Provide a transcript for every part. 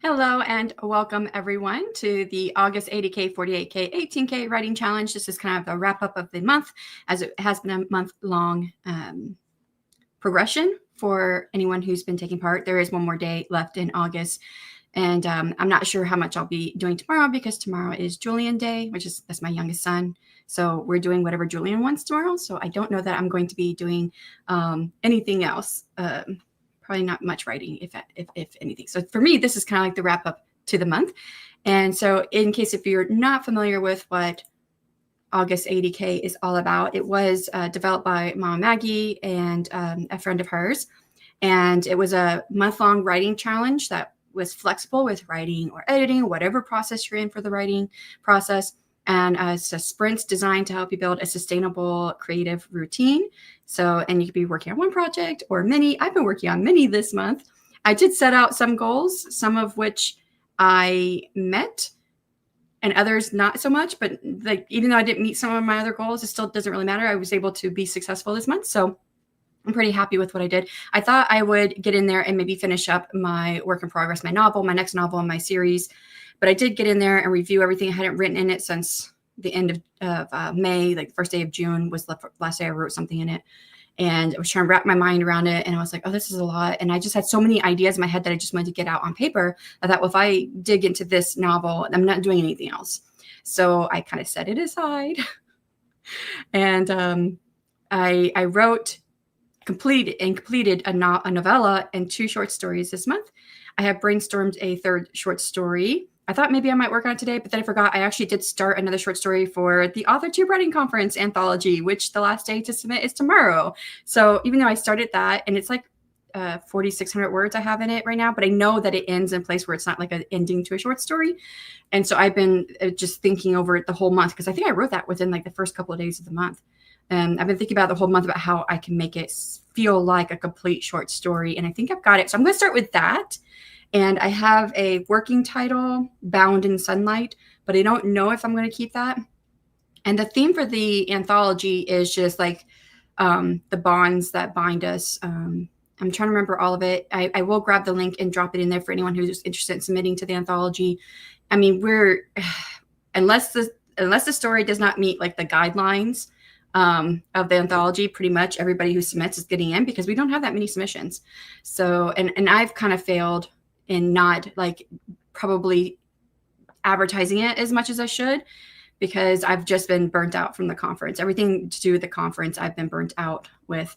Hello and welcome everyone to the August80K-48K-18K Writing Challenge. This is kind of a wrap up of the month, as it has been a month-long progression for anyone who's been taking part. There is one more day left in August, and I'm not sure how much I'll be doing tomorrow because tomorrow is Julian Day, that's my youngest son. So we're doing whatever Julian wants tomorrow. So I don't know that I'm going to be doing anything else. Probably not much writing, if anything. So for me, this is kind of like the wrap up to the month. And so in case if you're not familiar with what August 80K is all about, it was developed by Mama Maggie and a friend of hers. And it was a month-long writing challenge that was flexible with writing or editing, whatever process you're in for the writing process. And it's a sprints designed to help you build a sustainable creative routine. So, and you could be working on one project or many. I've been working on many this month. I did set out some goals, some of which I met and others not so much. But like, even though I didn't meet some of my other goals, it still doesn't really matter. I was able to be successful this month. So I'm pretty happy with what I did. I thought I would get in there and maybe finish up my work in progress, my novel, my next novel in my series. But I did get in there and review everything. I hadn't written in it since the end of May, like the first day of June was the last day I wrote something in it. And I was trying to wrap my mind around it. And I was like, oh, this is a lot. And I just had so many ideas in my head that I just wanted to get out on paper. I thought, well, if I dig into this novel, I'm not doing anything else. So I kind of set it aside. And I wrote, completed a novella and 2 short stories this month. I have brainstormed a 3rd short story. I thought maybe I might work on it today, but then I forgot. I actually did start another short story for the Author Tube Writing Conference anthology, which the last day to submit is tomorrow. So even though I started that, and it's like 4,600 words I have in it right now, but I know that it ends in a place where it's not like an ending to a short story. And so I've been just thinking over it the whole month, because I think I wrote that within like the first couple of days of the month. And I've been thinking about the whole month about how I can make it feel like a complete short story. And I think I've got it. So I'm going to start with that. And I have a working title, Bound in Sunlight, but I don't know if I'm going to keep that. And the theme for the anthology is just like the bonds that bind us. I'm trying to remember all of it. I will grab the link and drop it in there for anyone who's interested in submitting to the anthology. I mean, unless the story does not meet like the guidelines of the anthology, pretty much everybody who submits is getting in, because we don't have that many submissions. So, and I've kind of failed in not like probably advertising it as much as I should, because I've just been burnt out from the conference. Everything to do with the conference, I've been burnt out with.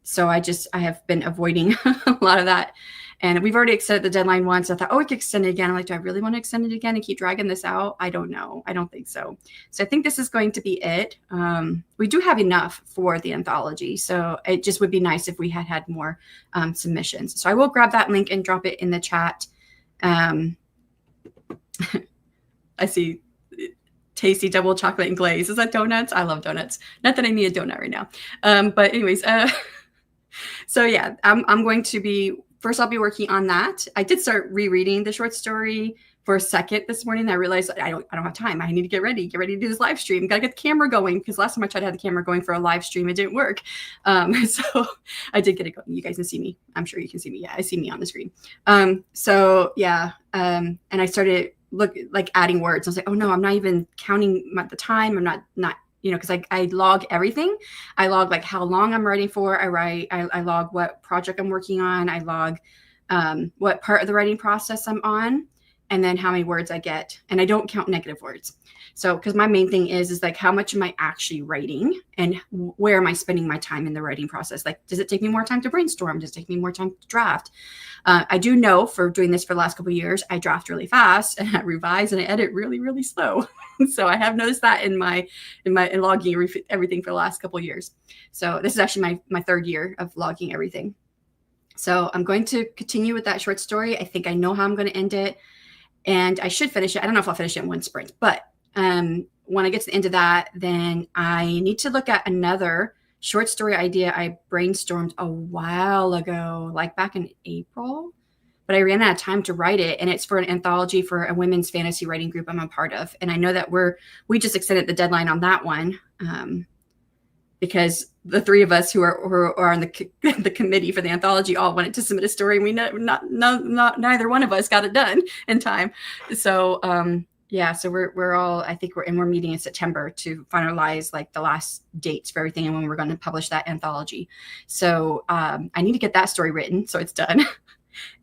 So I have been avoiding a lot of that. And we've already extended the deadline once. I thought, oh, we could extend it again. I'm like, do I really want to extend it again and keep dragging this out? I don't know. I don't think so. So I think this is going to be it. We do have enough for the anthology. So it just would be nice if we had more submissions. So I will grab that link and drop it in the chat. I see tasty double chocolate and glaze. Is that donuts? I love donuts. Not that I need a donut right now. But anyways, so yeah, I'm going to be, first I'll be working on that. I did start rereading the short story for a second this morning. I realized I don't have time. I need to get ready to do this live stream. Got to get the camera going, because last time I tried to have the camera going for a live stream, it didn't work. So I did get it going. You guys can see me. I'm sure you can see me. Yeah, I see me on the screen. So yeah, and I started adding words. I was like, oh no, I'm not even counting the time. I'm not because I log everything. I log like how long I'm writing for. I log what project I'm working on. I log what part of the writing process I'm on, and then how many words I get. And I don't count negative words. So, because my main thing is like, how much am I actually writing, and where am I spending my time in the writing process? Like, does it take me more time to brainstorm? Does it take me more time to draft? I do know, for doing this for the last couple of years, I draft really fast and I revise and I edit really, really slow. So I have noticed that in logging everything for the last couple of years. So this is actually my 3rd year of logging everything. So I'm going to continue with that short story. I think I know how I'm going to end it, and I should finish it. I don't know if I'll finish it in one sprint, but when I get to the end of that, then I need to look at another short story idea I brainstormed a while ago, like back in April, but I ran out of time to write it. And it's for an anthology for a women's fantasy writing group I'm a part of. And I know that we just extended the deadline on that one because the three of us who are on the committee for the anthology all wanted to submit a story. And we neither one of us got it done in time. So yeah, so we're all, I think we're meeting in September to finalize like the last dates for everything and when we're going to publish that anthology. So I need to get that story written so it's done.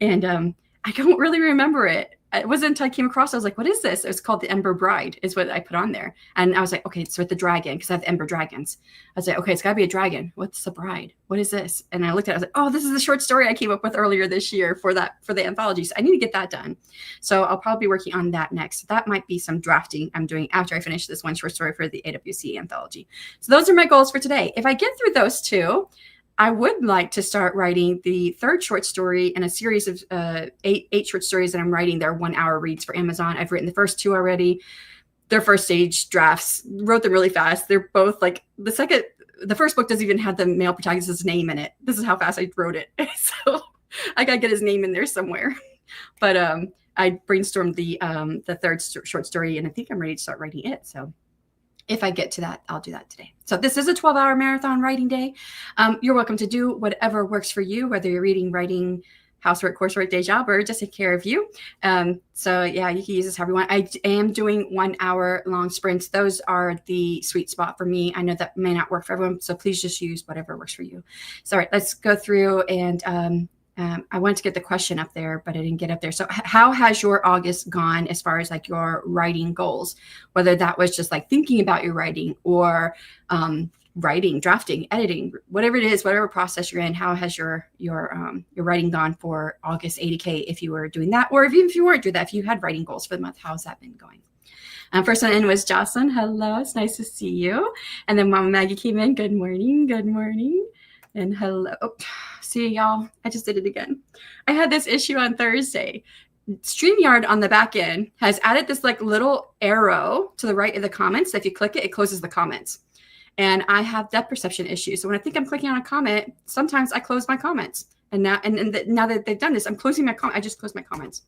And I don't really remember it. It wasn't until I came across it, I was like, what is this? It was called The Ember Bride is what I put on there. And I was like, okay, it's with the dragon because I have Ember dragons. I was like, okay, it's got to be a dragon. What's the bride? What is this? And I looked at it, I was like, oh, this is the short story I came up with earlier this year for the anthology. So I need to get that done. So I'll probably be working on that next. That might be some drafting I'm doing after I finish this one short story for the AWC anthology. So those are my goals for today. If I get through those two, I would like to start writing the third short story in a series of eight short stories that I'm writing. They're 1 hour reads for Amazon. I've written the first two already. They're first stage drafts, wrote them really fast. They're both like the first book doesn't even have the male protagonist's name in it. This is how fast I wrote it. So I got to get his name in there somewhere. But I brainstormed the third short story and I think I'm ready to start writing it. So if I get to that, I'll do that today. So this is a 12-hour marathon writing day. You're welcome to do whatever works for you, whether you're reading, writing, housework, coursework, day job, or just take care of you. So yeah, you can use this however you want. I am doing 1 hour long sprints. Those are the sweet spot for me. I know that may not work for everyone, so please just use whatever works for you. So all right, let's go through and I wanted to get the question up there, but I didn't get up there. So how has your August gone as far as like your writing goals, whether that was just like thinking about your writing or writing, drafting, editing, whatever it is, whatever process you're in, how has your writing gone for August 80K if you were doing that, or even if you weren't doing that, if you had writing goals for the month, how's that been going? First one in was Jocelyn. Hello, it's nice to see you. And then Mama Maggie came in. Good morning. Good morning. And hello. Oh, see y'all, I just did it again. I had this issue on Thursday. StreamYard on the back end has added this like little arrow to the right of the comments. If you click it, it closes the comments. And I have depth perception issues. So when I think I'm clicking on a comment, sometimes I close my comments. And now that they've done this, I'm closing my comment. I just closed my comments.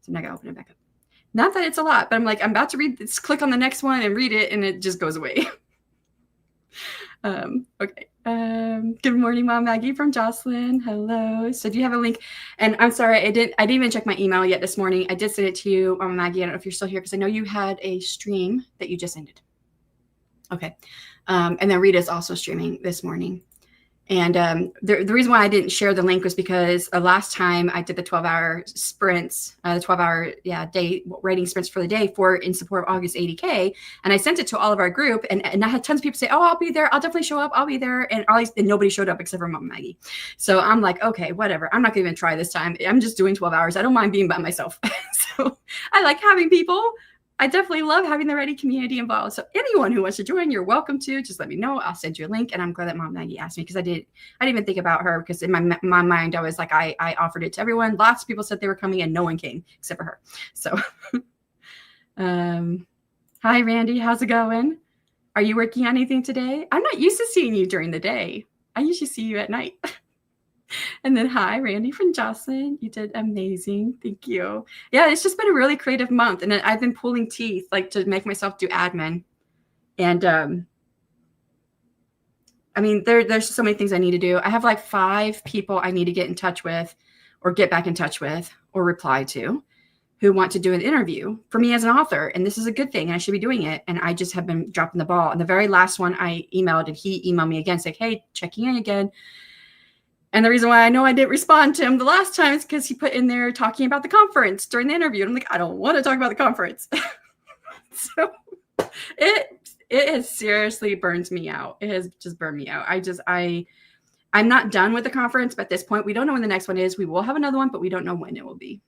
So now I gotta open it back up. Not that it's a lot, but I'm like, I'm about to read this, click on the next one and read it, and it just goes away. Okay. Good morning, Mom Maggie from Jocelyn. Hello. So do you have a link? And I'm sorry, I didn't even check my email yet this morning. I did send it to you, Mom Maggie. I don't know if you're still here because I know you had a stream that you just ended. Okay. And then Rita's also streaming this morning. And the reason why I didn't share the link was because last time I did the 12-hour sprints, the 12-hour day writing sprints for the day in support of August 80K. And I sent it to all of our group. And I had tons of people say, oh, I'll be there. I'll definitely show up. I'll be there. And nobody showed up except for Mom Maggie. So I'm like, okay, whatever. I'm not going to even try this time. I'm just doing 12 hours. I don't mind being by myself. So I like having people. I definitely love having the writing community involved. So anyone who wants to join, you're welcome to. Just let me know. I'll send you a link. And I'm glad that Mom Maggie asked me because I didn't even think about her because in my mind, I was like, I offered it to everyone. Lots of people said they were coming and no one came except for her. So hi, Randy. How's it going? Are you working on anything today? I'm not used to seeing you during the day. I usually see you at night. And then hi, Randy from Jocelyn. You did amazing. Thank you. Yeah, it's just been a really creative month. And I've been pulling teeth like to make myself do admin. And I mean, there's so many things I need to do. I have like 5 people I need to get in touch with or get back in touch with or reply to who want to do an interview for me as an author. And this is a good thing. And I should be doing it. And I just have been dropping the ball. And the very last one I emailed and he emailed me again saying, hey, checking in again. And the reason why I know I didn't respond to him the last time is because he put in there talking about the conference during the interview. And I'm like, I don't want to talk about the conference. So it has seriously burned me out. It has just burned me out. I'm not done with the conference, but at this point, we don't know when the next one is. We will have another one, but we don't know when it will be.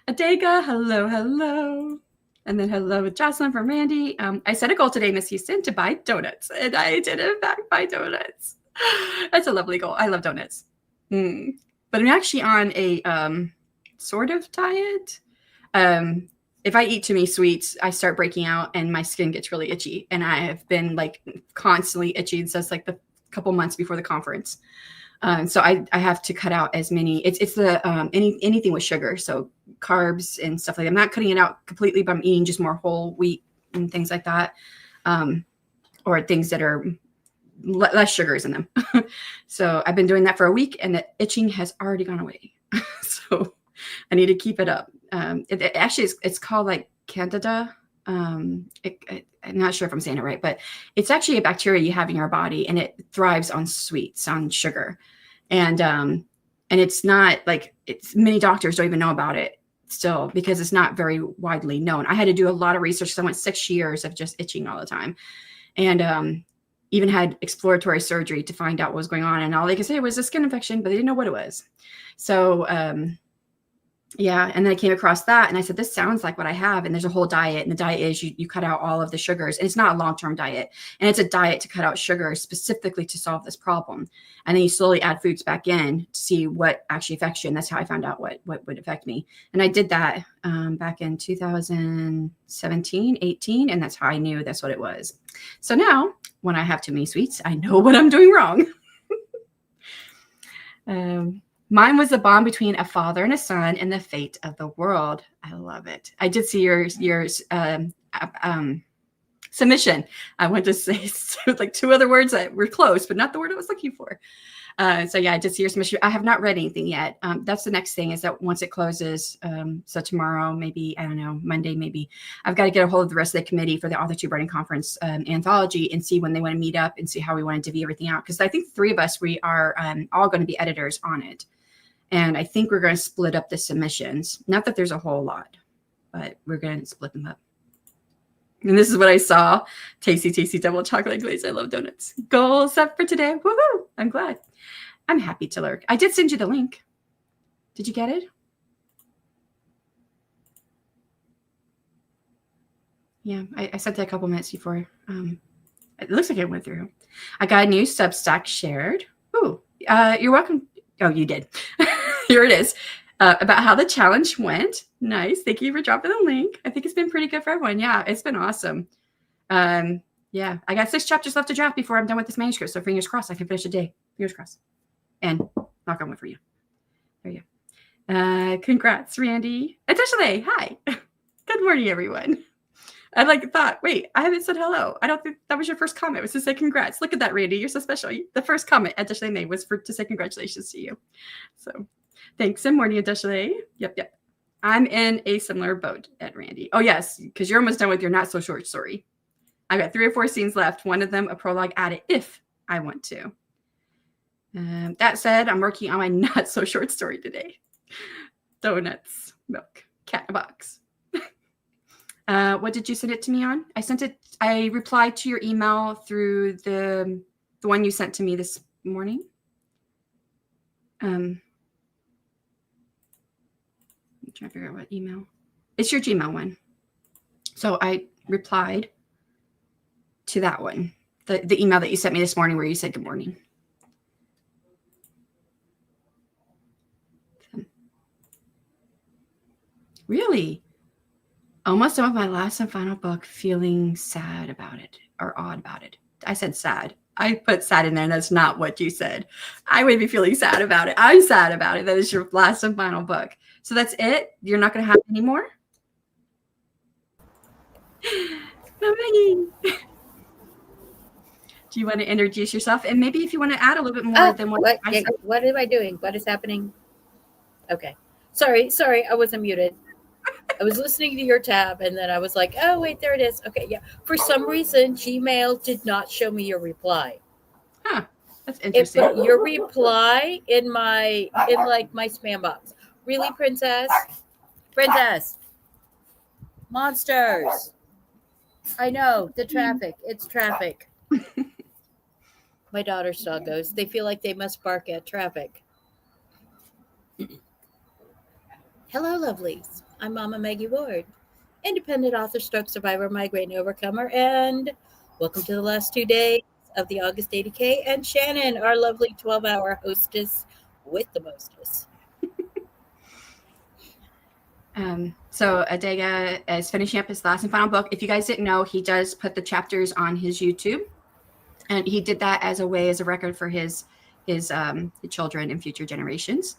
Adega, hello, hello. And then hello with Jocelyn from Randy. I set a goal today, Miss Houston, to buy donuts. And I did in fact buy donuts. That's a lovely goal. I love donuts. But I'm actually on a sort of diet. If I eat too many sweets, I start breaking out and my skin gets really itchy. And I have been like constantly itchy since like the couple months before the conference. So I have to cut out as many. It's the anything with sugar, so carbs and stuff like that. I'm not cutting it out completely, but I'm eating just more whole wheat and things like that, or things that are less sugars in them. So I've been doing that for a week, and the itching has already gone away. So I need to keep it up. It actually it's called like Candida. I'm not sure if I'm saying it right, but it's actually a bacteria you have in your body, and it thrives on sweets, on sugar. And it's not like many doctors don't even know about it still because it's not very widely known. I had to do a lot of research. So I went 6 years of just itching all the time, and even had exploratory surgery to find out what was going on. And all they could say was a skin infection, but they didn't know what it was. So yeah. And then I came across that, and I said, this sounds like what I have. And there's a whole diet, and the diet is you cut out all of the sugars, and it's not a long-term diet. And it's a diet to cut out sugar specifically to solve this problem. And then you slowly add foods back in to see what actually affects you. And that's how I found out what would affect me. And I did that back in 2017, 18. And that's how I knew that's what it was. So now when I have too many sweets, I know what I'm doing wrong. Mine was the bond between a father and a son and the fate of the world. I love it. I did see your submission. I went to say like 2 other words that were close, but not the word I was looking for. So yeah, I did see your submission. I have not read anything yet. That's the next thing, is that once it closes, so tomorrow, maybe, I don't know, Monday, maybe, I've got to get a hold of the rest of the committee for the AuthorTube Writing Conference anthology and see when they want to meet up and see how we want to divvy everything out. Because I think the 3 of us, we are all going to be editors on it. And I think we're going to split up the submissions. Not that there's a whole lot, but we're going to split them up. And this is what I saw. Tasty double chocolate glaze. I love donuts. Goal set for today. Woohoo! I'm glad. I'm happy to lurk. I did send you the link. Did you get it? Yeah, I sent it a couple minutes before. It looks like it went through. I got a new Substack shared. Ooh, you're welcome. Oh, you did. Here it is. About how the challenge went. Nice. Thank you for dropping the link. I think it's been pretty good for everyone. Yeah, it's been awesome. Yeah, I got 6 chapters left to draft before I'm done with this manuscript. So fingers crossed I can finish a day. Fingers crossed. And knock on wood for you. There you go. Congrats, Randy. Additionally, hi. Good morning, everyone. I thought, wait, I haven't said hello. I don't think that was your first comment. It was to say congrats. Look at that, Randy. You're so special. The first comment Additionally made was to say congratulations to you. So thanks. And morning, Additionally. Yep. I'm in a similar boat at Randy. Oh, yes, because you're almost done with your not so short story. I've got 3 or 4 scenes left. One of them, a prologue added if I want to. That said, I'm working on my not so short story today. Donuts, milk, cat in a box. What did you send it to me on? I replied to your email through the one you sent to me this morning. I'm trying to figure out what email. It's your Gmail one. So I replied to that one, the email that you sent me this morning where you said good morning. Really? Almost done with my last and final book, feeling sad about it or odd about it. I said sad. I put sad in there, and that's not what you said. I would be feeling sad about it. I'm sad about it. That is your last and final book. So that's it? You're not going to have any more? No, Maggie. Do you want to introduce yourself? And maybe if you want to add a little bit more than what I said. What am I doing? What is happening? Okay. Sorry. I wasn't muted. I was listening to your tab, and then I was like, oh, wait, there it is. Okay, yeah. For some reason, Gmail did not show me your reply. Huh. That's interesting. It put your reply in my spam box. Really, Princess? Monsters. I know, the traffic. It's traffic. My daughter's doggos. They feel like they must bark at traffic. Hello, lovelies. I'm Mama Maggie Ward, independent author, stroke survivor, migraine overcomer, and welcome to the last 2 days of the August 80K, and Shannon, our lovely 12-hour hostess with the mostest. So Adega is finishing up his last and final book. If you guys didn't know, he does put the chapters on his YouTube, and he did that as a record for his children and future generations.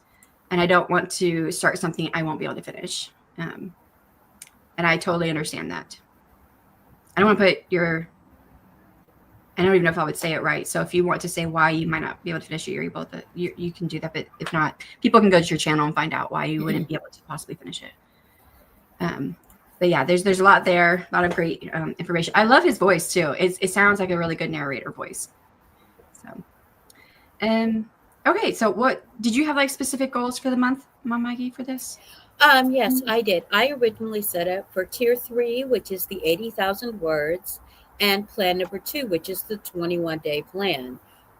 And I don't want to start something I won't be able to finish. And I totally understand that. I don't want to put your I don't even know if I would say it right. So if you want to say why you might not be able to finish it, you can do that. But if not, people can go to your channel and find out why you wouldn't be able to possibly finish it. But yeah, there's a lot there, a lot of great information. I love his voice too. It sounds like a really good narrator voice. So, okay. So what did you have like specific goals for the month, Mom Maggie, for this? Yes, I did. I originally set up for tier 3, which is the 80,000 words, and plan number 2, which is the 21-day plan.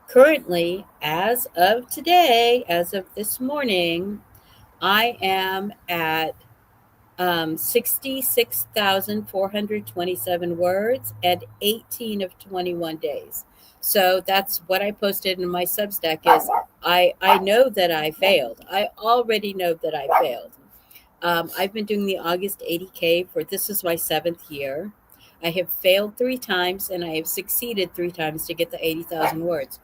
Currently, as of today, as of this morning, I am at 66,427 words and 18 of 21 days. So that's what I posted in my Substack is I know that I failed. I already know that I failed. I've been doing the August 80K this is my 7th year. I have failed 3 times and I have succeeded 3 times to get the 80,000 words.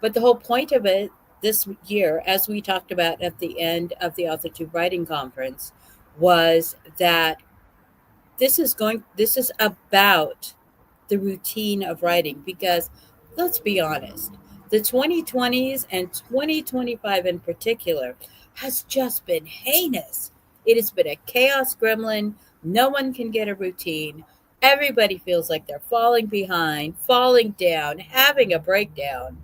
But the whole point of it this year, as we talked about at the end of the Author2 Writing Conference, was that this is about the routine of writing, because let's be honest, the 2020s and 2025 in particular has just been heinous. It has been a chaos gremlin. No one can get a routine. Everybody feels like they're falling behind, falling down, having a breakdown.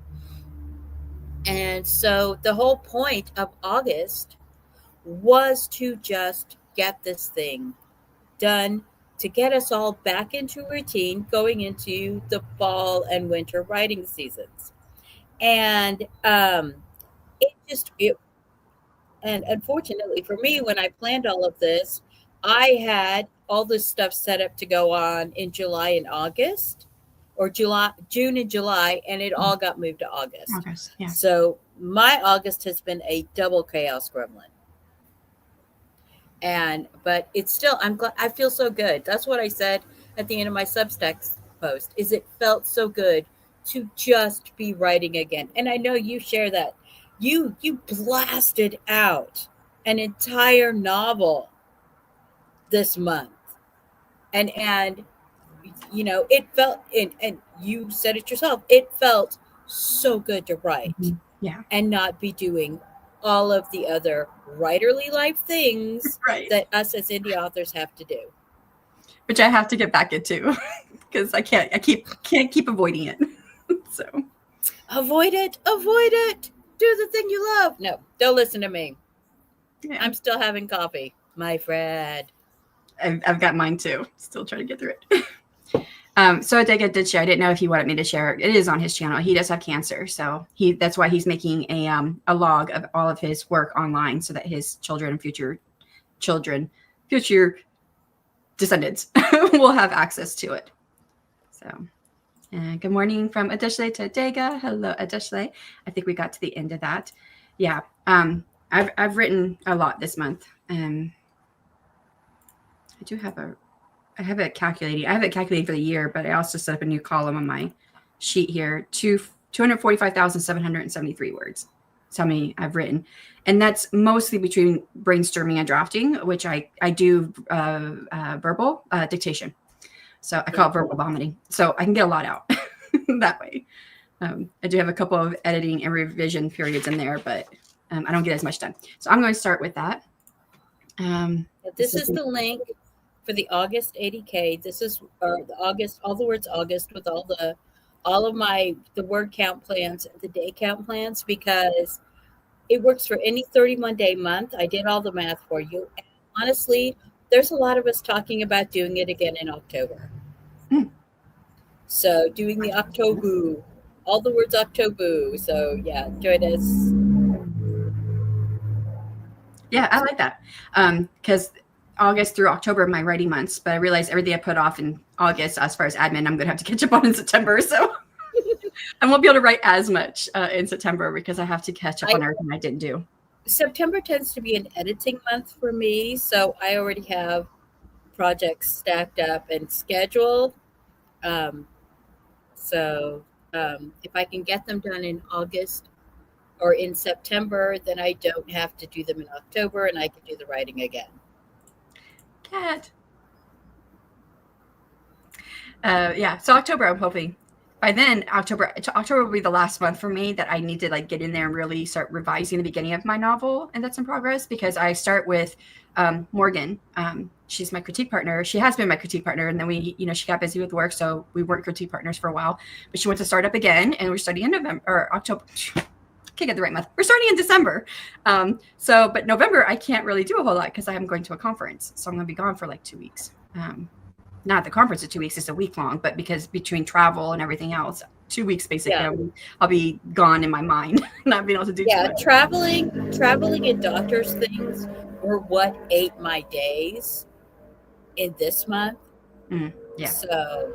And so the whole point of August was to just get this thing done, to get us all back into routine going into the fall and winter writing seasons. And and unfortunately for me, when I planned all of this, I had all this stuff set up to go on in July and August, or June and July, and it all got moved to August. August, yeah. So my August has been a double chaos gremlin. But it's still, I'm glad, I feel so good. That's what I said at the end of my Substack post, is it felt so good to just be writing again. And I know you share that. You blasted out an entire novel this month. And you know, it felt, and you said it yourself, it felt so good to write. Yeah. And not be doing all of the other writerly life things that us as indie authors have to do, which I have to get back into because I can't keep avoiding it. So avoid it, do the thing you love. No, don't listen to me. Yeah. I'm still having coffee, my friend. I've got mine too, still trying to get through it. So Adega did share. I didn't know if he wanted me to share. It is on his channel. He does have cancer, so that's why he's making a log of all of his work online, so that his children and future descendants will have access to it. So, good morning from Adeshle to Adega. Hello, Adeshle. I think we got to the end of that. Yeah, I've written a lot this month. I do have I have it calculating. I have it calculating for the year, but I also set up a new column on my sheet here. 245,773 words. That's how many I've written. And that's mostly between brainstorming and drafting, which I do verbal dictation. So I call it verbal vomiting. So I can get a lot out that way. I do have a couple of editing and revision periods in there, but I don't get as much done. So I'm going to start with that. This is the link for the August 80K. This is the August, all the words August, with all of the word count plans, the day count plans, because it works for any 31-day month. I did all the math for you. And honestly, there's a lot of us talking about doing it again in October. So doing the October, all the words October. So yeah, join us. Yeah, I like that. Because August through October are my writing months, but I realized everything I put off in August as far as admin, I'm going to have to catch up on in September. So I won't be able to write as much in September because I have to catch up on everything I didn't do. September tends to be an editing month for me. So I already have projects stacked up and scheduled. So if I can get them done in August or in September, then I don't have to do them in October and I can do the writing again. Cat. Yeah, so October, I'm hoping by then October will be the last month for me that I need to like get in there and really start revising the beginning of my novel, and that's in progress because I start with Morgan. She's my critique partner. She has been my critique partner, and then we, she got busy with work, so we weren't critique partners for a while. But she went to start up again, and we're starting in November or October. Can't get the right month. We're starting in December. But November I can't really do a whole lot because I'm going to a conference, so I'm going to be gone for like 2 weeks. Not the conference of 2 weeks, it's a week long, but because between travel and everything else, 2 weeks basically, yeah. I'll be gone in my mind, not being able to do too much. Traveling and doctor's things were what ate my days in this month. Yeah. So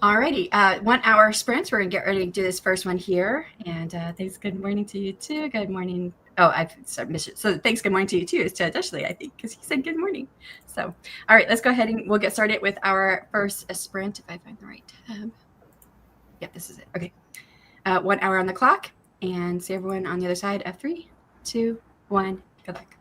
alrighty, 1 hour sprints. We're gonna get ready to do this first one here. And thanks. Good morning to you too. Good morning. Oh, I've missed it. So thanks. Good morning to you too. Is to Dashley, I think, because he said good morning. So, all right, let's go ahead and we'll get started with our first sprint. If I find the right tab. Yep, this is it. Okay. 1 hour on the clock, and see everyone on the other side of 3, 2, 1. Good luck.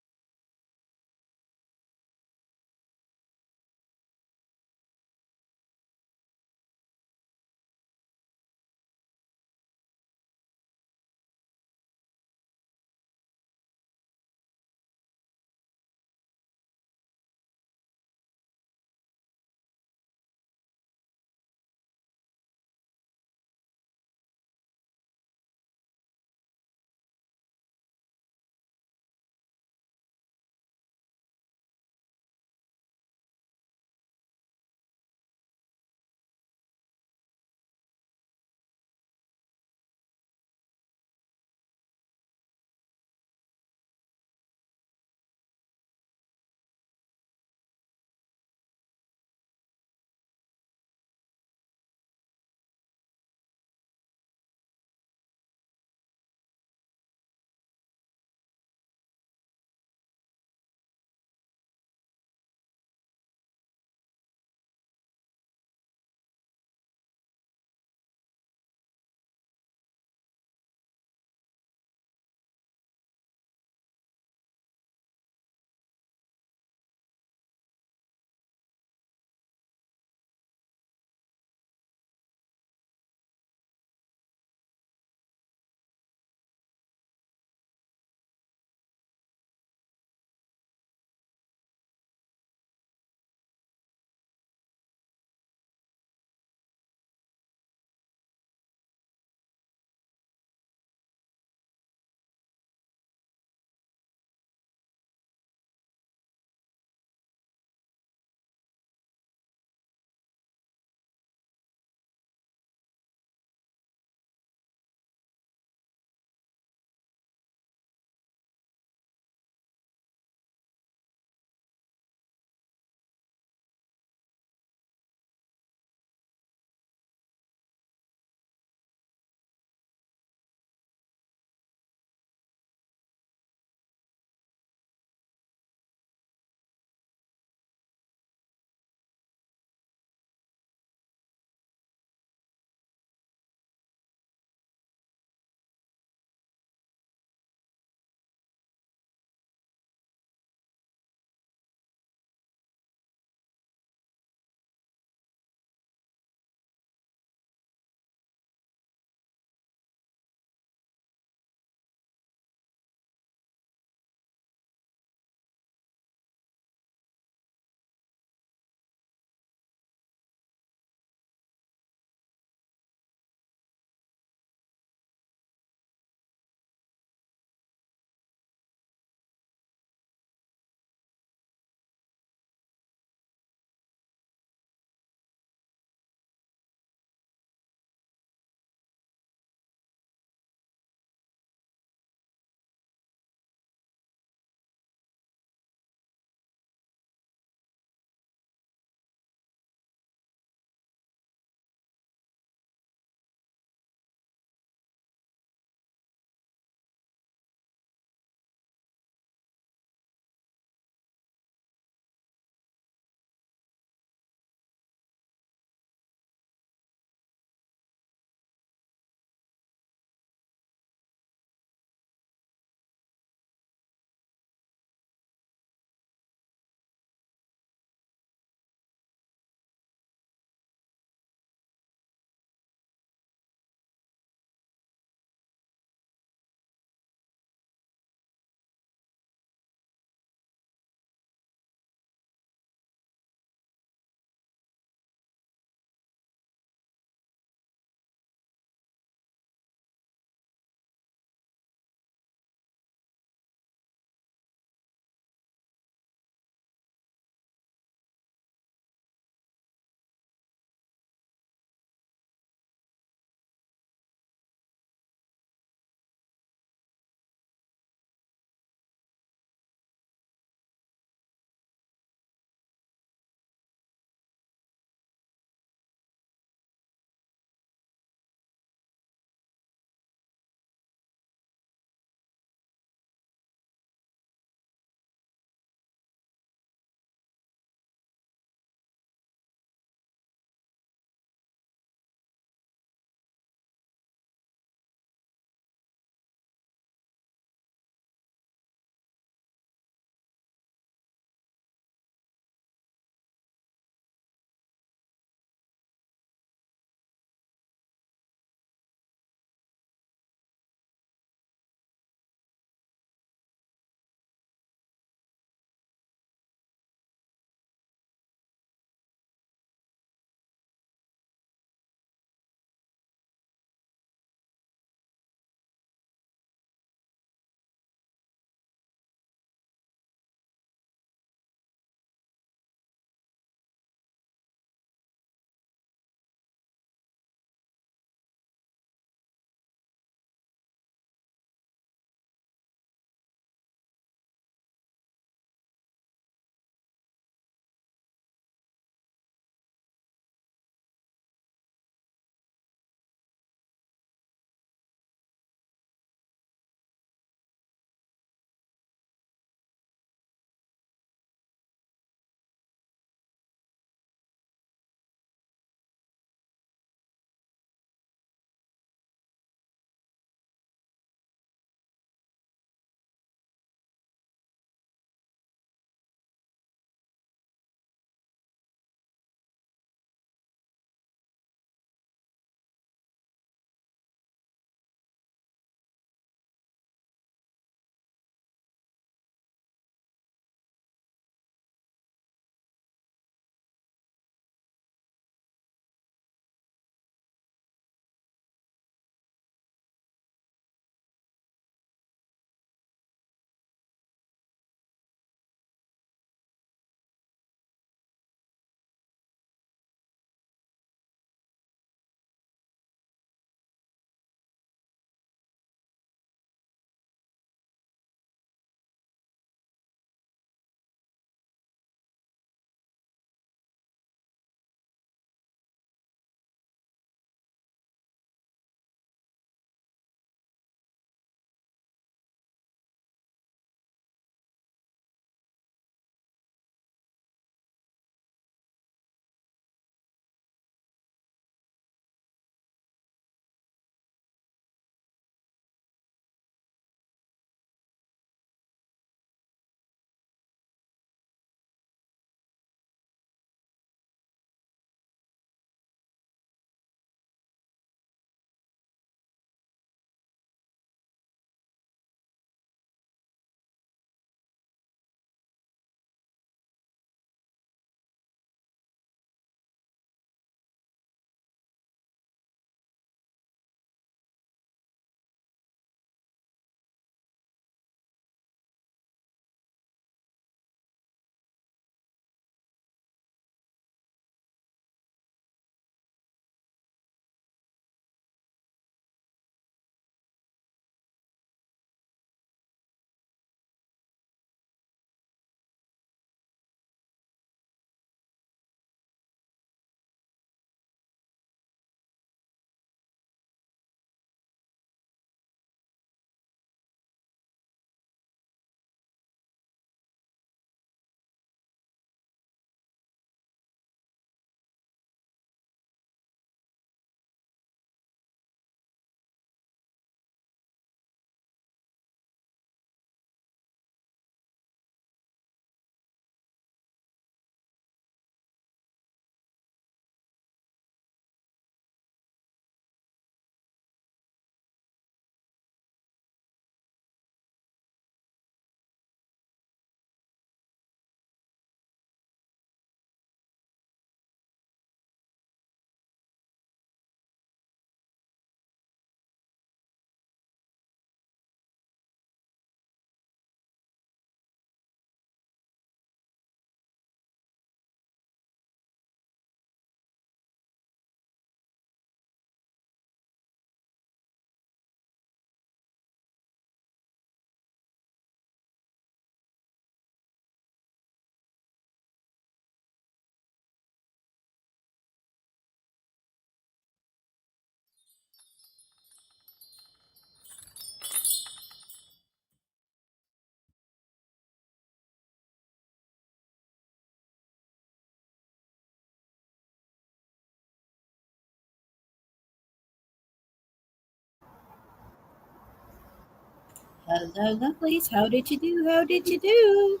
Hello, lovelies. How did you do? How did you do?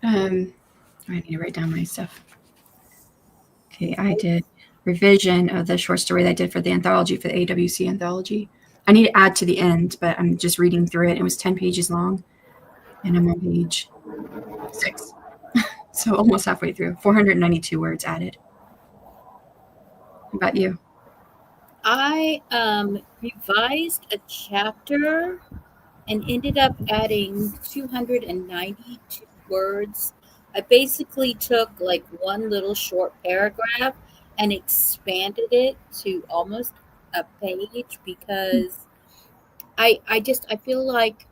I need to write down my stuff. Okay, I did revision of the short story that I did for the anthology, for the AWC anthology. I need to add to the end, but I'm just reading through it. It was 10 pages long, and I'm on page 6. So almost halfway through. 492 words added. How about you? I revised a chapter and ended up adding 292 words. I basically took like one little short paragraph and expanded it to almost a page because I feel like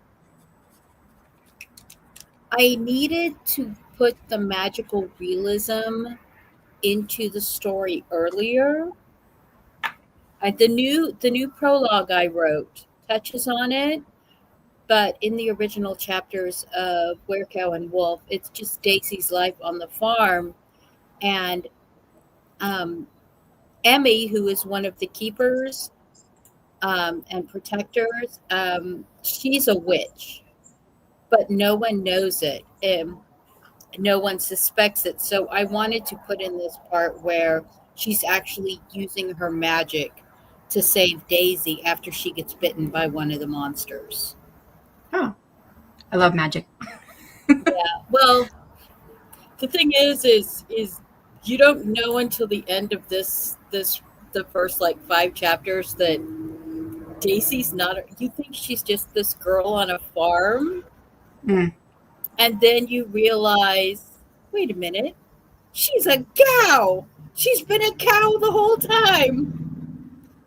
I needed to put the magical realism into the story earlier. The new prologue I wrote touches on it, but in the original chapters of Were Cow and Wolf, it's just Daisy's life on the farm, and Emmy, who is one of the keepers and protectors, she's a witch, but no one knows it. No one suspects it. So I wanted to put in this part where she's actually using her magic to save Daisy after she gets bitten by one of the monsters. Oh, I love magic. Yeah. Well, the thing is you don't know until the end of the first like 5 chapters that Daisy's not. You think she's just this girl on a farm, and then you realize, wait a minute, she's a cow. She's been a cow the whole time.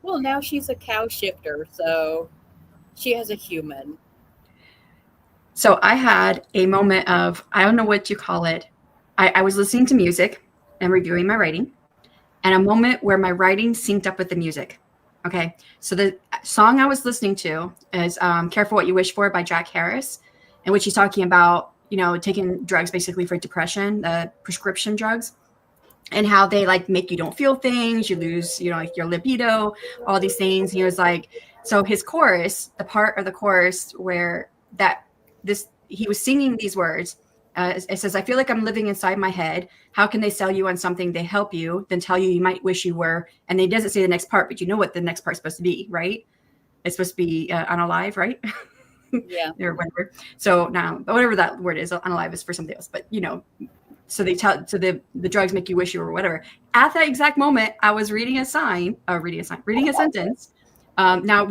Well, now she's a cow shifter, so she has a human. So I had a moment of, I don't know what you call it. I was listening to music and reviewing my writing, and a moment where my writing synced up with the music. Okay. So the song I was listening to is Careful What You Wish For by Jack Harris, in which he's talking about, taking drugs basically for depression, the prescription drugs, and how they like make you don't feel things, you lose, like your libido, all these things. He was like, so his chorus, the part of the chorus where he was singing these words. It says, I feel like I'm living inside my head. How can they sell you on something they help you, then tell you might wish you were? And it doesn't say the next part, but you know what the next part's supposed to be, right? It's supposed to be unalive, right? Yeah. Or whatever. So now, whatever that word is, unalive is for something else. But so the drugs make you wish you were whatever. At that exact moment, I was reading a sentence. Now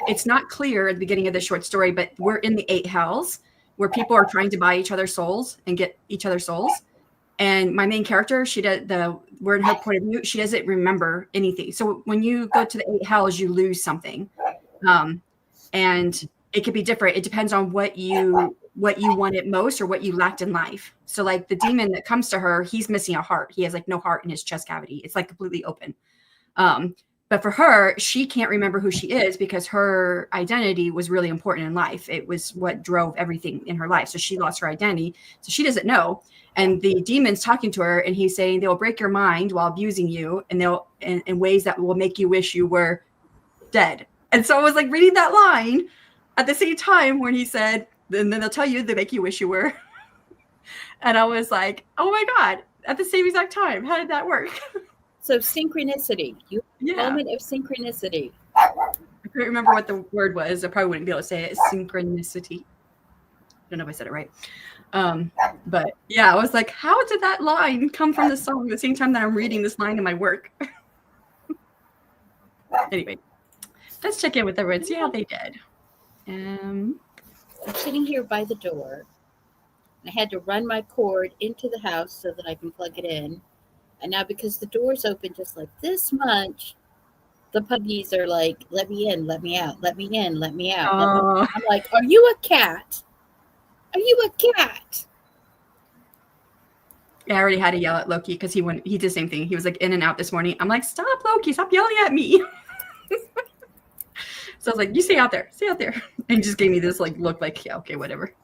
it's not clear at the beginning of the short story, but we're in the 8 hells where people are trying to buy each other's souls and get each other's souls. And my main character, we're in her point of view, she doesn't remember anything. So when you go to the 8 hells, you lose something. And it could be different. It depends on what you wanted most or what you lacked in life. So like the demon that comes to her, he's missing a heart. He has like no heart in his chest cavity. It's like completely open. But for her, she can't remember who she is because her identity was really important in life. It was what drove everything in her life. So she lost her identity. So she doesn't know. And the demon's talking to her and he's saying they'll break your mind while abusing you, and they'll in ways that will make you wish you were dead. And so I was like reading that line at the same time when he said, and then they'll tell you they make you wish you were. And I was like, oh my God, at the same exact time. How did that work? So synchronicity. You have a moment of synchronicity. I couldn't remember what the word was. I probably wouldn't be able to say it. Synchronicity. I don't know if I said it right. But yeah, I was like, how did that line come from the song at the same time that I'm reading this line in my work? Anyway, let's check in with everyone. See how they did. I'm sitting here by the door. I had to run my cord into the house so that I can plug it in. And now because the door's open just like this much, the puppies are like, let me in, let me out, let me in, let me out. Oh. I'm like, are you a cat? Are you a cat? Yeah, I already had to yell at Loki because he did the same thing. He was like in and out this morning. I'm like, stop, Loki, stop yelling at me. So I was like, you stay out there. And he just gave me this like look like, yeah, okay, whatever.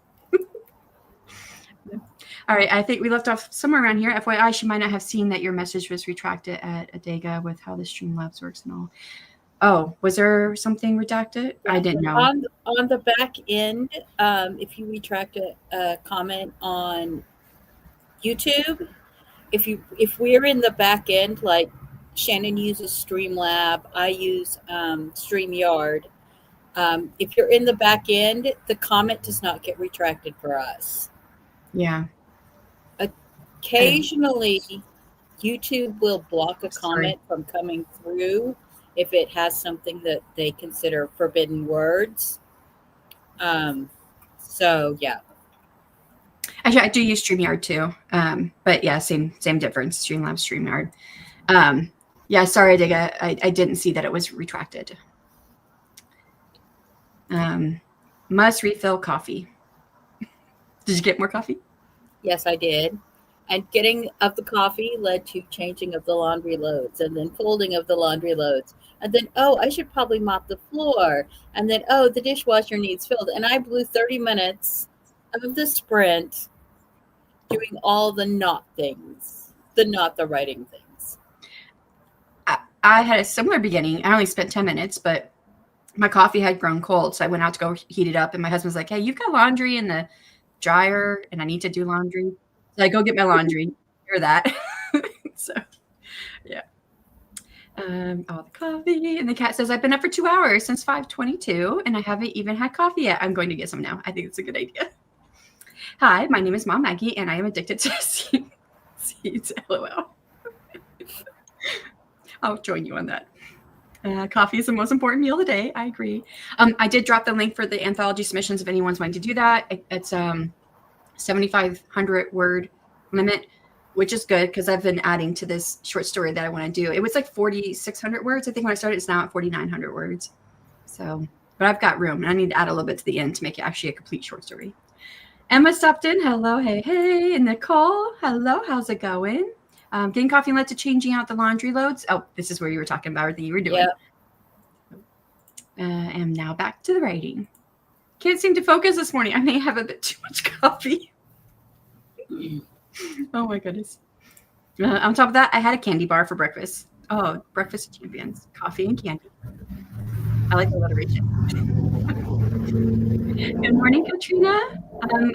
All right, I think we left off somewhere around here. FYI, she might not have seen that your message was retracted at Adega with how the Streamlabs works and all. Oh, was there something redacted? Yeah, I didn't so know. on the back end, if you retract a comment on YouTube, if we're in the back end, like Shannon uses Streamlab, I use StreamYard. If you're in the back end, the comment does not get retracted for us. Yeah. Occasionally, YouTube will block a Sorry. comment from coming through if it has something that they consider forbidden words. So yeah. Actually, I do use StreamYard too. But yeah, same difference. Streamlabs, StreamYard. Yeah, sorry, Digga. I didn't see that it was retracted. Must refill coffee. Did you get more coffee? Yes, I did. And getting of the coffee led to changing of the laundry loads, and then folding of the laundry loads. And then, oh, I should probably mop the floor. And then, oh, the dishwasher needs filled. And I blew 30 minutes of the sprint doing all the not things, not the writing things. I had a similar beginning. I only spent 10 minutes, but my coffee had grown cold. So I went out to go heat it up. And my husband's like, hey, you've got laundry in the dryer and I need to do laundry. So I go get my laundry. Hear that. So, yeah. All the coffee. And the cat says, I've been up for 2 hours since 5:22 and I haven't even had coffee yet. I'm going to get some now. I think it's a good idea. Hi, my name is Mom Maggie and I am addicted to seeds. LOL. I'll join you on that. Coffee is the most important meal of the day. I agree. I did drop the link for the anthology submissions if anyone's wanting to do that. It's 7,500 word limit, which is good because I've been adding to this short story that I want to do. It was like 4,600 words. I think when I started, it's now at 4,900 words. So, but I've got room and I need to add a little bit to the end to make it actually a complete short story. Emma stopped in. Hello. Hey. And Nicole. Hello. How's it going? Getting coffee led to changing out the laundry loads. Oh, this is where you were talking about everything you were doing. Yep. And now back to the writing. Can't seem to focus this morning. I may have a bit too much coffee. Oh my goodness. On top of that, I had a candy bar for breakfast. Oh, breakfast champions. Coffee and candy. I like the alliteration. Good morning, Katrina.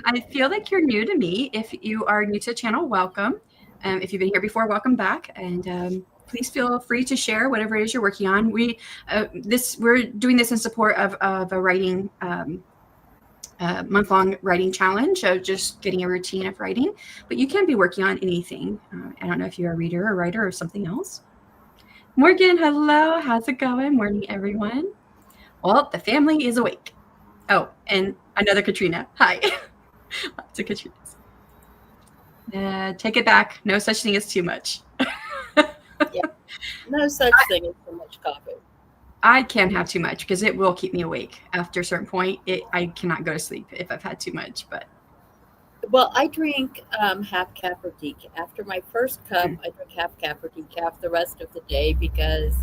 I feel like you're new to me. If you are new to the channel, welcome. If you've been here before, welcome back. And please feel free to share whatever it is you're working on. We're doing this in support of a writing month-long writing challenge, so just getting a routine of writing. But you can be working on anything. I don't know if you're a reader or writer or something else. Morgan, hello. How's it going? Morning, everyone. Well, the family is awake. Oh, and another Katrina. Hi. Lots of Katrinas. Take it back. No such thing as too much. Yeah. No such thing as too much coffee. I can't have too much because it will keep me awake. After a certain point, I cannot go to sleep if I've had too much. But well, I drink half calf or decaf. After my first cup, I drink half calf or decaf the rest of the day because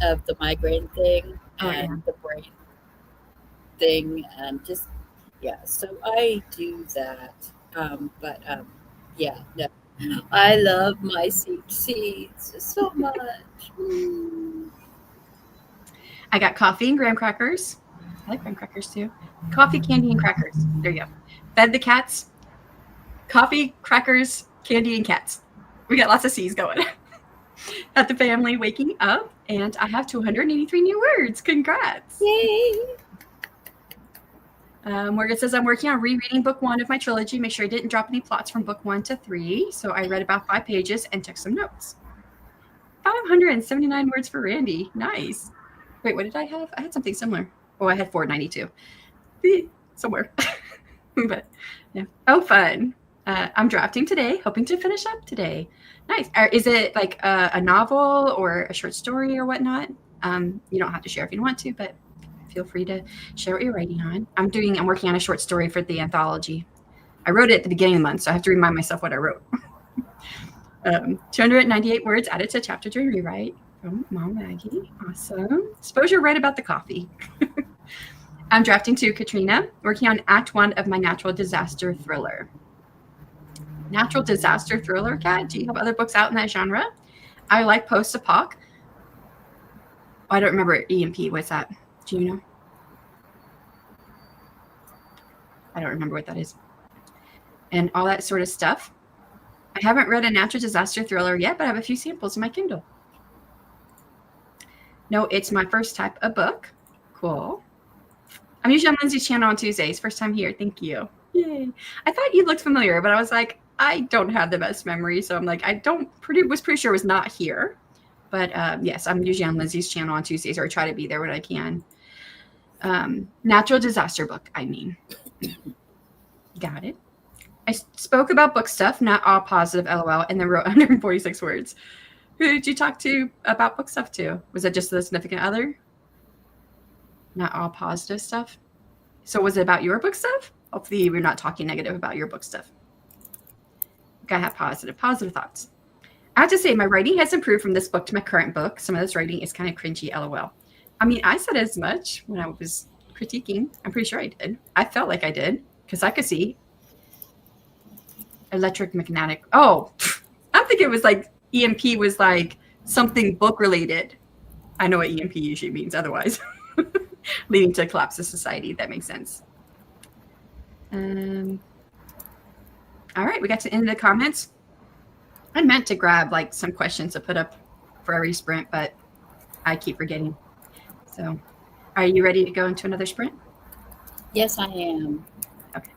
of the migraine thing and the brain thing, and just so I do that. Yeah, no. I love my seeds so much. I got coffee and graham crackers. I like graham crackers too. Coffee, candy, and crackers. There you go. Fed the cats. Coffee, crackers, candy, and cats. We got lots of C's going. At the family waking up, and I have 283 new words. Congrats. Yay. Morgan says, I'm working on rereading book 1 of my trilogy. Make sure I didn't drop any plots from book 1 to 3. So I read about 5 pages and took some notes. 579 words for Randy. Nice. Wait, what did I have? I had something similar. Oh, I had 492. Somewhere. But yeah. Oh, fun. I'm drafting today, hoping to finish up today. Nice. Is it like a novel or a short story or whatnot? You don't have to share if you don't want to, but feel free to share what you're writing on. I'm working on a short story for the anthology. I wrote it at the beginning of the month, so I have to remind myself what I wrote. 298 words added to chapter during rewrite from Mom Maggie. Awesome. Suppose you're right about the coffee. I'm drafting 2, Katrina, working on Act 1 of my natural disaster thriller. Natural disaster thriller, Kat? Do you have other books out in that genre? I like post-apoc. I don't remember EMP. What's that? Do you know? I don't remember what that is. And all that sort of stuff. I haven't read a natural disaster thriller yet, but I have a few samples in my Kindle. No, it's my first type of book. Cool. I'm usually on Lindsay's channel on Tuesdays. First time here. Thank you. Yay. I thought you looked familiar, but I was like, I don't have the best memory. So I'm like, was pretty sure it was not here. But yes, I'm usually on Lindsay's channel on Tuesdays, or I try to be there when I can. Natural disaster book, I mean. Got it. I spoke about book stuff, not all positive, LOL, and then wrote 146 words. Who did you talk to about book stuff to? Was it just the significant other? Not all positive stuff. So was it about your book stuff? Hopefully we're not talking negative about your book stuff. Gotta have positive thoughts. I have to say my writing has improved from this book to my current book. Some of this writing is kind of cringy, LOL. I mean, I said as much when I was critiquing. I'm pretty sure I did. I felt like I did because I could see electromagnetic. Oh, I think it was like EMP was like something book related. I know what EMP usually means otherwise. Leading to a collapse of society. That makes sense. All right, we got to the end of the comments. I meant to grab like some questions to put up for every sprint, but I keep forgetting. So are you ready to go into another sprint? Yes, I am. Okay.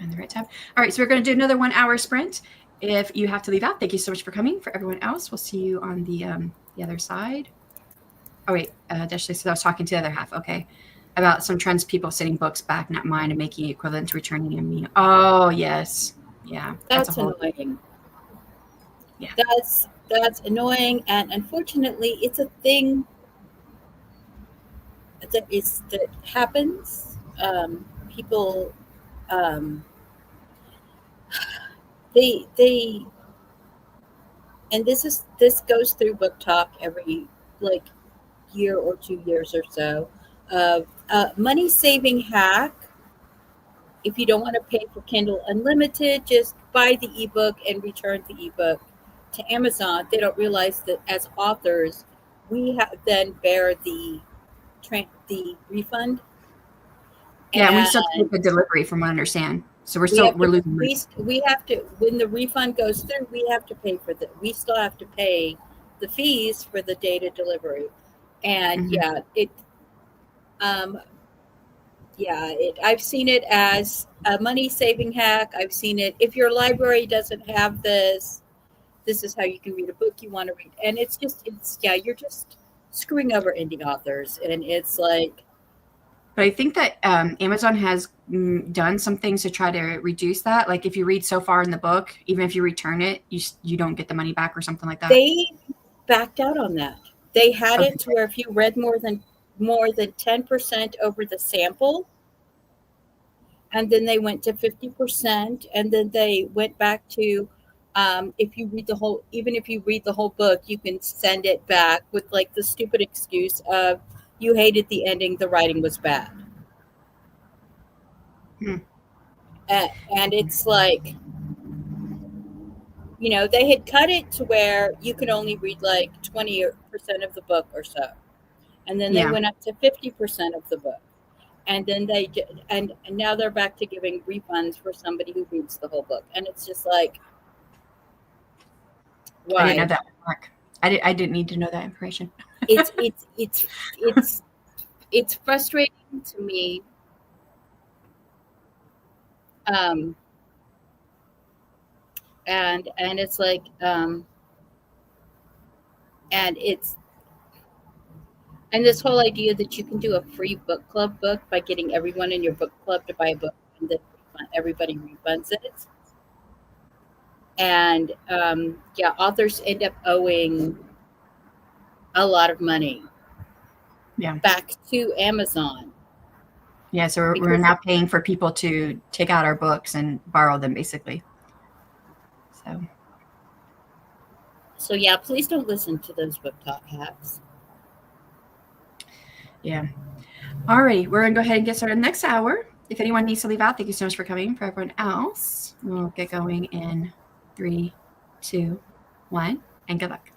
On the right tab. All right, so we're going to do another 1 hour sprint. If you have to leave out, thank you so much for coming. For everyone else, we'll see you on the other side. Oh, wait, Dashley said I was talking to the other half. Okay. About some trends, people sending books back, not mine, and making it equivalent to returning them. Oh, yes. Yeah. That's annoying. Yeah. That's annoying. And unfortunately, it's a thing that happens. People, they, and this goes through Book Talk every like year or 2 years or so. Money saving hack. If you don't want to pay for Kindle Unlimited, just buy the ebook and return the ebook to Amazon. They don't realize that as authors, we then bear the refund. Yeah, and we still take the delivery, from what I understand. So we're losing money. We have to, when the refund goes through, we have to pay for we still have to pay the fees for the data delivery. And I've seen it as a money saving hack. I've seen it. If your library doesn't have this is how you can read a book you want to read. And you're just screwing over indie authors. And it's like. But I think that Amazon has done some things to try to reduce that. Like if you read so far in the book, even if you return it, you don't get the money back or something like that. They backed out on that. They had it to where if you read more than 10% over the sample, and then they went to 50%, and then they went back to if you read the whole book, you can send it back with like the stupid excuse of you hated the ending, the writing was bad. And it's like, they had cut it to where you could only read like 20% of the book or so. And then they went up to 50% of the book. And then and now they're back to giving refunds for somebody who reads the whole book. And it's just like, why? I didn't know that, Mark. I didn't need to know that information. It's frustrating to me. And it's like, and this whole idea that you can do a free book club book by getting everyone in your book club to buy a book and then everybody refunds it. And authors end up owing a lot of money back to Amazon. Yeah, so we're now paying for people to take out our books and borrow them, basically. So yeah, please don't listen to those Book Talk hacks. Yeah. All right, we're going to go ahead and get started next hour. If anyone needs to leave out, thank you so much for coming. For everyone else, we'll get going in 3, 2, 1, and good luck.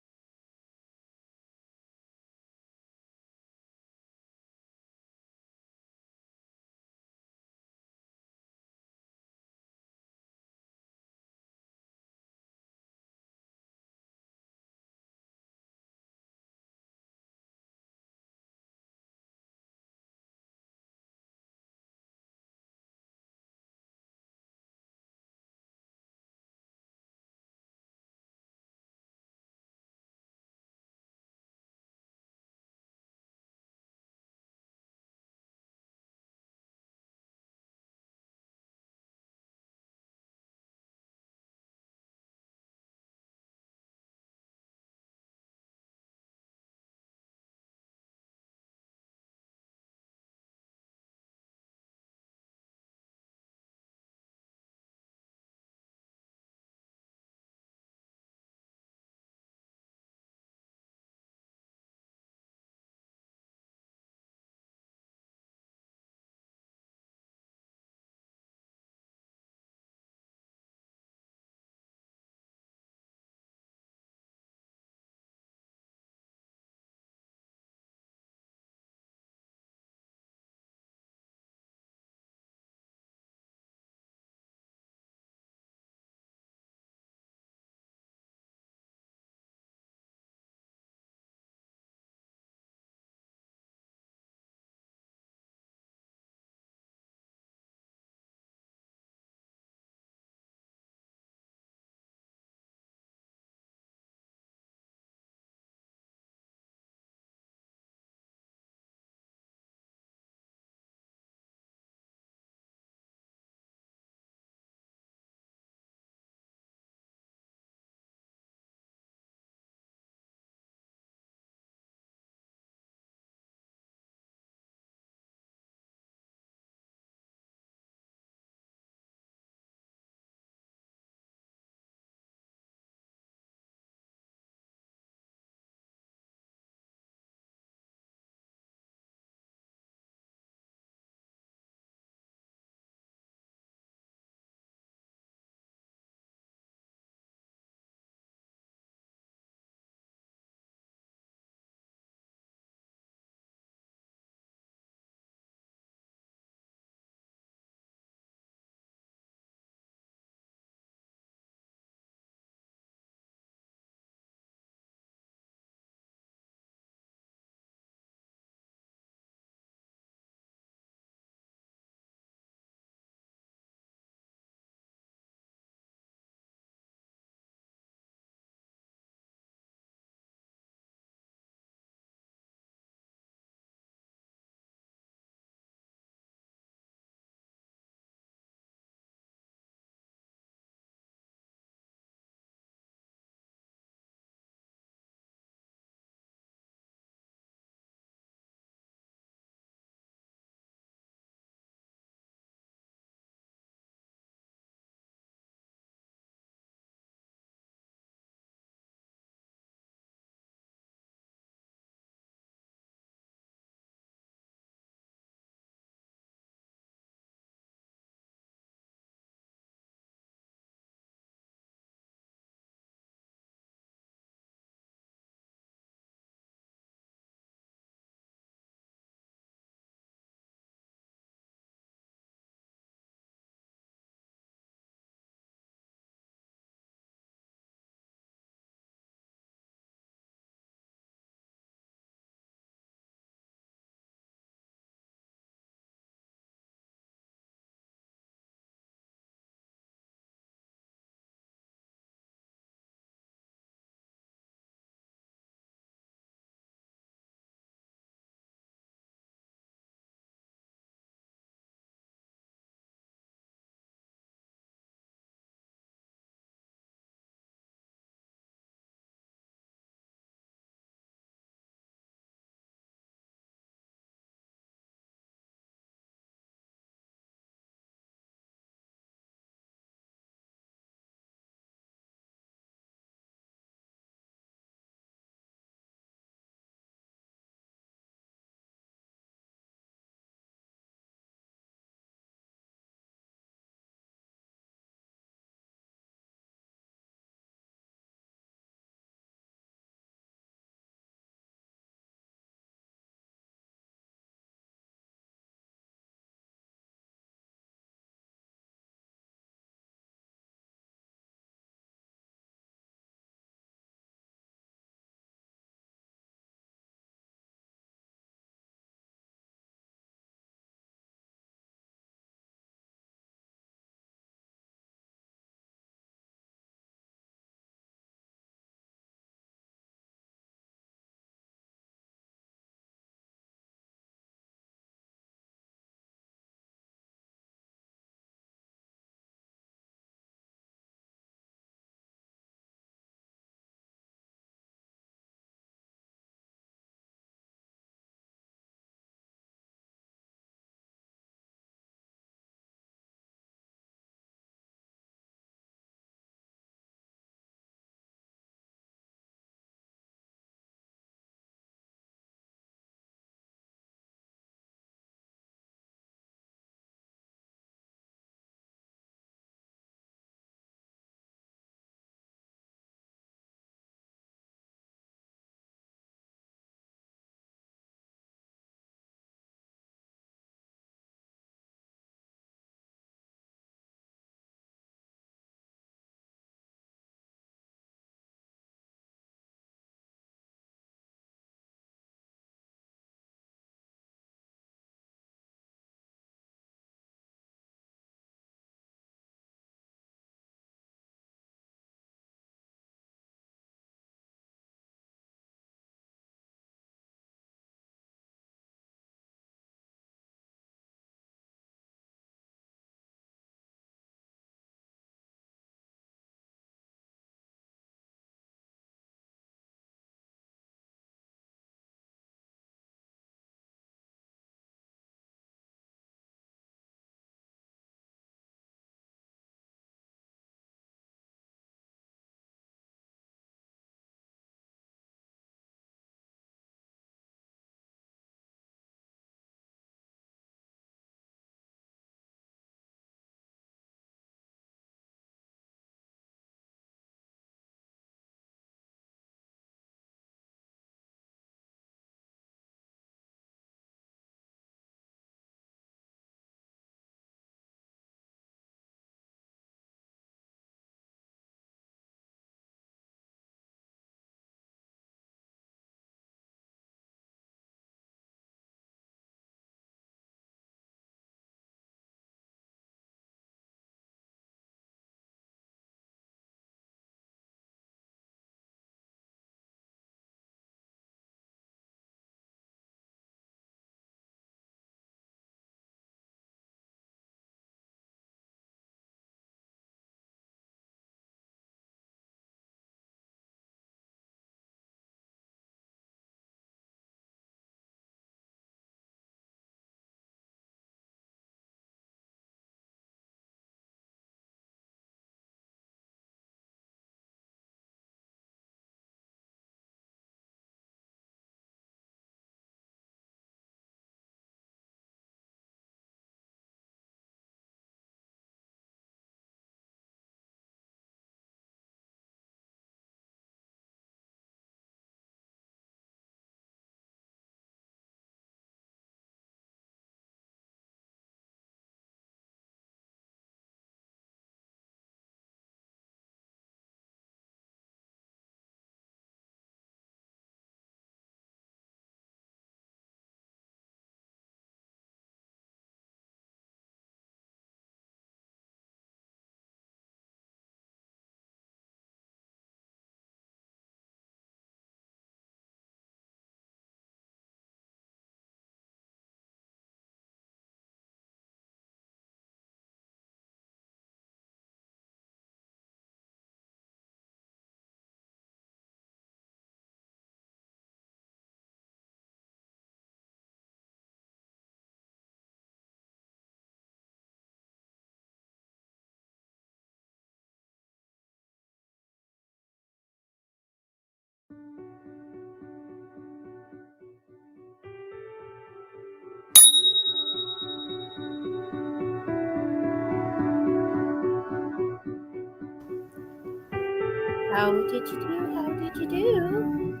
How did you do? How did you do?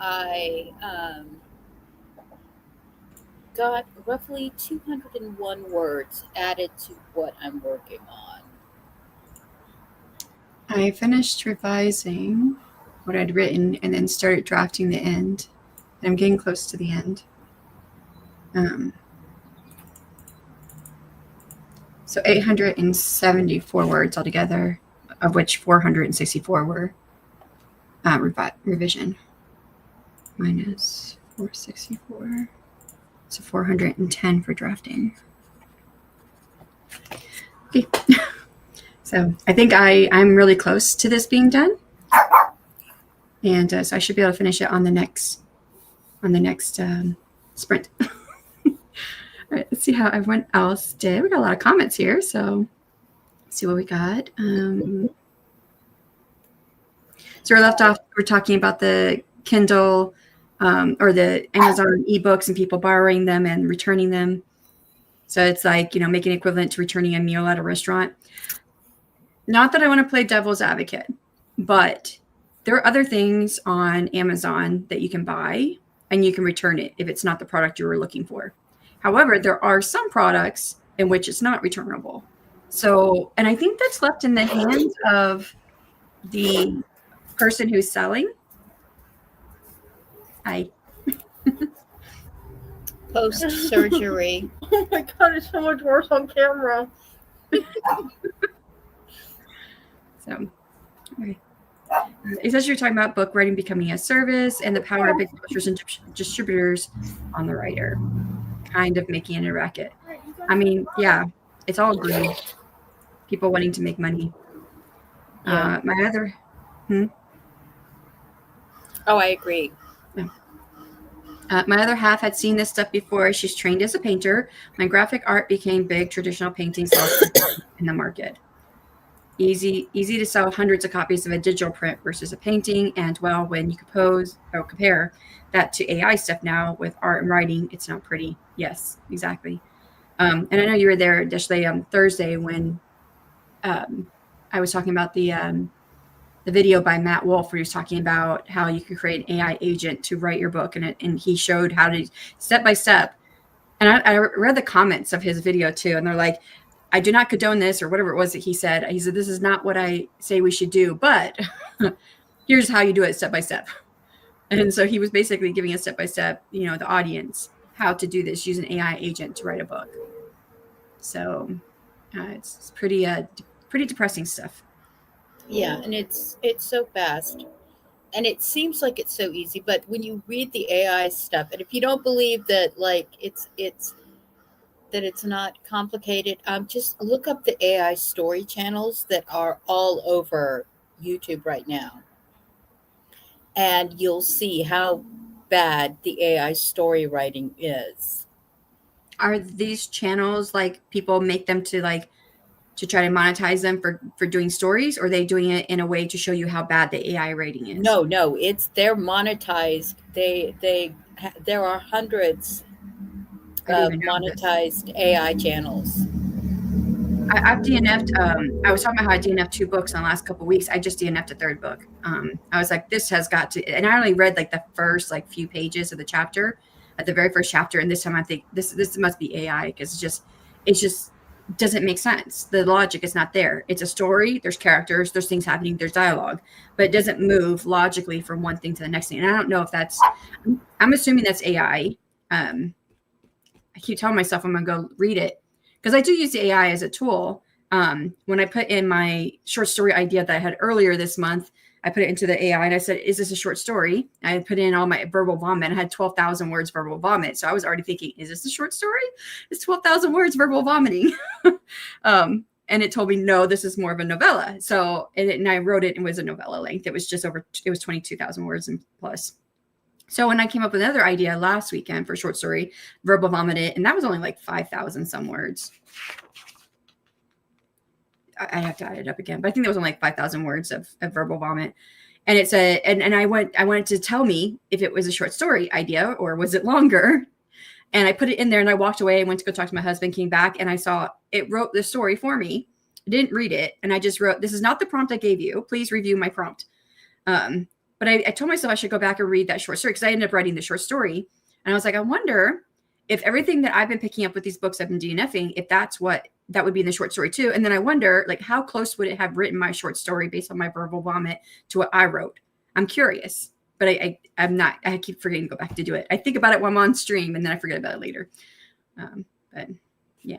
I got roughly 201 words added to what I'm working on. I finished revising what I'd written and then started drafting the end. And I'm getting close to the end. So 874 words altogether, of which 464 were revision. Minus 464. So 410 for drafting. Okay. So I think I'm really close to this being done. And so I should be able to finish it on the next sprint. All right, let's see how everyone else did. We got a lot of comments here, so let's see what we got. So we're left off, we're talking about the Kindle or the Amazon ebooks and people borrowing them and returning them. So it's like, making equivalent to returning a meal at a restaurant. Not that I want to play devil's advocate, but there are other things on Amazon that you can buy and you can return it if it's not the product you were looking for. However, there are some products in which it's not returnable. So, and I think that's left in the hands of the person who's selling. Post-surgery. Oh my God, it's so much worse on camera. So, okay. It says you're talking about book writing becoming a service and the power of big publishers and distributors on the writer, kind of making it a racket. I mean, yeah, it's all greed. People wanting to make money. Yeah. My other... Oh, I agree. Yeah. My other half had seen this stuff before. She's trained as a painter. My graphic art became big traditional painting in the market. Easy to sell hundreds of copies of a digital print versus a painting. And well, when you compare that to AI stuff now with art and writing, it's not pretty. Yes, exactly. And I know you were there, Deshley, on Thursday when I was talking about the video by Matt Wolf, where he was talking about how you could create an AI agent to write your book. And he showed how to step by step. And I read the comments of his video too. And they're like, I do not condone this, or whatever it was that he said. He said, this is not what I say we should do, but here's how you do it step by step. And so he was basically giving a step by step, the audience, how to do this, use an AI agent to write a book. So it's pretty depressing stuff. Yeah, and it's so fast. And it seems like it's so easy, but when you read the AI stuff, and if you don't believe that it's not complicated, just look up the AI story channels that are all over YouTube right now. And you'll see how bad the AI story writing is. Are these channels like people make them to try to monetize them for doing stories, or are they doing it in a way to show you how bad the AI rating is? No, they're monetized. There are hundreds of monetized AI channels. I've DNF'd. I was talking about how I DNF'd 2 books in the last couple of weeks. I just DNF'd a 3rd book. I was like, this has got to, and I only read the first few pages of the chapter, at the very first chapter. And this time I think this must be AI, because it just doesn't make sense. The logic is not there. It's a story. There's characters. There's things happening. There's dialogue, but it doesn't move logically from one thing to the next thing. And I don't know if that's. I'm assuming that's AI. I keep telling myself I'm going to go read it, because I do use the AI as a tool. When I put in my short story idea that I had earlier this month, I put it into the AI and I said, is this a short story? I put in all my verbal vomit. I had 12,000 words verbal vomit. So I was already thinking, is this a short story? It's 12,000 words verbal vomiting. And it told me, no, this is more of a novella. So, and I wrote it, it was a novella length. It was 22,000 words and plus. So when I came up with another idea last weekend for short story, verbal vomit it, and that was only 5,000 some words. I have to add it up again, but I think there was only 5,000 words of verbal vomit. And it said, and I wanted to tell me if it was a short story idea or was it longer. And I put it in there and I walked away and went to go talk to my husband, came back, and I saw it wrote the story for me. I didn't read it. And I just wrote, this is not the prompt I gave you. Please review my prompt. But I told myself I should go back and read that short story because I ended up writing the short story. And I was like, I wonder if everything that I've been picking up with these books I've been DNFing, if that's what that would be in the short story too. And then I wonder, like, how close would it have written my short story based on my verbal vomit to what I wrote? I'm curious, but I'm not. I keep forgetting to go back to do it. I think about it when I'm on stream, and then I forget about it later. But yeah,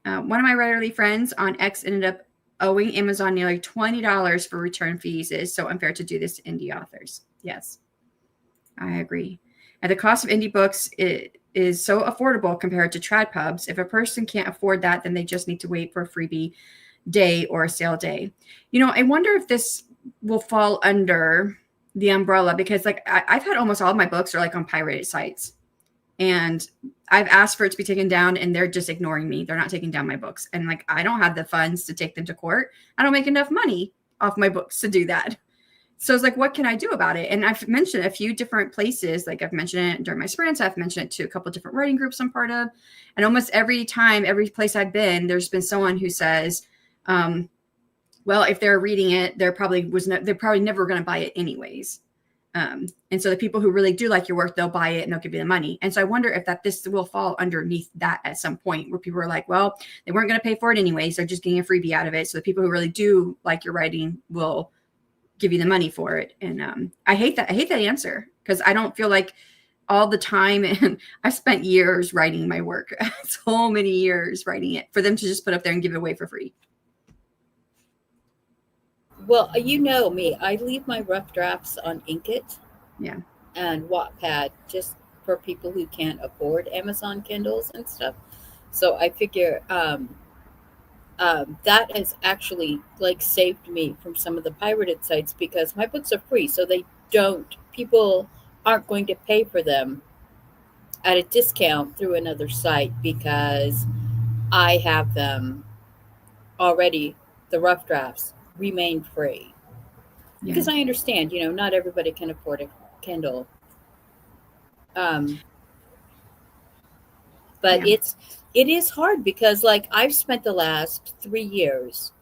one of my writerly friends on X ended up owing Amazon nearly $20 for return fees. It is so unfair to do this to indie authors. Yes, I agree. And the cost of indie books is so affordable compared to trad pubs. If a person can't afford that, then they just need to wait for a freebie day or a sale day. You know, I wonder if this will fall under the umbrella because, like, I've had almost all of my books are like on pirated sites, and I've asked for it to be taken down, and they're just ignoring me. They're not taking down my books, and like I don't have the funds to take them to court. I don't make enough money off my books to do that. So it's like, what can I do about it? And I've mentioned a few different places. Like I've mentioned it during my sprints. I've mentioned it to a couple of different writing groups I'm part of. And almost every time, every place I've been, there's been someone who says, well, if they're reading it, they're probably never going to buy it anyways. And so the people who really do like your work, they'll buy it and they'll give you the money. And so I wonder if this will fall underneath that at some point where people are like, well, they weren't going to pay for it anyways. They're just getting a freebie out of it. So the people who really do like your writing will give you the money for it. And I hate that answer because I don't feel like all the time, and I've spent years writing my work, so many years writing it, for them to just put up there and give it away for free. Well, you know me, I leave my rough drafts on Inkit and Wattpad just for people who can't afford Amazon Kindles and stuff. So I figure that has actually like saved me from some of the pirated sites because my books are free. So people aren't going to pay for them at a discount through another site because I have them already, the rough drafts remain free. Because I understand, not everybody can afford a Kindle. But it is hard because, like, I've spent the last 3 years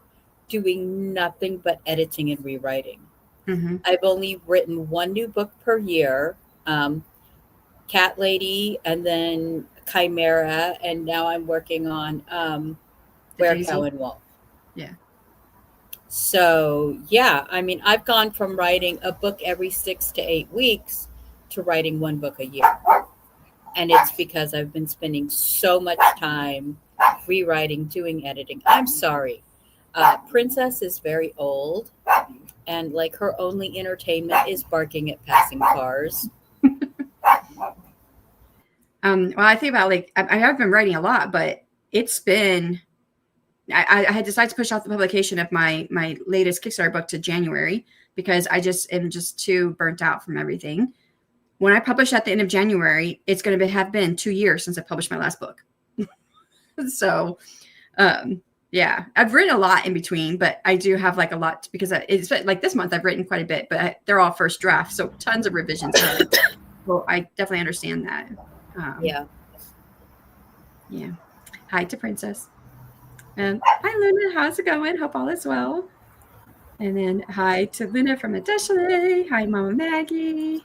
doing nothing but editing and rewriting. Mm-hmm. I've only written one new book per year, Cat Lady, and then Chimera, and now I'm working on Where Cow and Wolf. Yeah. So, yeah, I mean, I've gone from writing a book every 6 to 8 weeks to writing one book a year. And it's because I've been spending so much time rewriting, doing editing. I'm sorry. Princess is very old, and like her only entertainment is barking at passing cars. Well, I think about, like, I have been writing a lot, but it's been, I had decided to push off the publication of my latest Kickstarter book to January because I just am just too burnt out from everything. When I publish at the end of January, it's going to have been 2 years since I published my last book. So, yeah, I've written a lot in between, but I do have like a lot because it's like this month I've written quite a bit, but they're all first draft. So tons of revisions. Well, I definitely understand that. Yeah. Hi to Princess. Hi, Luna. How's it going? Hope all is well. And then hi to Luna from Adeshle. Hi, Mama Maggie.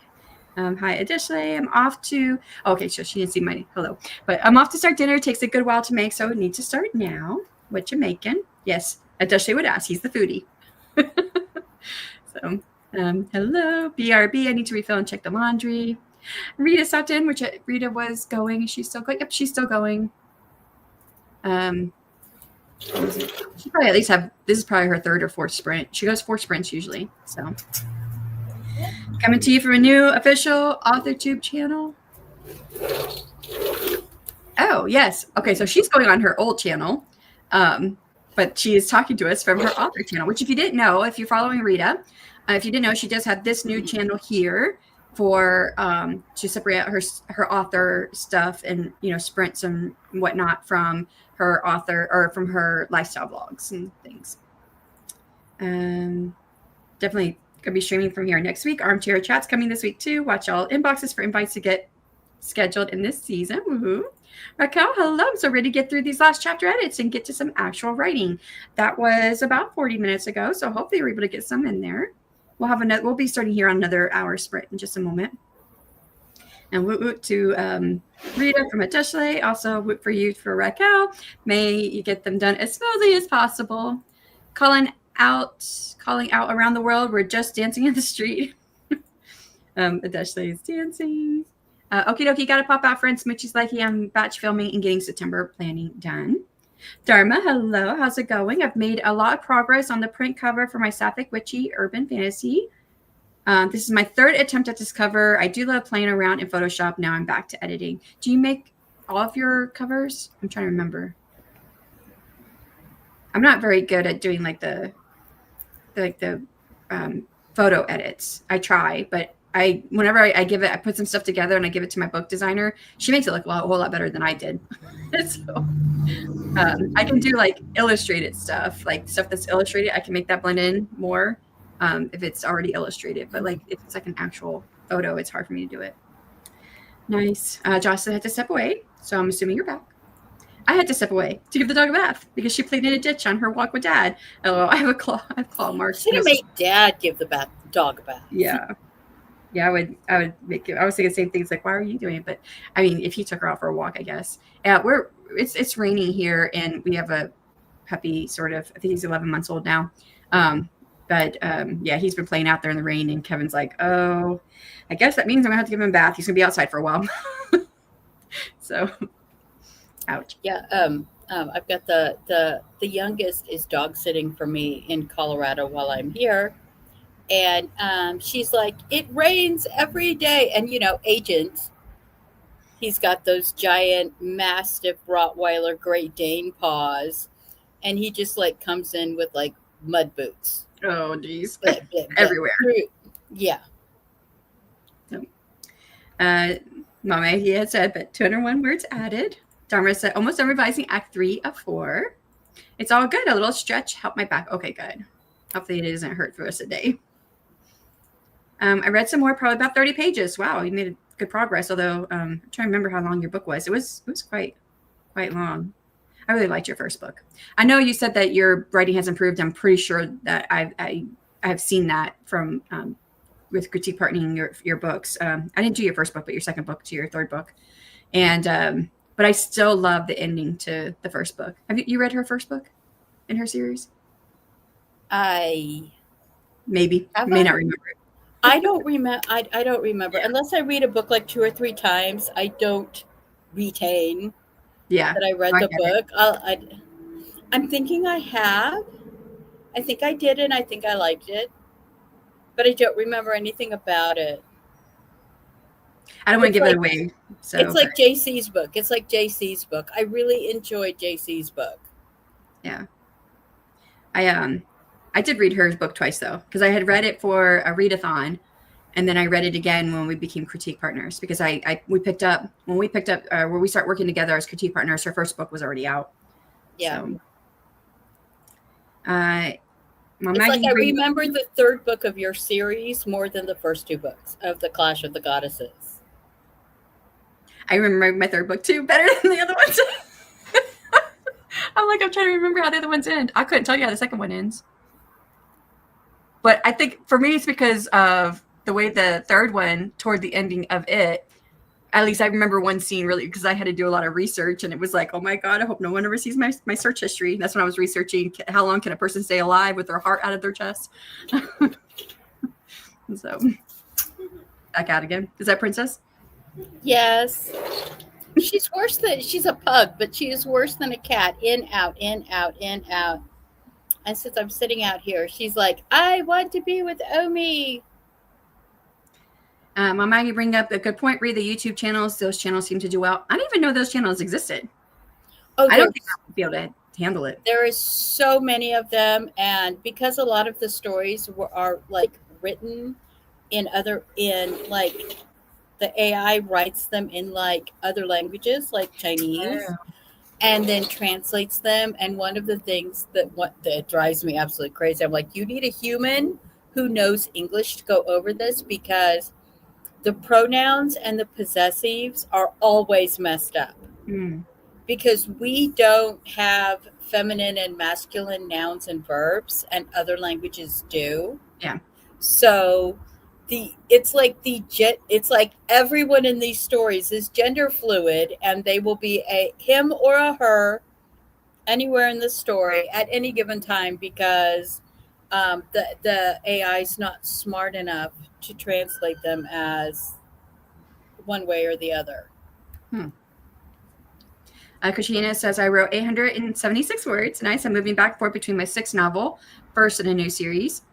Hi, Adeshle. I'm off to, okay, so she didn't see my hello, but I'm off to start dinner. It takes a good while to make, so I need to start now. What you making? Yes, Adeshle would ask. He's the foodie. So, hello, BRB. I need to refill and check the laundry. Rita stopped in, which Rita was going. Is she still going? Yep, she's still going. She probably at least this is probably her 3rd or 4th sprint. She goes 4 sprints usually, so. Coming to you from a new official AuthorTube channel. Oh, yes. Okay, so she's going on her old channel, but she is talking to us from her author channel, which if you didn't know, if you're following Rita, if you didn't know, she does have this new channel here for to separate out her author stuff and, sprints and whatnot from her author or from her lifestyle vlogs and things. Definitely gonna be streaming from here next week. Armchair Chat's coming this week too. Watch all inboxes for invites to get scheduled in this season. Woohoo. Raquel, hello. I'm so ready to get through these last chapter edits and get to some actual writing. That was about 40 minutes ago, so hopefully we're able to get some in there. We'll be starting here on another hour sprint in just a moment. And woot woot to Rita from Adeshle. Also woot for you for Raquel. May you get them done as smoothly as possible. Calling out around the world. We're just dancing in the street. Adeshle is dancing. Okie dokie, gotta pop out, friends. Smoochie's likey. I'm batch filming and getting September planning done. Dharma, hello. How's it going? I've made a lot of progress on the print cover for my Sapphic Witchy Urban Fantasy. This is my third attempt at this cover. I do love playing around in Photoshop. Now I'm back to editing. Do you make all of your covers? I'm trying to remember. I'm not very good at doing like the photo edits. I try, but whenever I give it, I put some stuff together and I give it to my book designer. She makes it look a whole lot better than I did. So I can do like illustrated stuff, like stuff that's illustrated. I can make that blend in more if it's already illustrated. But like if it's like an actual photo, it's hard for me to do it. Nice. Jocelyn had to step away, so I'm assuming you're back. I had to step away to give the dog a bath because she played in a ditch on her walk with Dad. Oh, I have claw marks. Should have made Dad give the dog a bath. Yeah. Yeah, I would make it. I was thinking the same things like, why are you doing it? But I mean, if he took her out for a walk, I guess. Yeah, it's raining here, and we have a puppy. Sort of. I think he's 11 months old now. Yeah, he's been playing out there in the rain, and Kevin's like, oh, I guess that means I'm gonna have to give him a bath. He's gonna be outside for a while. So, ouch. Yeah. I've got the youngest is dog sitting for me in Colorado while I'm here. And she's like, it rains every day. And, Agent, he's got those giant Mastiff Rottweiler Great Dane paws. And he just like comes in with like mud boots. Oh, geez. Everywhere. Yeah. Mama, he had said, but 201 words added. Dharma said, almost done revising Act 3 of 4. It's all good. A little stretch helped my back. Okay, good. Hopefully it doesn't hurt for the rest of the day. I read some more, probably about 30 pages. Wow, you made good progress. Although I'm trying to remember how long your book was. It was quite long. I really liked your first book. I know you said that your writing has improved. I'm pretty sure that I have seen that from with critique partnering your books. I didn't do your first book, but your second book to your third book, and but I still love the ending to the first book. Have you read her first book in her series? I may not remember it. I don't remember. I don't remember unless I read a book like 2 or 3 times. I don't retain. That I read the book. I'm thinking I have. I think I did, and I think I liked it, but I don't remember anything about it. I don't want to give it away. So it's like JC's book. I really enjoyed JC's book. Yeah. I did read her book twice though, because I had read it for a readathon, and then I read it again when we became critique partners, because we picked up where we start working together as critique partners. Her first book was already out. Yeah. So, it's like I remember the third book of your series more than the first 2 books of the Clash of the Goddesses. I remember my third book too better than the other ones. I'm trying to remember how the other ones end. I couldn't tell you how the second one ends. But I think for me, it's because of the way the third one, toward the ending of it, at least I remember one scene really, because I had to do a lot of research, and it was like, oh my God, I hope no one ever sees my search history. That's when I was researching how long can a person stay alive with their heart out of their chest. So, back out again. Is that Princess? Yes. She's a pug, but she is worse than a cat. In, out, in, out, in, out. And since I'm sitting out here, she's like, I want to be with Omi. Mama, you bring up a good point. Read the YouTube channels. Those channels seem to do well. I didn't even know those channels existed. Oh, I don't think I would be able to handle it. There is so many of them. And because a lot of the stories are like written in like the AI writes them in like other languages, like Chinese. Yeah. And then translates them. And one of the things that drives me absolutely crazy, I'm like, you need a human who knows English to go over this, because the pronouns and the possessives are always messed up because we don't have feminine and masculine nouns and verbs, and other languages do. Yeah. So it's like everyone in these stories is gender fluid, and they will be a him or a her anywhere in the story at any given time because the AI is not smart enough to translate them as one way or the other. Katrina says, I wrote 876 words. Nice. I'm moving back and forth between my 6th novel, first in a new series,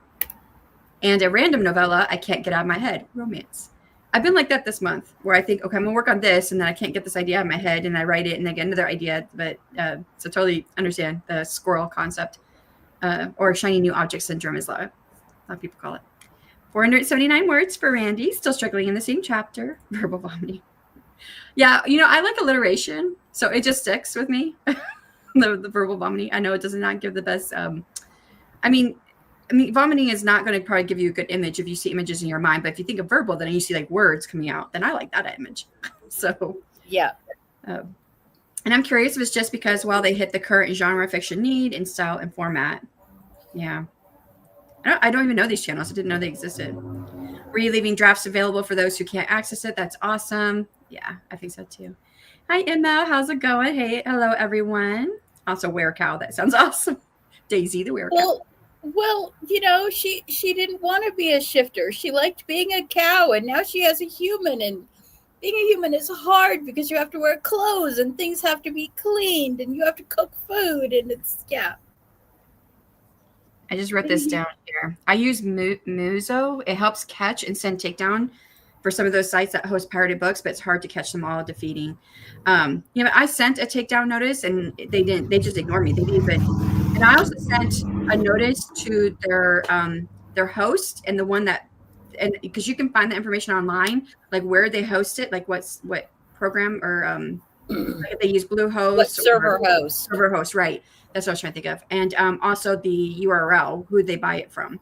and a random novella I can't get out of my head, romance. I've been like that this month, where I think, okay, I'm going to work on this, and then I can't get this idea out of my head, and I write it, and I get another idea. But so totally understand the squirrel concept, or shiny new object syndrome is a lot of people call it. 479 words for Randy, still struggling in the same chapter, verbal vomiting. Yeah, I like alliteration, so it just sticks with me. the verbal vomiting. I know it does not give the best. I mean, vomiting is not going to probably give you a good image if you see images in your mind. But if you think of verbal, then you see like words coming out, then I like that image. So yeah. And I'm curious if it's just because they hit the current genre fiction need in style and format. Yeah. I don't even know these channels. I didn't know they existed. Were you leaving drafts available for those who can't access it? That's awesome. Yeah, I think so too. Hi, Emma. How's it going? Hey, hello, everyone. Also, werecow. That sounds awesome. Daisy, the werecow. Well, she didn't want to be a shifter. She liked being a cow, and now she has a human. And being a human is hard because you have to wear clothes, and things have to be cleaned, and you have to cook food, and yeah. I just wrote this down here. I use Muzo. It helps catch and send takedown for some of those sites that host pirated books, but it's hard to catch them all defeating. I sent a takedown notice and they didn't. They just ignored me. They didn't even. And I also sent a notice to their host and the one that, and because you can find the information online, like where they host it, like what program or they use Bluehost. What server host? Server host, right? That's what I was trying to think of. And also the URL, who they buy it from,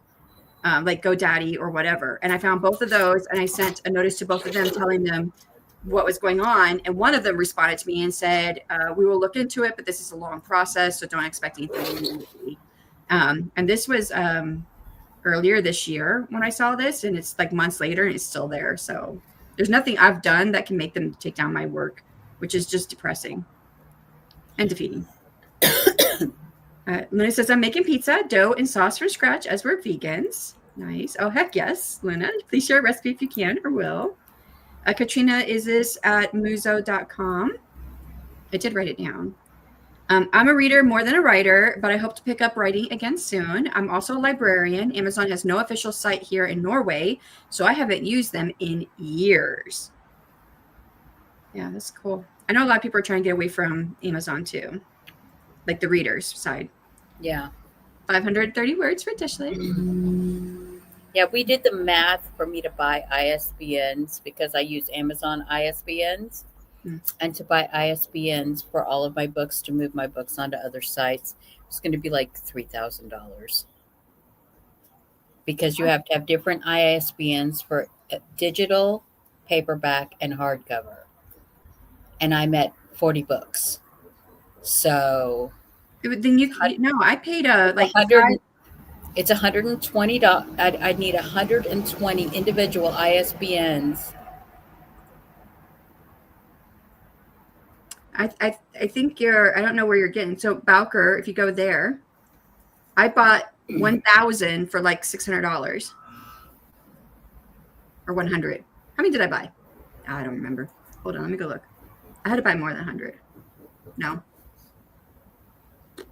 like GoDaddy or whatever. And I found both of those, and I sent a notice to both of them telling them what was going on. And one of them responded to me and said, we will look into it, but this is a long process, so don't expect anything immediately. And this was earlier this year when I saw this, and it's like months later, and it's still there. So there's nothing I've done that can make them take down my work, which is just depressing and defeating. Luna says, I'm making pizza, dough, and sauce from scratch as we're vegans. Nice. Oh, heck yes, Luna. Please share a recipe if you can or will. Katrina, is this at muzo.com? I did write it down. I'm a reader more than a writer, but I hope to pick up writing again soon. I'm also a librarian. Amazon has no official site here in Norway, so I haven't used them in years. Yeah, that's cool. I know a lot of people are trying to get away from Amazon too, like the readers side. Yeah. 530 words for Dishley. Yeah, we did the math for me to buy ISBNs because I use Amazon ISBNs. And to buy ISBNs for all of my books to move my books onto other sites, it's going to be like $3,000. Because you have to have different ISBNs for digital, paperback, and hardcover. And I'm at 40 books. So then I paid like 100. It's $120. I'd need 120 individual ISBNs. I think I don't know where you're getting. So Bowker, if you go there, I bought 1,000 for like $600 or 100. How many did I buy? I don't remember. Hold on, let me go look. I had to buy more than 100. No.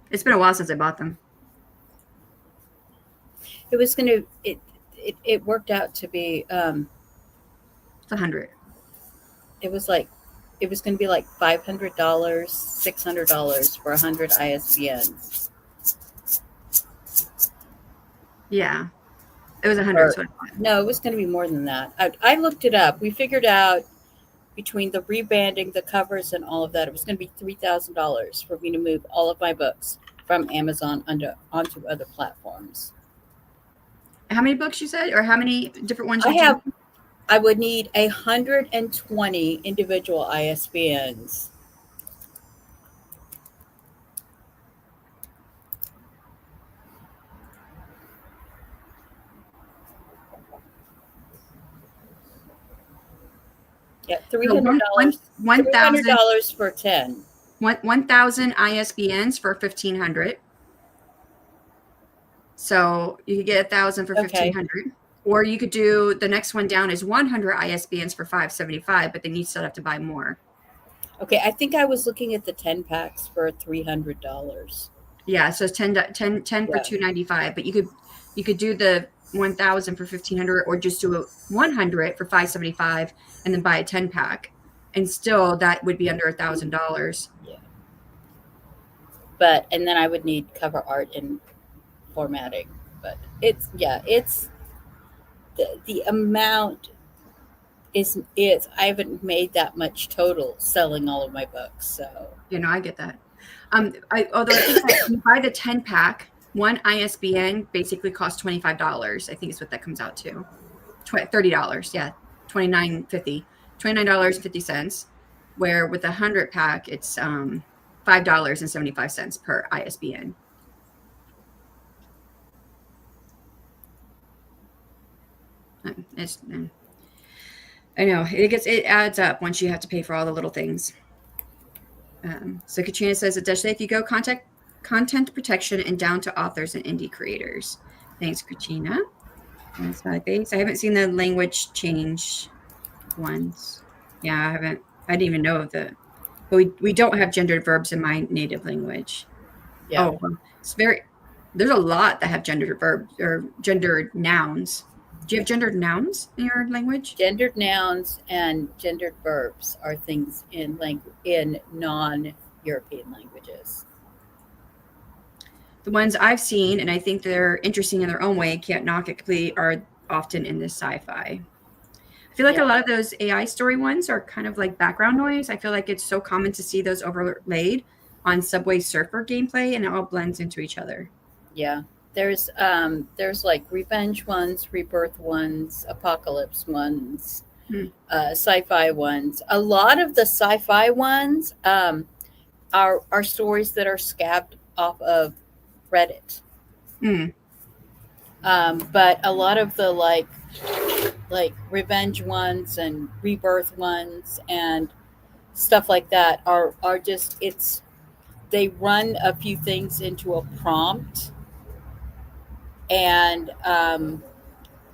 It's been a while since I bought them. It was going to, it worked out to be, it's 100. It was going to be like $500, $600 for 100 ISBNs. Yeah. It was 100. No, it was going to be more than that. I looked it up. We figured out between the rebanding, the covers, and all of that, it was going to be $3,000 for me to move all of my books from Amazon onto other platforms. How many books you said, or how many different ones? I would need 120 individual ISBNs. Yeah, So $300. $1,000 $300 for 10. 1,000 ISBNs for 1,500. So you could get 1,000 for Okay. 1,500. Or you could do the next one down is 100 ISBNs for 575, but then you still have to buy more. Okay, I think I was looking at the 10 packs for $300. Yeah, so it's 10 for $295, but you could do the 1,000 for 1,500, or just do a 100 for 575 and then buy a 10 pack, and still that would be under $1,000. Yeah. And then I would need cover art and formatting. But it's the amount is I haven't made that much total selling all of my books. So I get that. Although I think that when you buy the 10 pack, one ISBN basically costs $25. I think is what that comes out to. $30, yeah, $29.50, where with a 100 pack, it's $5.75 per ISBN. I know it adds up once you have to pay for all the little things. So Katrina says, it does say if you go content protection and down to authors and indie creators. Thanks, Katrina. That's my base. I haven't seen the language change ones. Yeah, I haven't. I didn't even know of but we don't have gendered verbs in my native language. yeah. Oh, well, there's a lot that have gendered verbs or gendered nouns. Do you have gendered nouns in your language? Gendered nouns and gendered verbs are things in non-European languages. The ones I've seen, and I think they're interesting in their own way, can't knock it completely, are often in this sci-fi. I feel like a lot of those AI story ones are kind of like background noise. I feel like it's so common to see those overlaid on Subway Surfer gameplay, and it all blends into each other. Yeah. There's like revenge ones, rebirth ones, apocalypse ones, sci-fi ones. A lot of the sci-fi ones are stories that are scabbed off of Reddit. But a lot of the like revenge ones and rebirth ones and stuff like that are just they run a few things into a prompt, and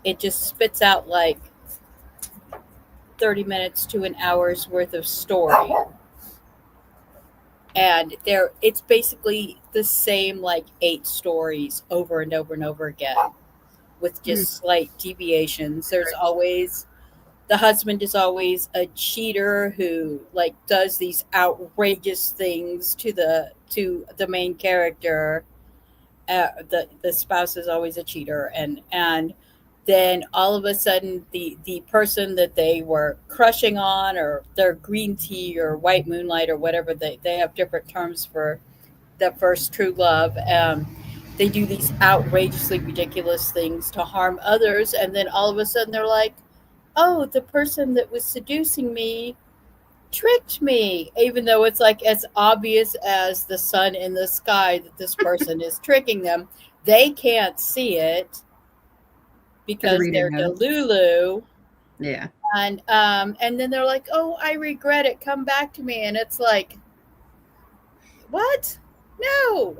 it just spits out like 30 minutes to an hour's worth of story. And it's basically the same like 8 stories over and over and over again with just slight deviations. There's always, the husband is always a cheater who like does these outrageous things to the main character. The spouse is always a cheater, and then all of a sudden the person that they were crushing on, or their green tea or white moonlight or whatever, they have different terms for the first true love. They do these outrageously ridiculous things to harm others, and then all of a sudden they're like, oh, the person that was seducing me tricked me, even though it's like as obvious as the sun in the sky that this person is tricking them. They can't see it because they're Delulu. Yeah. And then they're like, oh, I regret it, come back to me. And it's like, what? No,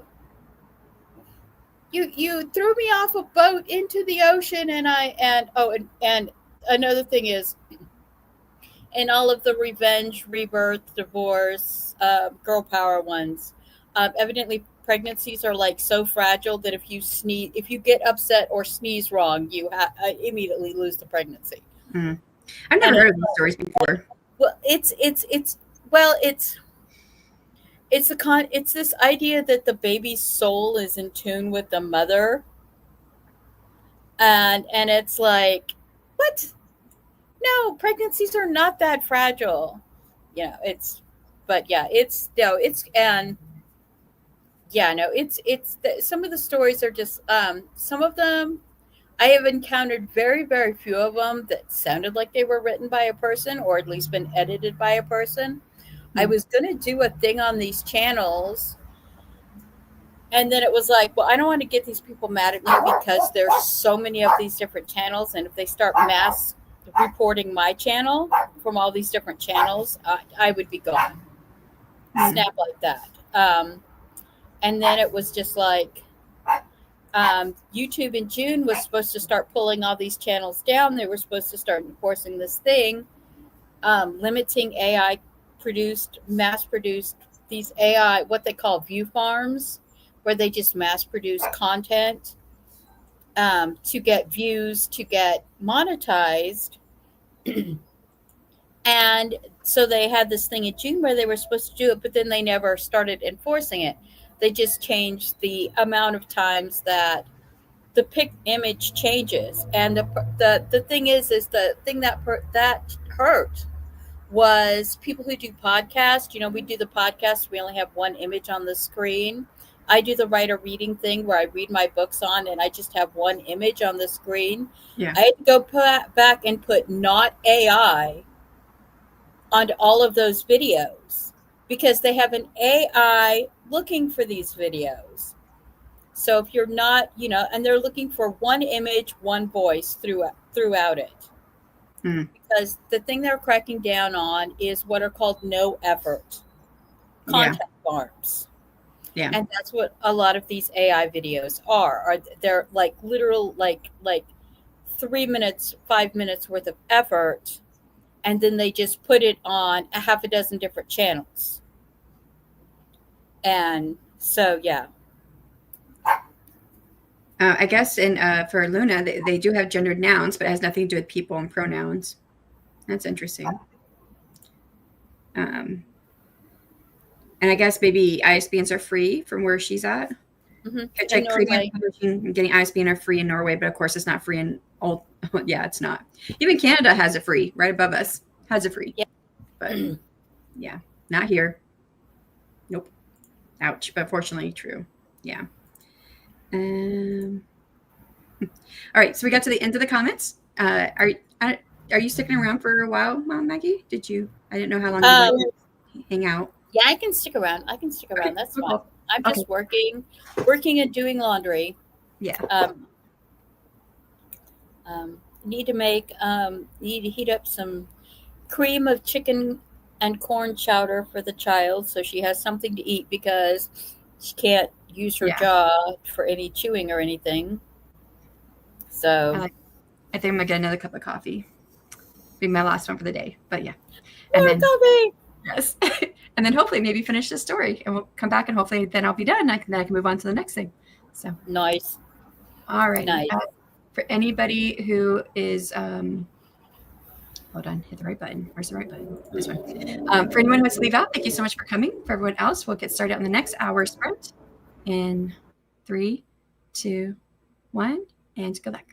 you threw me off a boat into the ocean, and another thing is, in all of the revenge, rebirth, divorce, girl power ones, evidently pregnancies are like so fragile that if you get upset or sneeze wrong, you immediately lose the pregnancy. I've never heard of these stories before. Well, it's this idea that the baby's soul is in tune with the mother, and it's like, what? No, pregnancies are not that fragile. Some of the stories are just, some of them I have encountered very, very few of them that sounded like they were written by a person or at least been edited by a person. I was going to do a thing on these channels, and then it was like, well, I don't want to get these people mad at me because there's so many of these different channels, and if they start mass reporting my channel from all these different channels, I would be gone. Snap like that. And then it was just like, YouTube in June was supposed to start pulling all these channels down. They were supposed to start enforcing this thing, limiting AI produced, mass produced, these AI, what they call view farms, where they just mass produce content to get views, to get monetized. And so they had this thing in June where they were supposed to do it, but then they never started enforcing it. They just changed the amount of times that the pic image changes. And the thing is the thing that hurt was people who do podcasts. You know, we do the podcast, we only have one image on the screen. I do the writer reading thing where I read my books on and I just have one image on the screen. Yeah. I had to go back and put not AI onto all of those videos because they have an AI looking for these videos. So if you're not, you know, and they're looking for one image, one voice throughout it. Because the thing they're cracking down on is what are called no effort content farms. Yeah. And that's what a lot of these AI videos are they're like literal like 3 minutes, 5 minutes worth of effort, and then they just put it on a half a dozen different channels. And so yeah. I guess for Luna, they do have gendered nouns, but it has nothing to do with people and pronouns. That's interesting. And I guess maybe ISBNs are free from where she's at. In Norway. Getting ISBN are free in Norway, but of course it's not free in all. Yeah, it's not. Even Canada has it free, right above us has it free. Yeah. But yeah, not here. Nope. Ouch. But fortunately, true. Yeah. All right, so we got to the end of the comments. Are you sticking around for a while, Mom Maggie? Did you? I didn't know how long you wanted to hang out. Yeah, I can stick around. Okay, that's fine. I'm just working and doing laundry. Yeah. Need to heat up some cream of chicken and corn chowder for the child so she has something to eat because she can't use her jaw for any chewing or anything. So I think I'm gonna get another cup of coffee. Be my last one for the day. But yeah. And then coffee. Yes. And then hopefully maybe finish this story and we'll come back and hopefully then I'll be done. Then I can move on to the next thing. So nice. All right. Nice. For anybody who is hold on, hit the right button. Where's the right button? This one. For anyone who wants to leave out, thank you so much for coming. For everyone else, we'll get started on the next hour sprint in 3, 2, 1, and go back.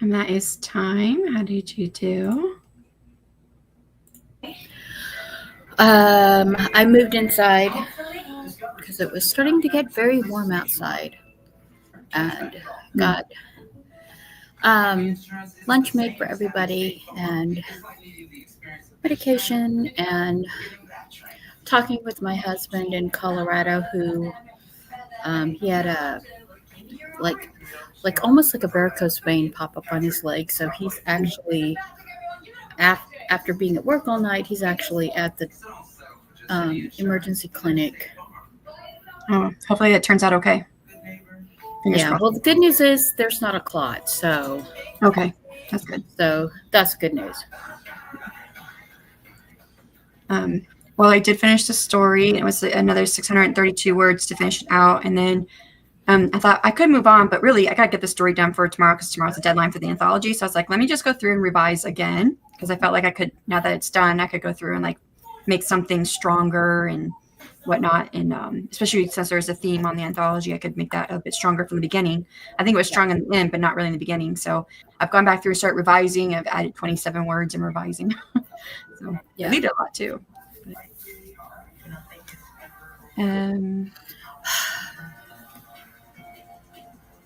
And that is time. How did you do? I moved inside because it was starting to get very warm outside, and got lunch made for everybody and medication, and talking with my husband in Colorado, who he had a like almost like a varicose vein pop up on his leg. So he's actually after being at work all night, he's actually at the emergency clinic. Oh, hopefully it turns out okay. Fingers crossed. Well, the good news is there's not a clot, so okay, that's good. So that's good news. Well, I did finish the story. It was another 632 words to finish it out, and then I thought I could move on, but really I gotta get the story done for tomorrow because tomorrow's the deadline for the anthology. So I was like, let me just go through and revise again, because I felt like I could, now that it's done, I could go through and like make something stronger and whatnot. And especially since there's a theme on the anthology, I could make that a bit stronger from the beginning. I think it was strong in the end, but not really in the beginning. So I've gone back through, start revising. I've added 27 words in revising. So I deleted a lot too.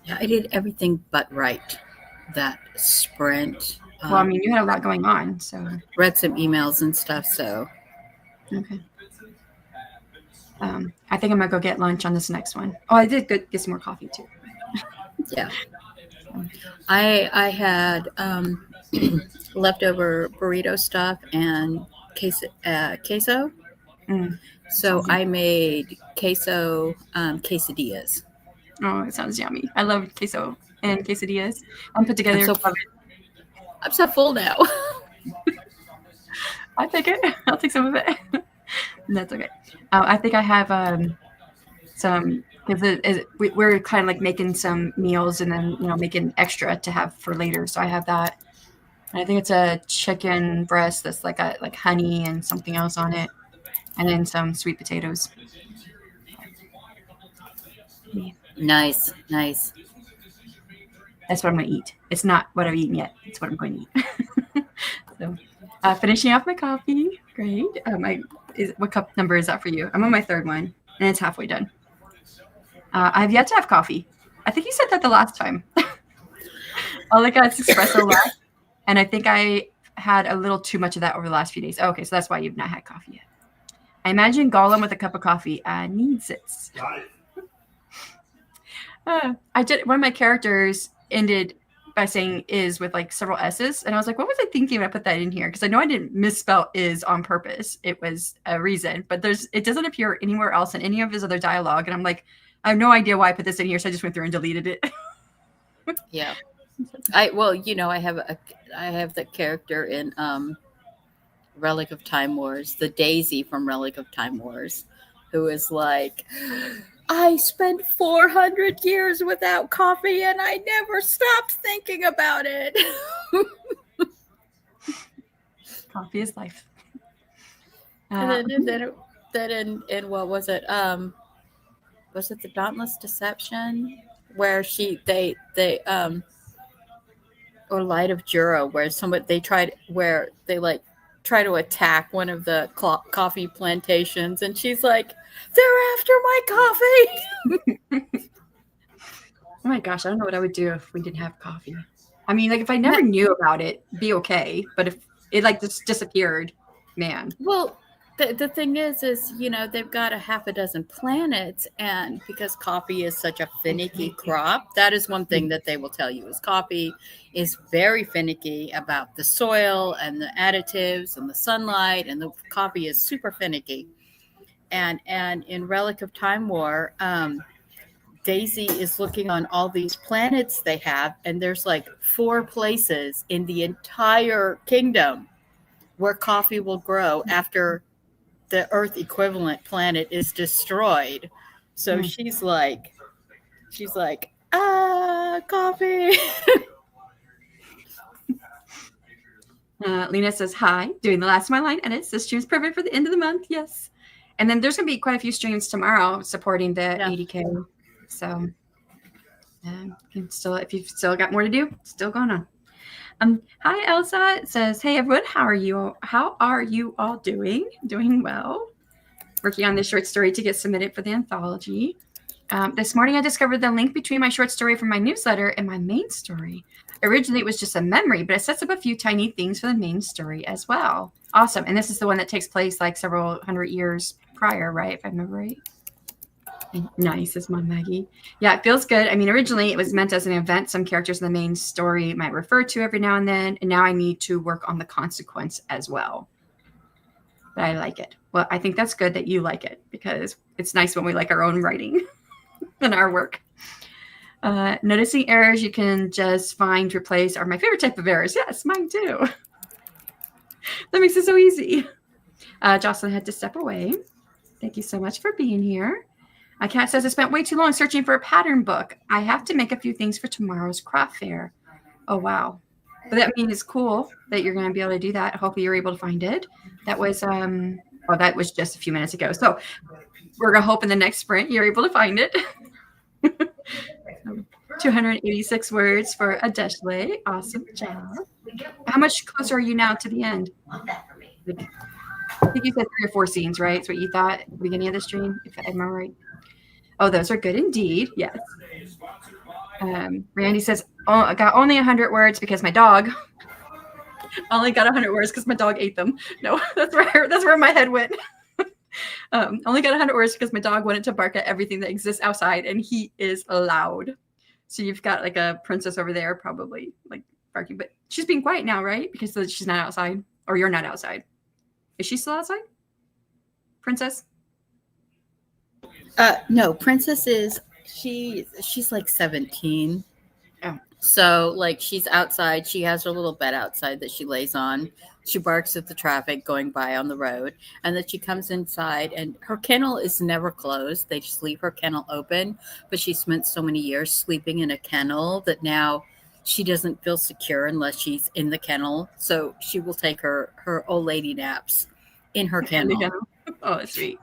Yeah, I did everything but right that sprint. Well, I mean, you had a lot going on, so read some emails and stuff. So okay. I think I'm gonna go get lunch on this next one. Oh, I did get some more coffee too. Yeah, I had leftover burrito stuff and queso. So I made queso quesadillas. Oh, it sounds yummy. I love queso and quesadillas. I'm put together. I'm so full now. I take it. I'll take some of it. That's okay. I think I have some, because we're kind of like making some meals and then making extra to have for later. So I have that. And I think it's a chicken breast that's like honey and something else on it, and then some sweet potatoes. Yeah. Nice. That's what I'm going to eat. It's not what I've eaten yet. It's what I'm going to eat. So, finishing off my coffee. Great. What cup number is that for you? I'm on my third one, and it's halfway done. I've yet to have coffee. I think you said that the last time. All I got is espresso left, and I think I had a little too much of that over the last few days. Okay, so that's why you've not had coffee yet. I imagine Gollum with a cup of coffee needs it. I did. One of my characters ended by saying "is" with like several S's, and I was like, "What was I thinking when I put that in here?" Because I know I didn't misspell "is" on purpose. It was a reason, but it doesn't appear anywhere else in any of his other dialogue, and I'm like, I have no idea why I put this in here, so I just went through and deleted it. Yeah, I have the character in Relic of Time Wars, the Daisy from Relic of Time Wars, who is like, I spent 400 years without coffee and I never stopped thinking about it. Coffee is life. And then in what was it? Was it the Dauntless Deception, where or Light of Jura, where they try to attack one of the coffee plantations, and she's like, they're after my coffee. Oh my gosh, I don't know what I would do if we didn't have coffee. I mean, like if I never knew about it, be okay. But if it like just disappeared, man. Well, the thing is, they've got a half a dozen planets, and because coffee is such a finicky crop, that is one thing that they will tell you is coffee is very finicky about the soil and the additives and the sunlight, and the coffee is super finicky. And in Relic of Time War, Daisy is looking on all these planets they have, and there's like 4 places in the entire kingdom where coffee will grow after the Earth equivalent planet is destroyed. So she's like, coffee. Lena says, hi, doing the last of my line edits. This stream's perfect for the end of the month. Yes. And then there's going to be quite a few streams tomorrow supporting the 80K. So if you've still got more to do, still going on. Hi, Elsa. It says, hey, everyone, how are you all doing? Doing well. Working on this short story to get submitted for the anthology. This morning, I discovered the link between my short story from my newsletter and my main story. Originally, it was just a memory, but it sets up a few tiny things for the main story as well. Awesome. And this is the one that takes place like several hundred years prior, right? If I remember right. Nice, says Mom Maggie. Yeah, it feels good. I mean, originally it was meant as an event some characters in the main story might refer to every now and then, and now I need to work on the consequence as well. But I like it. Well, I think that's good that you like it because it's nice when we like our own writing and our work. Noticing errors you can just find, replace are my favorite type of errors. Yes, mine too. That makes it so easy. Jocelyn had to step away. Thank you so much for being here. Kat says, I spent way too long searching for a pattern book. I have to make a few things for tomorrow's craft fair. Oh, wow. But that means it's cool that you're going to be able to do that. Hopefully you're able to find it. That was, that was just a few minutes ago. So we're going to hope in the next sprint you're able to find it. 286 words for a Deshley. Awesome job. How much closer are you now to the end? Like, I think you said 3 or 4 scenes, right? That's what you thought at the beginning of the stream, if I remember right. Oh, those are good indeed. Yes. Randy says, oh, I got only 100 words because my dog. Only got 100 words because my dog ate them. No, that's where my head went. Only got 100 words because my dog wanted to bark at everything that exists outside, and he is loud. So you've got like a princess over there, probably like barking, but she's being quiet now, right? Because she's not outside, or you're not outside. Is she still outside? Princess? No, Princess is she's like 17. Oh. So like she's outside. She has her little bed outside that she lays on. She barks at the traffic going by on the road, and then she comes inside, and her kennel is never closed. They just leave her kennel open, but she spent so many years sleeping in a kennel that now she doesn't feel secure unless she's in the kennel. So she will take her old lady naps in her kennel. Oh, that's sweet.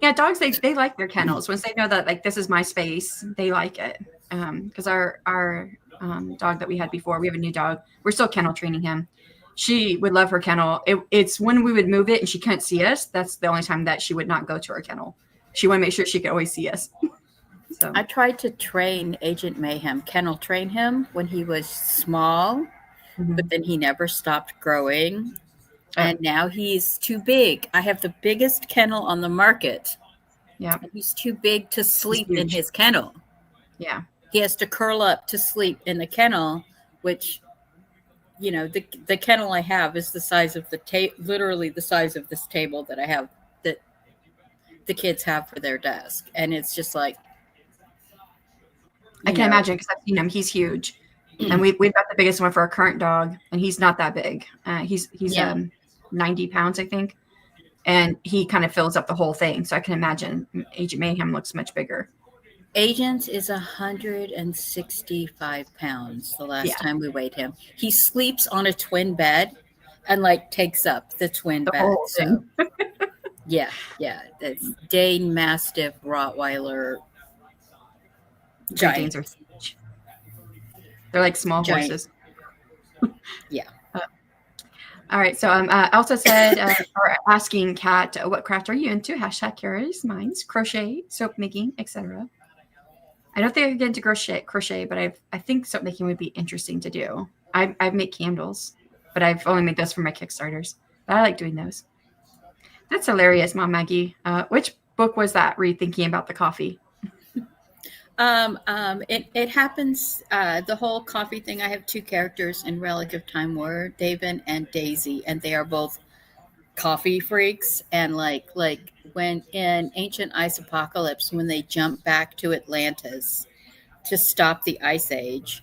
Yeah, dogs, they like their kennels. Once they know that, like, this is my space, they like it. Because our dog that we had before, we have a new dog. We're still kennel training him. She would love her kennel. It's when we would move it and she couldn't see us. That's the only time that she would not go to her kennel. She wanted to make sure she could always see us. So I tried to train Agent Mayhem, kennel train him when he was small, but then he never stopped growing. And now he's too big. I have the biggest kennel on the market. Yeah. He's too big to sleep in his kennel. Yeah. He has to curl up to sleep in the kennel, which, you know, the kennel I have is the size of the literally the size of this table that I have, that the kids have for their desk. And it's just like, I can imagine, because I've seen him. He's huge. And we've got the biggest one for our current dog, and he's not that big. He's 90 pounds, I think. And he kind of fills up the whole thing. So I can imagine Agent Mayhem looks much bigger. Agent is 165 pounds the last time we weighed him. He sleeps on a twin bed and like takes up the twin bed. So yeah. That's Dane Mastiff Rottweiler giant. Are huge. They're like small horses. Yeah. All right. So Elsa said, or asking Kat, what craft are you into? # curious minds, crochet, soap making, etc. I don't think I can get into crochet, but I think soap making would be interesting to do. I've made candles, but I've only made those for my Kickstarters. But I like doing those. That's hilarious, Mom Maggie. Which book was that? Were you thinking about the coffee? It happens, the whole coffee thing. I have 2 characters in Relic of Time War, David and Daisy, and they are both coffee freaks. And like when in Ancient Ice Apocalypse, when they jump back to Atlantis to stop the Ice Age,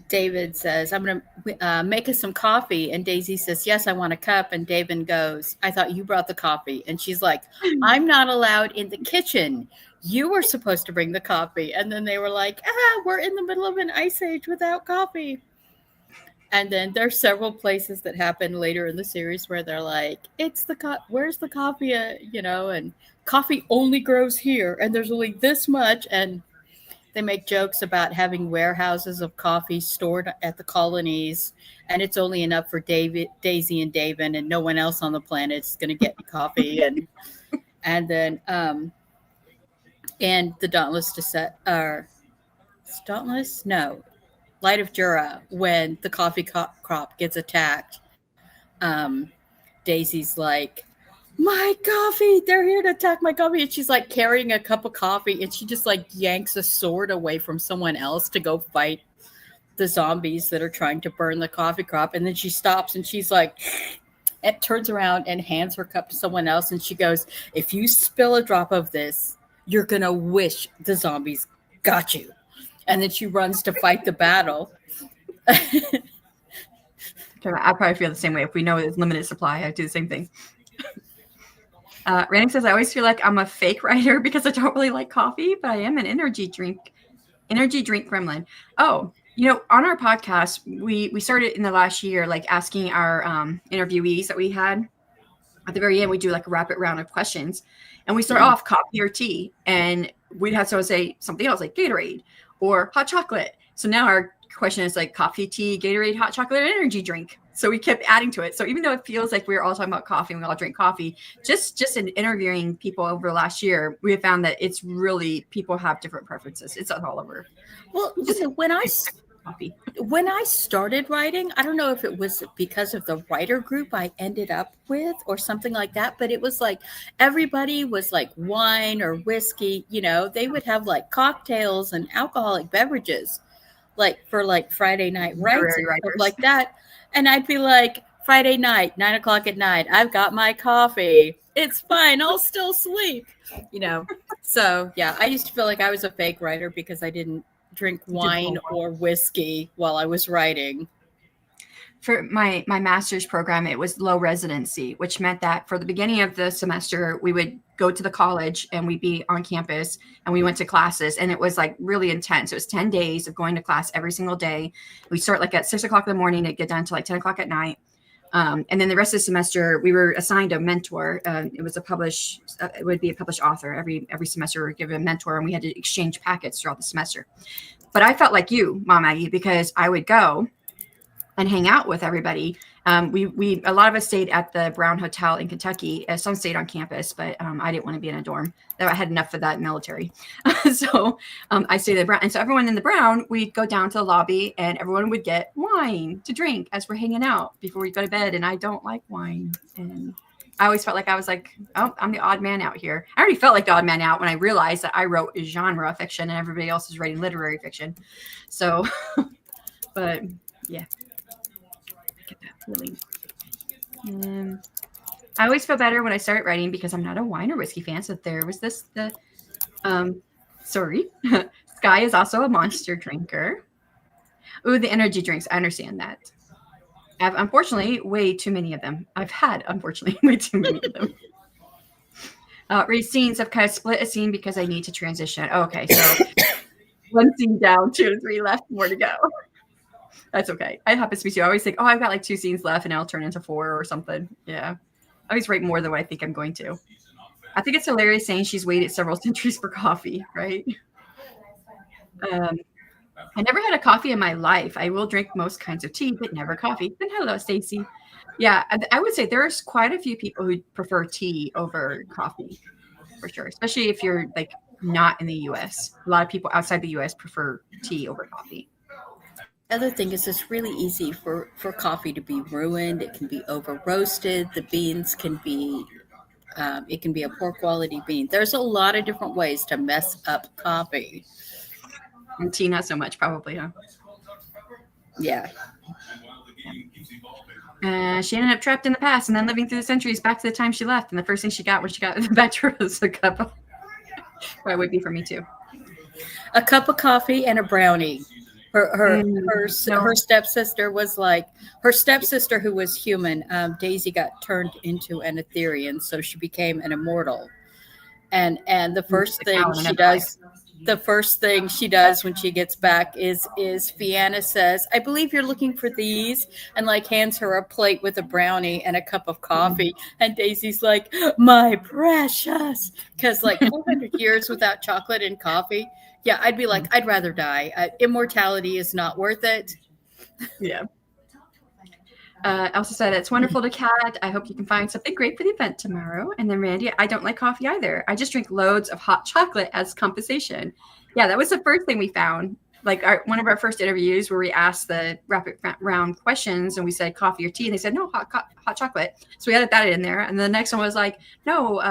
David says, I'm going to make us some coffee. And Daisy says, yes, I want a cup. And David goes, I thought you brought the coffee. And she's like, I'm not allowed in the kitchen. You were supposed to bring the coffee. And then they were like, we're in the middle of an ice age without coffee. And then there's several places that happen later in the series where they're like, where's the coffee? And coffee only grows here. And there's only this much. And They make jokes about having warehouses of coffee stored at the colonies, and it's only enough for Daisy, and David, and no one else on the planet is going to get coffee. And then and the Dauntless Dauntless, no, Light of Jura, when the coffee crop gets attacked, Daisy's like, my coffee, they're here to attack my coffee. And she's like carrying a cup of coffee, and she just like yanks a sword away from someone else to go fight the zombies that are trying to burn the coffee crop. And then she stops and she's like, and turns around and hands her cup to someone else. And she goes, if you spill a drop of this, you're going to wish the zombies got you. And then she runs to fight the battle. I probably feel the same way. If we know it's limited supply, I do the same thing. Randy says, I always feel like I'm a fake writer because I don't really like coffee, but I am an energy drink gremlin. Oh, on our podcast, we started in the last year, like asking our interviewees that we had. At the very end, we do like a rapid round of questions, and we start off coffee or tea, and we'd have someone say something else like Gatorade or hot chocolate. So now our question is like coffee, tea, Gatorade, hot chocolate, and energy drink. So we kept adding to it. So even though it feels like we're all talking about coffee and we all drink coffee, just in interviewing people over the last year, we have found that it's really, people have different preferences. It's all over. Well, when I started writing, I don't know if it was because of the writer group I ended up with or something like that, but it was like everybody was like wine or whiskey, they would have like cocktails and alcoholic beverages like for like Friday night writes and stuff like that. And I'd be like, Friday night, 9:00 at night, I've got my coffee. It's fine. I'll still sleep, So yeah, I used to feel like I was a fake writer because I didn't drink wine or whiskey while I was writing. For my master's program, it was low residency, which meant that for the beginning of the semester, we would go to the college and we'd be on campus and we went to classes, and it was like really intense. It was 10 days of going to class every single day. We start like at 6:00 in the morning and get done to like 10:00 at night. And then the rest of the semester, we were assigned a mentor. It would be a published author. Every semester we were given a mentor, and we had to exchange packets throughout the semester. But I felt like you, Mom Maggie, because I would go and hang out with everybody. We a lot of us stayed at the Brown Hotel in Kentucky. Some stayed on campus, but I didn't want to be in a dorm. I had enough of that military. So I stayed at the Brown. And so everyone in the Brown, we'd go down to the lobby and everyone would get wine to drink as we're hanging out before we go to bed. And I don't like wine. And I always felt like I was like, oh, I'm the odd man out here. I already felt like the odd man out when I realized that I wrote genre fiction and everybody else is writing literary fiction. So, but yeah. Get that feeling. I always feel better when I start writing because I'm not a wine or whiskey fan. So there was Sky is also a monster drinker. Ooh, the energy drinks. I understand that. I have, unfortunately, way too many of them. I've had, unfortunately, way too many of them. Read scenes. I've kind of split a scene because I need to transition. Okay, so 1 scene down, 2 to 3 left, more to go. That's okay. It happens to me too. I always think, I've got like 2 scenes left and I'll turn into 4 or something. Yeah. I always write more than what I think I'm going to. I think it's hilarious saying she's waited several centuries for coffee, right? I never had a coffee in my life. I will drink most kinds of tea, but never coffee. And hello, Stacy. Yeah, I would say there's quite a few people who prefer tea over coffee, for sure. Especially if you're like not in the U.S. A lot of people outside the U.S. prefer tea over coffee. Other thing is it's really easy for coffee to be ruined. It can be over roasted. The beans can be, it can be a poor quality bean. There's a lot of different ways to mess up coffee. And tea, not so much, probably, huh? Yeah. She ended up trapped in the past and then living through the centuries back to the time she left. And the first thing she got when she got back to her was a cup of, well, it would be for me too. A cup of coffee and a brownie. Her stepsister was like, her stepsister who was human, Daisy got turned into an Etherean, so she became an immortal. And the first thing she does when she gets back is Fianna says, I believe you're looking for these, and like hands her a plate with a brownie and a cup of coffee. And Daisy's like, my precious, because like 400 years without chocolate and coffee Yeah, I'd be like, I'd rather die. Immortality is not worth it. Yeah. Elsa said, it's wonderful to chat. I hope you can find something great for the event tomorrow. And then Randy, I don't like coffee either. I just drink loads of hot chocolate as compensation. Yeah, that was the first thing we found. Like one of our first interviews where we asked the rapid round questions and we said coffee or tea. And they said, no, hot chocolate. So we added that in there. And the next one was like, no,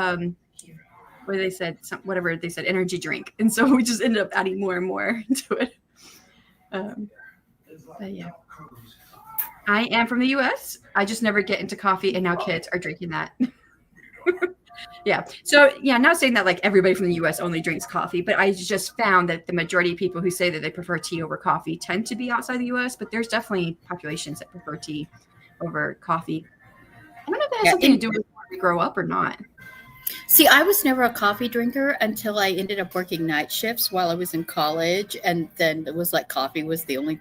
what they said, whatever they said, energy drink. And so we just ended up adding more and more to it. But yeah. I am from the US. I just never get into coffee, and now kids are drinking that. Yeah. So yeah, not saying that like everybody from the US only drinks coffee, but I just found that the majority of people who say that they prefer tea over coffee tend to be outside the US, but there's definitely populations that prefer tea over coffee. I wonder if that has something to do with where we grow up or not. See, I was never a coffee drinker until I ended up working night shifts while I was in college. And then it was like coffee was the only,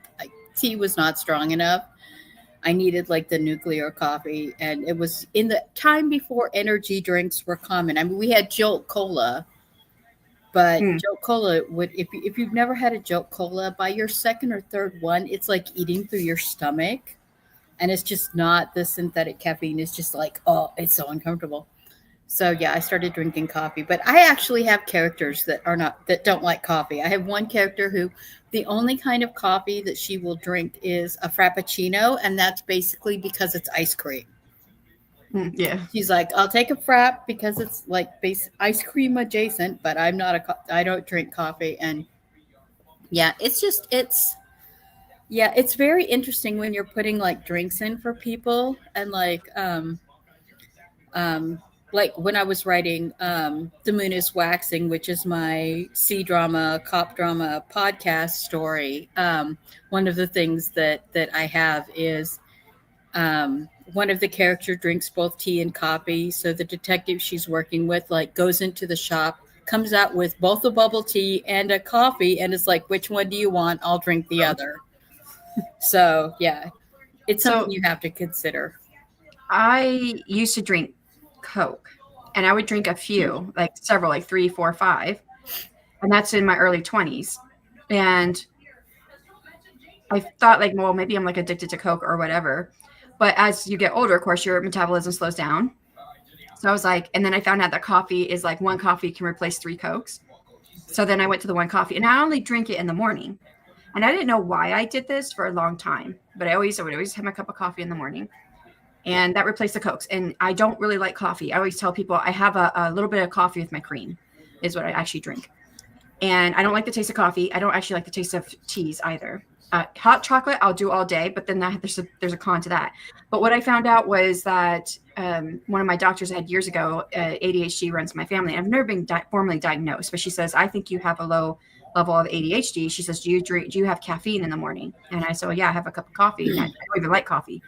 tea was not strong enough. I needed like the nuclear coffee. And it was in the time before energy drinks were common. I mean, we had Jolt Cola, but Jolt Cola would, if you've never had a Jolt Cola, by your second or third one, it's like eating through your stomach. And it's just not the synthetic caffeine. It's just like, oh, it's so uncomfortable. So yeah, I started drinking coffee, but I actually have characters that don't like coffee. I have one character who the only kind of coffee that she will drink is a Frappuccino. And that's basically because it's ice cream. Yeah. She's like, I'll take a Frap because it's like ice cream adjacent, but I don't drink coffee. And yeah, it's very interesting when you're putting like drinks in for people and like when I was writing The Moon is Waxing, which is my cop drama podcast story, one of the things that I have is one of the characters drinks both tea and coffee. So the detective she's working with like goes into the shop, comes out with both a bubble tea and a coffee, and is like, which one do you want? I'll drink the other. So yeah, it's something you have to consider. I used to drink Coke, and I would drink a few, like several, like 3, 4, 5. And that's in my early 20s. And I thought like, well, maybe I'm like addicted to Coke or whatever. But as you get older, of course, your metabolism slows down. So I was like, and then I found out that coffee is like one coffee can replace 3 Cokes. So then I went to the one coffee, and I only drink it in the morning. And I didn't know why I did this for a long time, but I would always have my cup of coffee in the morning. And that replaced the Cokes. And I don't really like coffee. I always tell people I have a little bit of coffee with my cream is what I actually drink. And I don't like the taste of coffee. I don't actually like the taste of teas either. Hot chocolate, I'll do all day, but then there's a con to that. But what I found out was that one of my doctors I had years ago, ADHD runs in my family. I've never been formally diagnosed, but she says, I think you have a low level of ADHD. She says, do you have caffeine in the morning? And I said, well, yeah, I have a cup of coffee. And I don't even like coffee.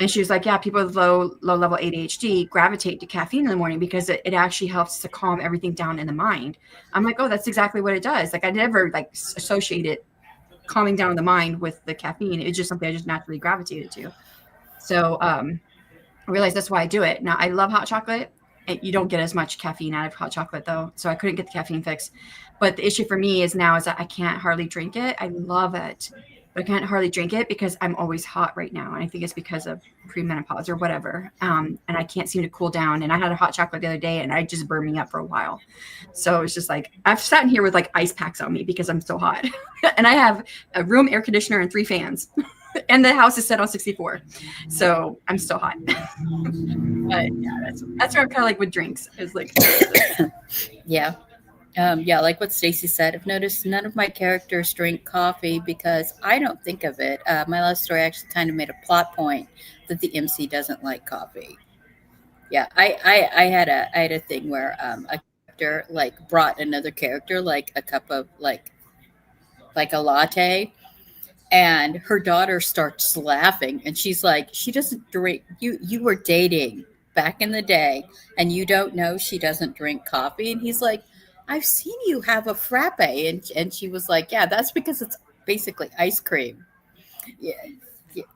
And she was like, yeah, people with low level ADHD gravitate to caffeine in the morning because it actually helps to calm everything down in the mind. I'm like, oh, that's exactly what it does. Like I never like associated calming down the mind with the caffeine. It's just something I just naturally gravitated to. So I realized that's why I do it. Now I love hot chocolate. You don't get as much caffeine out of hot chocolate though. So I couldn't get the caffeine fix. But the issue for me is that I can't hardly drink it. I love it, but I can't hardly drink it because I'm always hot right now. And I think it's because of premenopause or whatever. And I can't seem to cool down. And I had a hot chocolate the other day and I just burned me up for a while. So it's just like, I've sat in here with like ice packs on me because I'm so hot. And I have a room air conditioner and 3 fans. And the house is set on 64. So I'm still hot. But yeah, that's where I'm kind of like with drinks. Is like yeah. Like what Stacy said, I've noticed none of my characters drink coffee because I don't think of it. My last story actually kind of made a plot point that the MC doesn't like coffee. Yeah, I had a thing where a character like brought another character like a cup of like a latte, and her daughter starts laughing, and she's like, she doesn't drink. You were dating back in the day, and you don't know she doesn't drink coffee, and he's like, I've seen you have a frappe. And she was like, yeah, that's because it's basically ice cream. Yeah.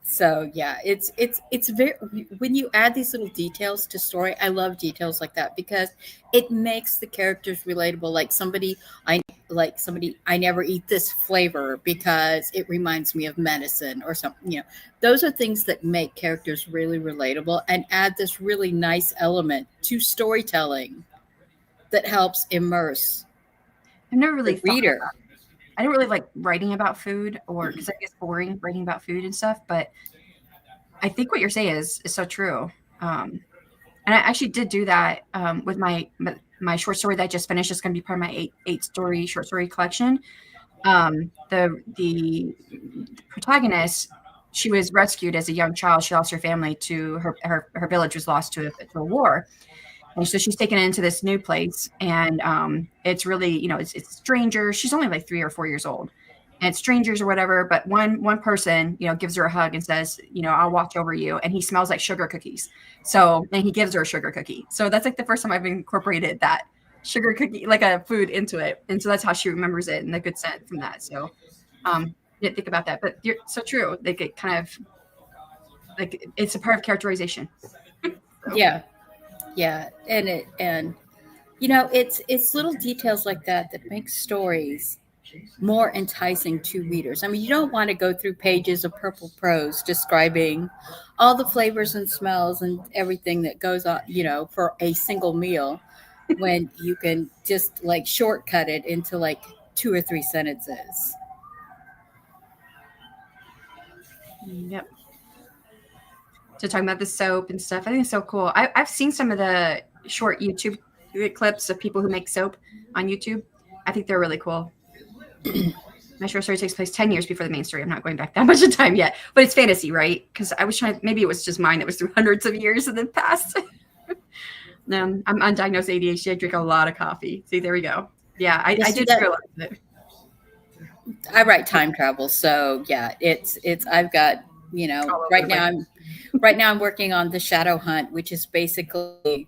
So yeah, it's very, when you add these little details to story, I love details like that because it makes the characters relatable. Like somebody, I never eat this flavor because it reminds me of medicine or something. Those are things that make characters really relatable and add this really nice element to storytelling that helps immerse I've never the really thought about. reader. I don't really like writing about food, or because I guess boring writing about food and stuff. But I think what you're saying is so true. And I actually did do that with my short story that I just finished. It's going to be part of my eight story short story collection. The protagonist, she was rescued as a young child. She lost her family to her village was lost to a war. And so she's taken into this new place, and it's really, it's strangers. She's only like 3 or 4 years old, and it's strangers or whatever. But one person, gives her a hug and says, I'll watch over you. And he smells like sugar cookies. So, and he gives her a sugar cookie. So that's like the first time I've incorporated that sugar cookie, like a food, into it. And so that's how she remembers it and the good scent from that. So, didn't think about that, but you're so true. Like it kind of, like it's a part of characterization. So. Yeah, and it's little details like that that make stories more enticing to readers. I mean, you don't want to go through pages of purple prose describing all the flavors and smells and everything that goes on, for a single meal, when you can just like shortcut it into like 2 or 3 sentences. Yep. So talking about the soap and stuff, I think it's so cool. I've seen some of the short YouTube clips of people who make soap on YouTube. I think they're really cool. My short story takes place 10 years before the main story. I'm not going back that much of time yet, but it's fantasy, right? Because I was maybe it was just mine that was through hundreds of years in the past. No, I'm undiagnosed ADHD. I drink a lot of coffee. See, there we go. Yeah, I did realize it. I write time travel, so yeah, it's I've got, right now I'm working on the Shadow Hunt, which is basically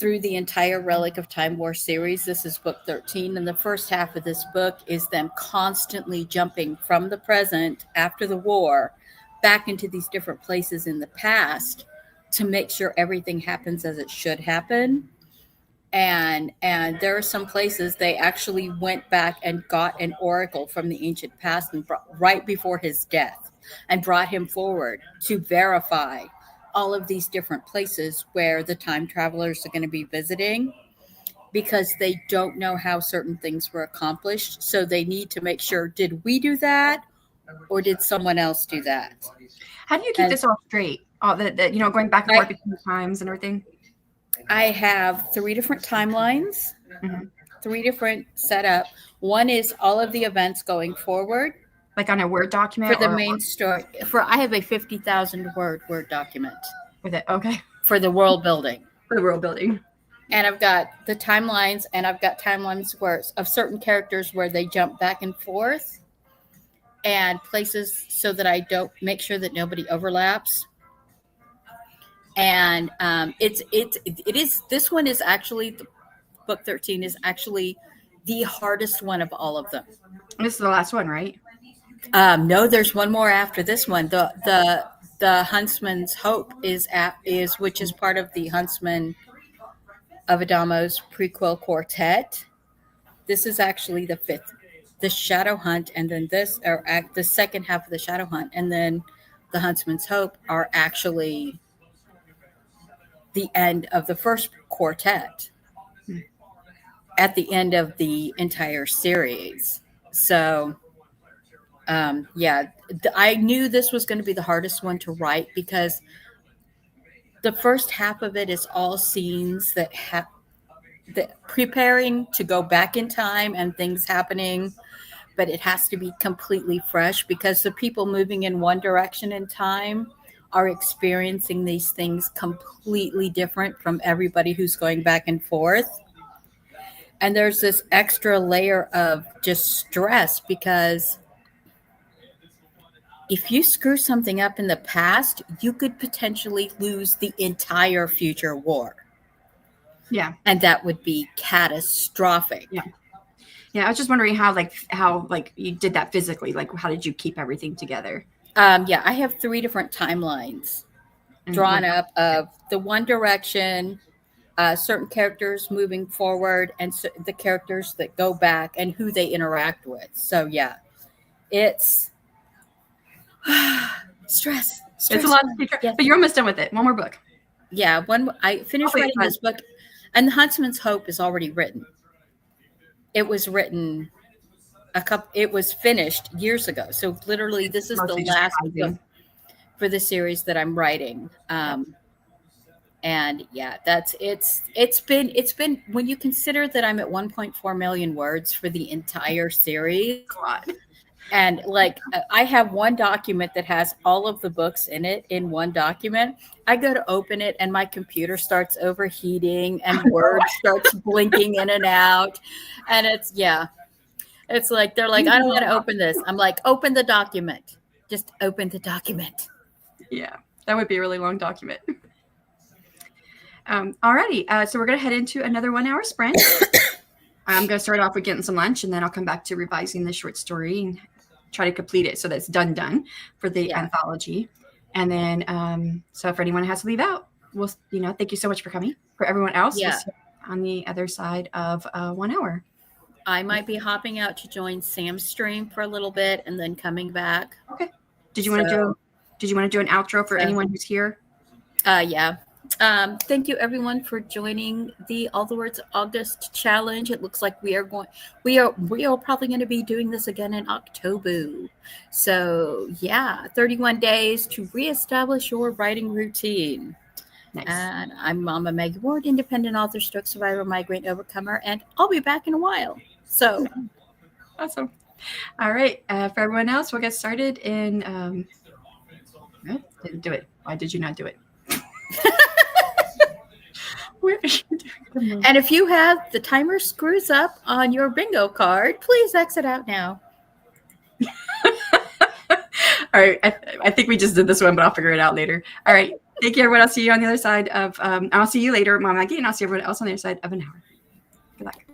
through the entire Relic of Time War series. This is book 13, and the first half of this book is them constantly jumping from the present after the war back into these different places in the past to make sure everything happens as it should happen. And there are some places they actually went back and got an oracle from the ancient past and right before his death, and brought him forward to verify all of these different places where the time travelers are going to be visiting, because they don't know how certain things were accomplished. So they need to make sure, did we do that or did someone else do that? How do you keep this all straight? All the going back and forth between times and everything? I have 3 different timelines, 3 different setup. One is all of the events going forward, like on a Word document for the main story. I have a 50,000 word Word document with it. Okay, for the world building. For the world building, and I've got the timelines, and I've got timelines of certain characters where they jump back and forth, and places so that I don't make sure that nobody overlaps. And it is, this one is actually, book 13 is actually the hardest one of all of them. This is the last one, right? No, there's one more after this one. The Huntsman's Hope is which is part of the Huntsman of Adamo's prequel quartet. This is actually the 5th, the Shadow Hunt, and then this, or the second half of the Shadow Hunt, and then the Huntsman's Hope are actually the end of the first quartet, at the end of the entire series. So I knew this was going to be the hardest one to write, because the first half of it is all scenes that preparing to go back in time and things happening, but it has to be completely fresh, because the people moving in one direction in time are experiencing these things completely different from everybody who's going back and forth. And there's this extra layer of just stress, because if you screw something up in the past, you could potentially lose the entire future war. Yeah. And that would be catastrophic. Yeah. Yeah. I was just wondering how you did that physically. Like, how did you keep everything together? Yeah, I have 3 different timelines And drawn up of the One Direction, certain characters moving forward, and the characters that go back and who they interact with. So yeah, it's stress. It's a lot to keep track, Yes. but you're almost done with it. One more book. Yeah, I finished Hopefully writing it's this book, and The Huntsman's Hope is already written. It was written it was finished years ago. So literally this is the mostly just last book revising. for the series that I'm writing. And yeah, it's been when you consider that I'm at 1.4 million words for the entire series. A lot. And like I have one document that has all of the books in it in one document. I go to open it and my computer starts overheating and Word starts blinking in and out. And it's like they're like, I don't want to open this. I'm like, open the document. Just open the document. Yeah, that would be a really long document. Alrighty, so we're going to head into another 1 hour sprint. I'm going to start off with getting some lunch, and then I'll come back to revising the short story and try to complete it so that's done for the anthology. And then, so if anyone has to leave out, we'll, thank you so much for coming. For everyone else, we'll see you on the other side of 1 hour. I might be hopping out to join Sam's stream for a little bit and then coming back. Okay. Did you want to do an outro for anyone who's here? Yeah. Thank you everyone for joining the All the Words August challenge. It looks like we are probably going to be doing this again in October. So yeah, 31 days to reestablish your writing routine. Nice. And I'm Mama Maggie Ward, independent author, stroke survivor, migraine overcomer, and I'll be back in a while. So awesome. All right. For everyone else, we'll get started in didn't do it. Why did you not do it? And if you have the timer screws up on your bingo card, please exit out now. All right. I think we just did this one, but I'll figure it out later. All right. Take care, everyone. I'll see you on the other side of I'll see you later, Mom Maggie, and I'll see everyone else on the other side of an hour. Good luck.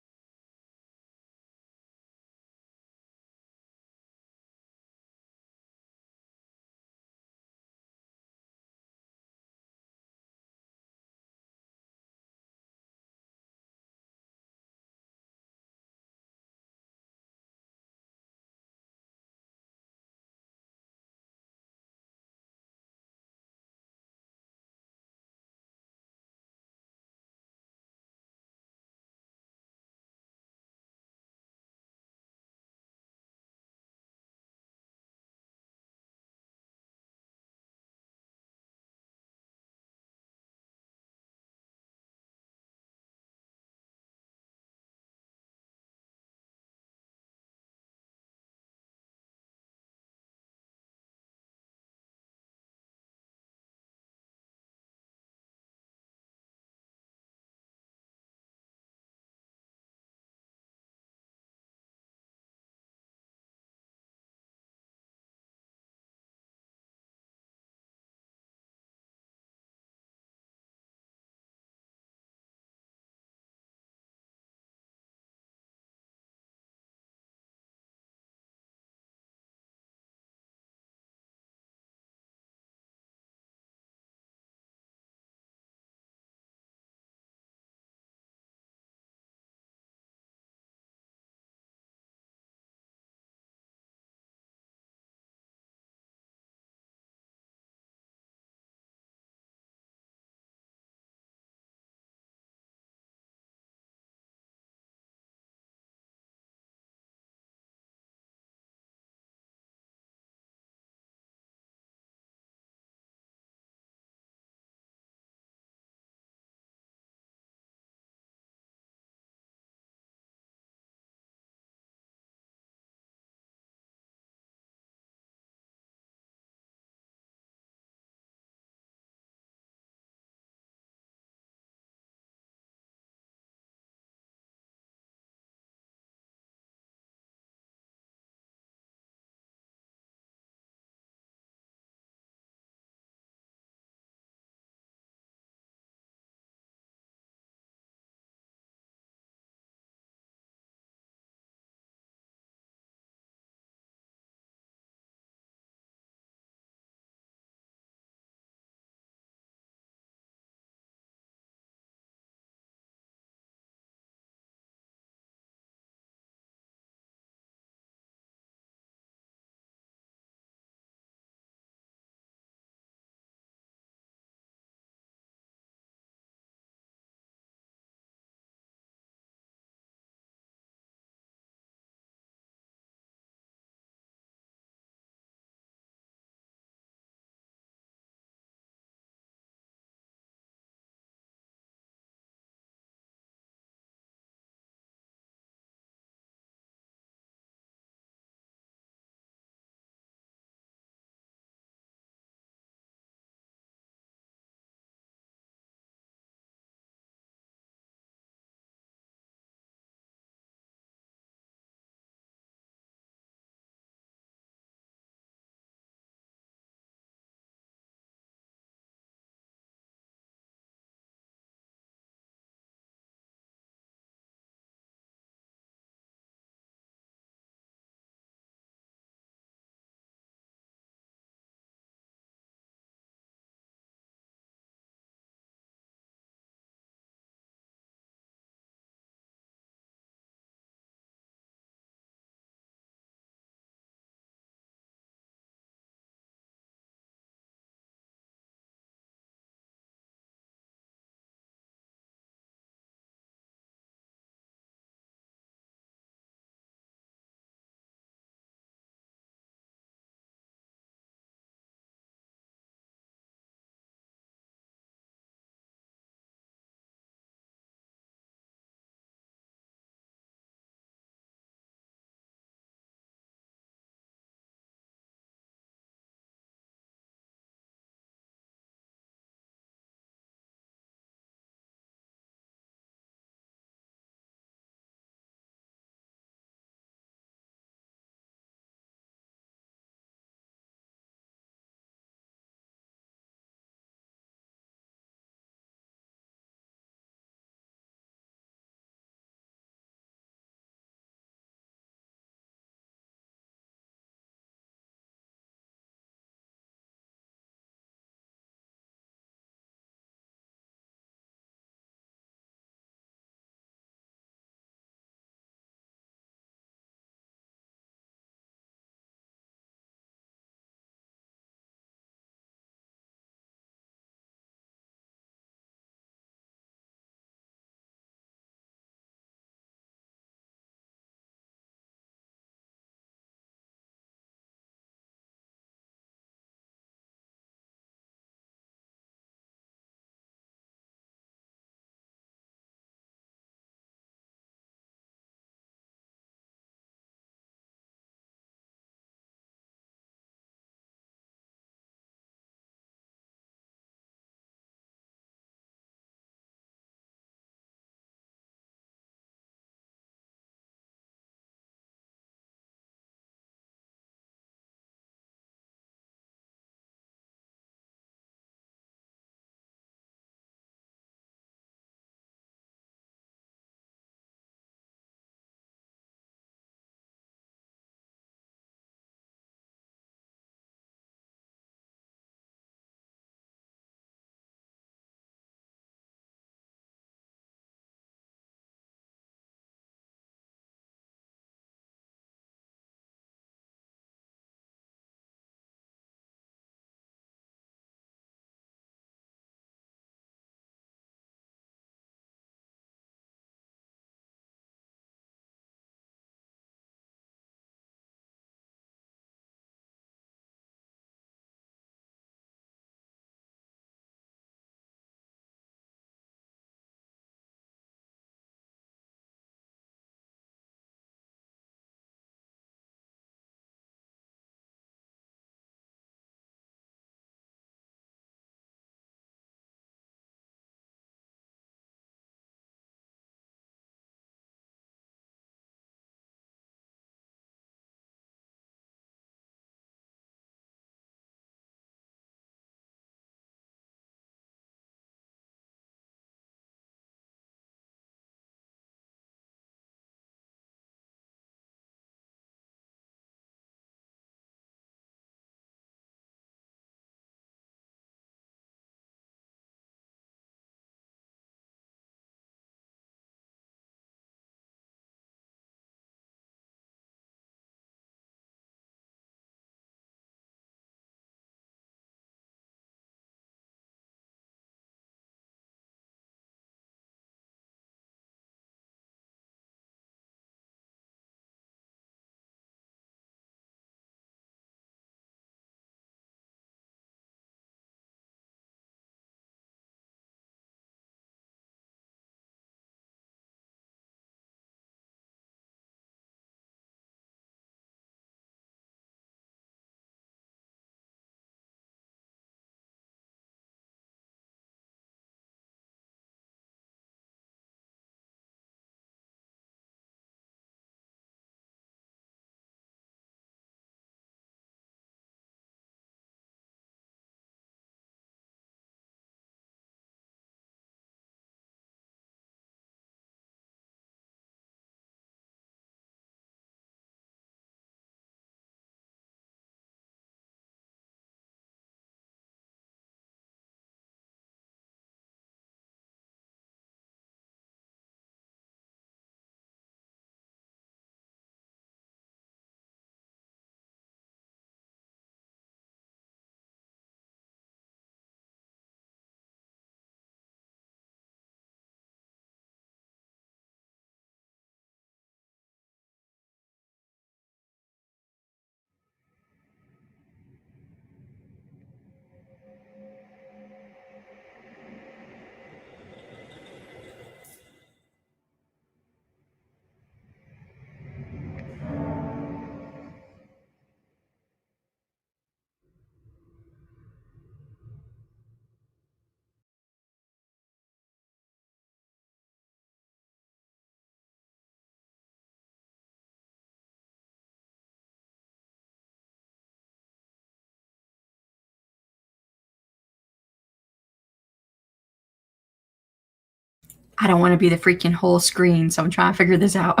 I don't want to be the freaking whole screen, so I'm trying to figure this out.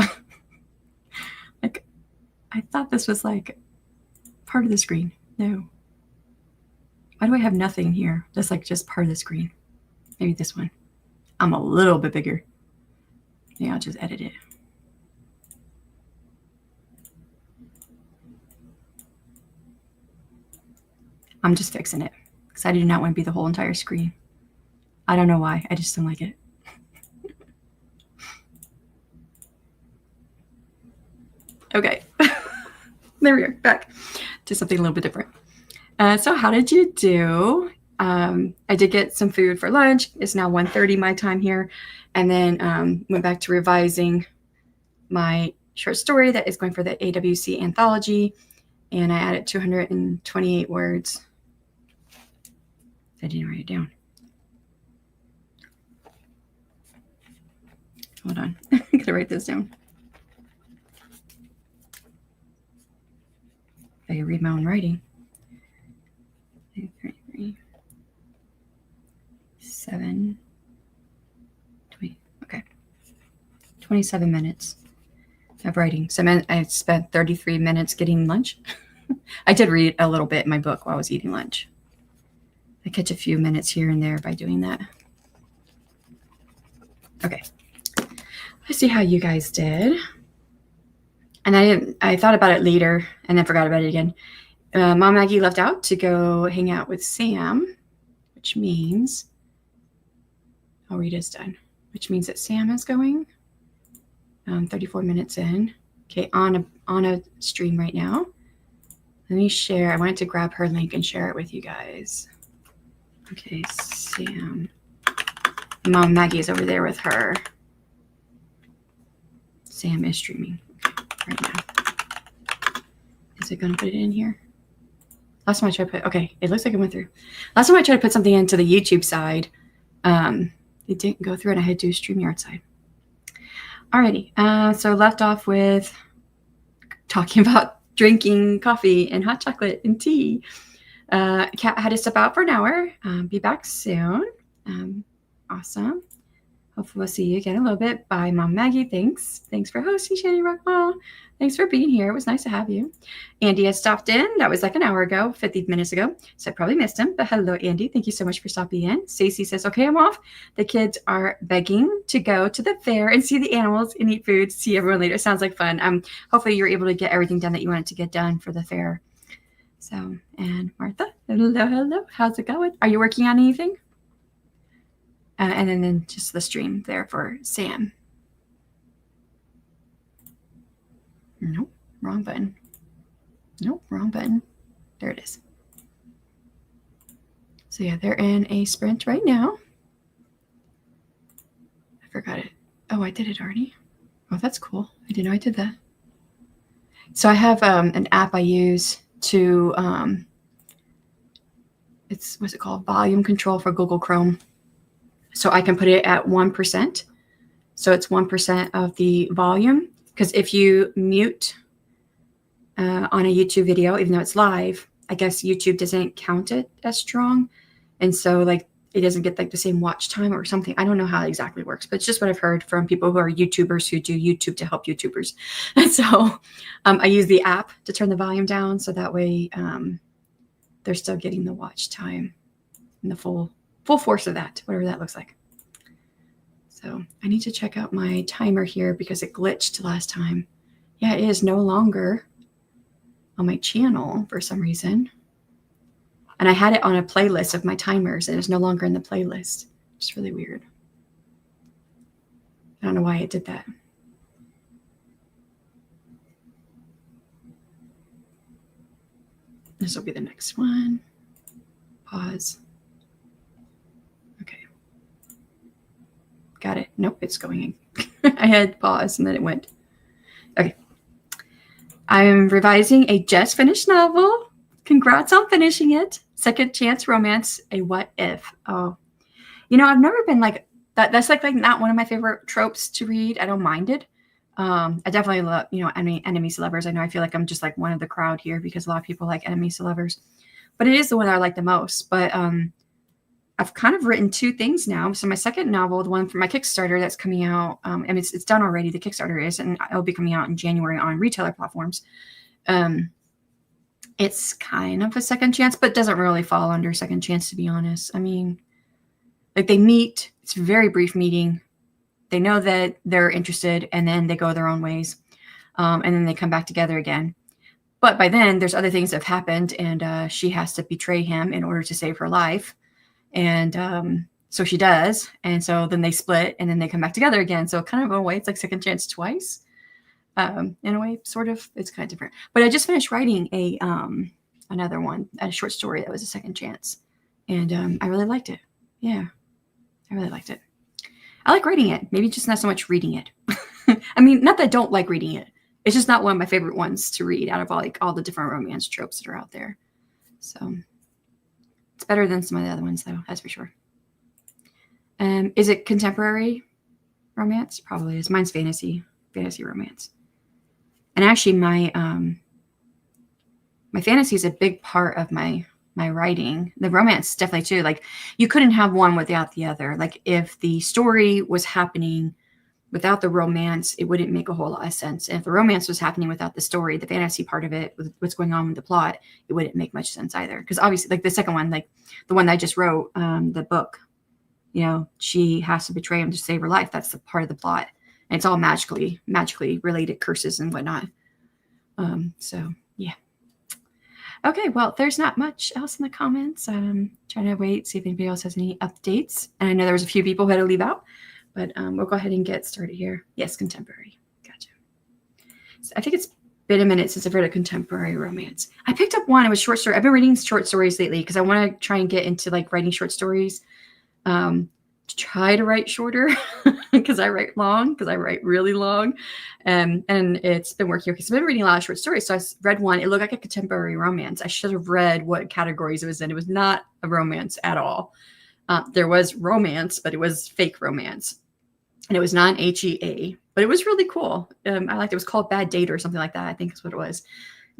Like, I thought this was like part of the screen. No. Why do I have nothing here? That's like just part of the screen. Maybe this one. I'm a little bit bigger. Yeah, I'll just edit it. I'm just fixing it because I do not want to be the whole entire screen. I don't know why. I just don't like it. Okay. There we are. Back to something a little bit different. So how did you do? I did get some food for lunch. It's now 1:30 my time here. And then went back to revising my short story that is going for the AWC anthology. And I added 228 words. I didn't write it down. Hold on. I gotta write this down. I can read my own writing. 3, 7, 20. Okay. 27 minutes of writing. So I spent 33 minutes getting lunch. I did read a little bit in my book while I was eating lunch. I catch a few minutes here and there by doing that. Okay. Let's see how you guys did. And I thought about it later and then forgot about it again. Mom Maggie left out to go hang out with Sam, which means, oh, Rita's done, which means that Sam is going 34 minutes in. Okay, on a stream right now. Let me share. I wanted to grab her link and share it with you guys. Okay, Sam. Mom Maggie is over there with her. Sam is streaming right now. Is it going to put it in here? Last time I tried to put, okay, it looks like it went through. Last time I tried to put something into the YouTube side, it didn't go through and I had to do StreamYard side. Alrighty, so left off with talking about drinking coffee and hot chocolate and tea. Kat had to step out for an hour. Be back soon. Awesome. Hopefully we'll see you again in a little bit. Bye, Mom Maggie. Thanks for hosting, Shanny Rockwell. Thanks for being here. It was nice to have you. Andy had stopped in. That was like an hour ago, 50 minutes ago. So I probably missed him. But hello, Andy. Thank you so much for stopping in. Stacy says, okay, I'm off. The kids are begging to go to the fair and see the animals and eat food. See everyone later. Sounds like fun. Hopefully you're able to get everything done that you wanted to get done for the fair. So, and Martha, hello. How's it going? Are you working on anything? And then just the stream there for Sam. Nope, wrong button. Nope, wrong button. There it is. So yeah, they're in a sprint right now. I forgot it. Oh, I did it already. Oh, that's cool. I didn't know I did that. So I have an app I use to, what's it called? Volume control for Google Chrome. So I can put it at 1%. So it's 1% of the volume. Because if you mute on a YouTube video, even though it's live, I guess YouTube doesn't count it as strong. And so like it doesn't get like the same watch time or something. I don't know how it exactly works, but it's just what I've heard from people who are YouTubers who do YouTube to help YouTubers. And so I use the app to turn the volume down. So that way they're still getting the watch time and the full force of that, whatever that looks like. So I need to check out my timer here because it glitched last time. Yeah, it is no longer on my channel for some reason. And I had it on a playlist of my timers and it's no longer in the playlist. It's really weird. I don't know why it did that. This will be the next one. Pause. Okay. Got it. Nope, it's going in. I had pause and then it went. Okay. I'm revising a just finished novel. Congrats on finishing it. Second chance romance, a what if. Oh, you know, I've never been like that. That's like not one of my favorite tropes to read. I don't mind it. I definitely love, you know, enemies to lovers. I know I feel like I'm just like one of the crowd here because a lot of people like enemies to lovers, but it is the one I like the most. But I've kind of written 2 things now. So my second novel, the one for my Kickstarter that's coming out, and it's done already. The Kickstarter is, and it'll be coming out in January on retailer platforms. It's kind of a second chance, but doesn't really fall under second chance, to be honest. I mean, like they meet, it's a very brief meeting. They know that they're interested, and then they go their own ways. And then they come back together again. But by then, there's other things that have happened, and she has to betray him in order to save her life. And so she does. And so then they split, and then they come back together again. So kind of in a way, it's like second chance twice. In a way, sort of. It's kind of different. But I just finished writing another one, a short story that was a second chance. And I really liked it. Yeah, I really liked it. I like writing it. Maybe just not so much reading it. I mean, not that I don't like reading it. It's just not one of my favorite ones to read out of all the different romance tropes that are out there. So it's better than some of the other ones, though. That's for sure. Is it contemporary romance? Probably is. Mine's fantasy romance. And actually, my fantasy is a big part of my writing. The romance definitely too. Like you couldn't have one without the other. Like if the story was happening without the romance, it wouldn't make a whole lot of sense. And if the romance was happening without the story, the fantasy part of it, with what's going on with the plot, it wouldn't make much sense either. Because obviously, like the second one, like the one that I just wrote, the book, she has to betray him to save her life. That's the part of the plot. And it's all magically related curses and whatnot. So yeah. Okay, well, there's not much else in the comments. Trying to wait, see if anybody else has any updates. And I know there was a few people who had to leave out. But we'll go ahead and get started here. Yes, contemporary. Gotcha. So I think it's been a minute since I've read a contemporary romance. I picked up one. It was short story. I've been reading short stories lately because I want to try and get into like writing short stories. To try to write shorter because I write long, because I write really long. And it's been working okay. So I've been reading a lot of short stories. So I read one. It looked like a contemporary romance. I should have read what categories it was in. It was not a romance at all. There was romance, but it was fake romance. And it was not an HEA, but it was really cool. I liked it. It was called Bad Date or something like that. I think is what it was.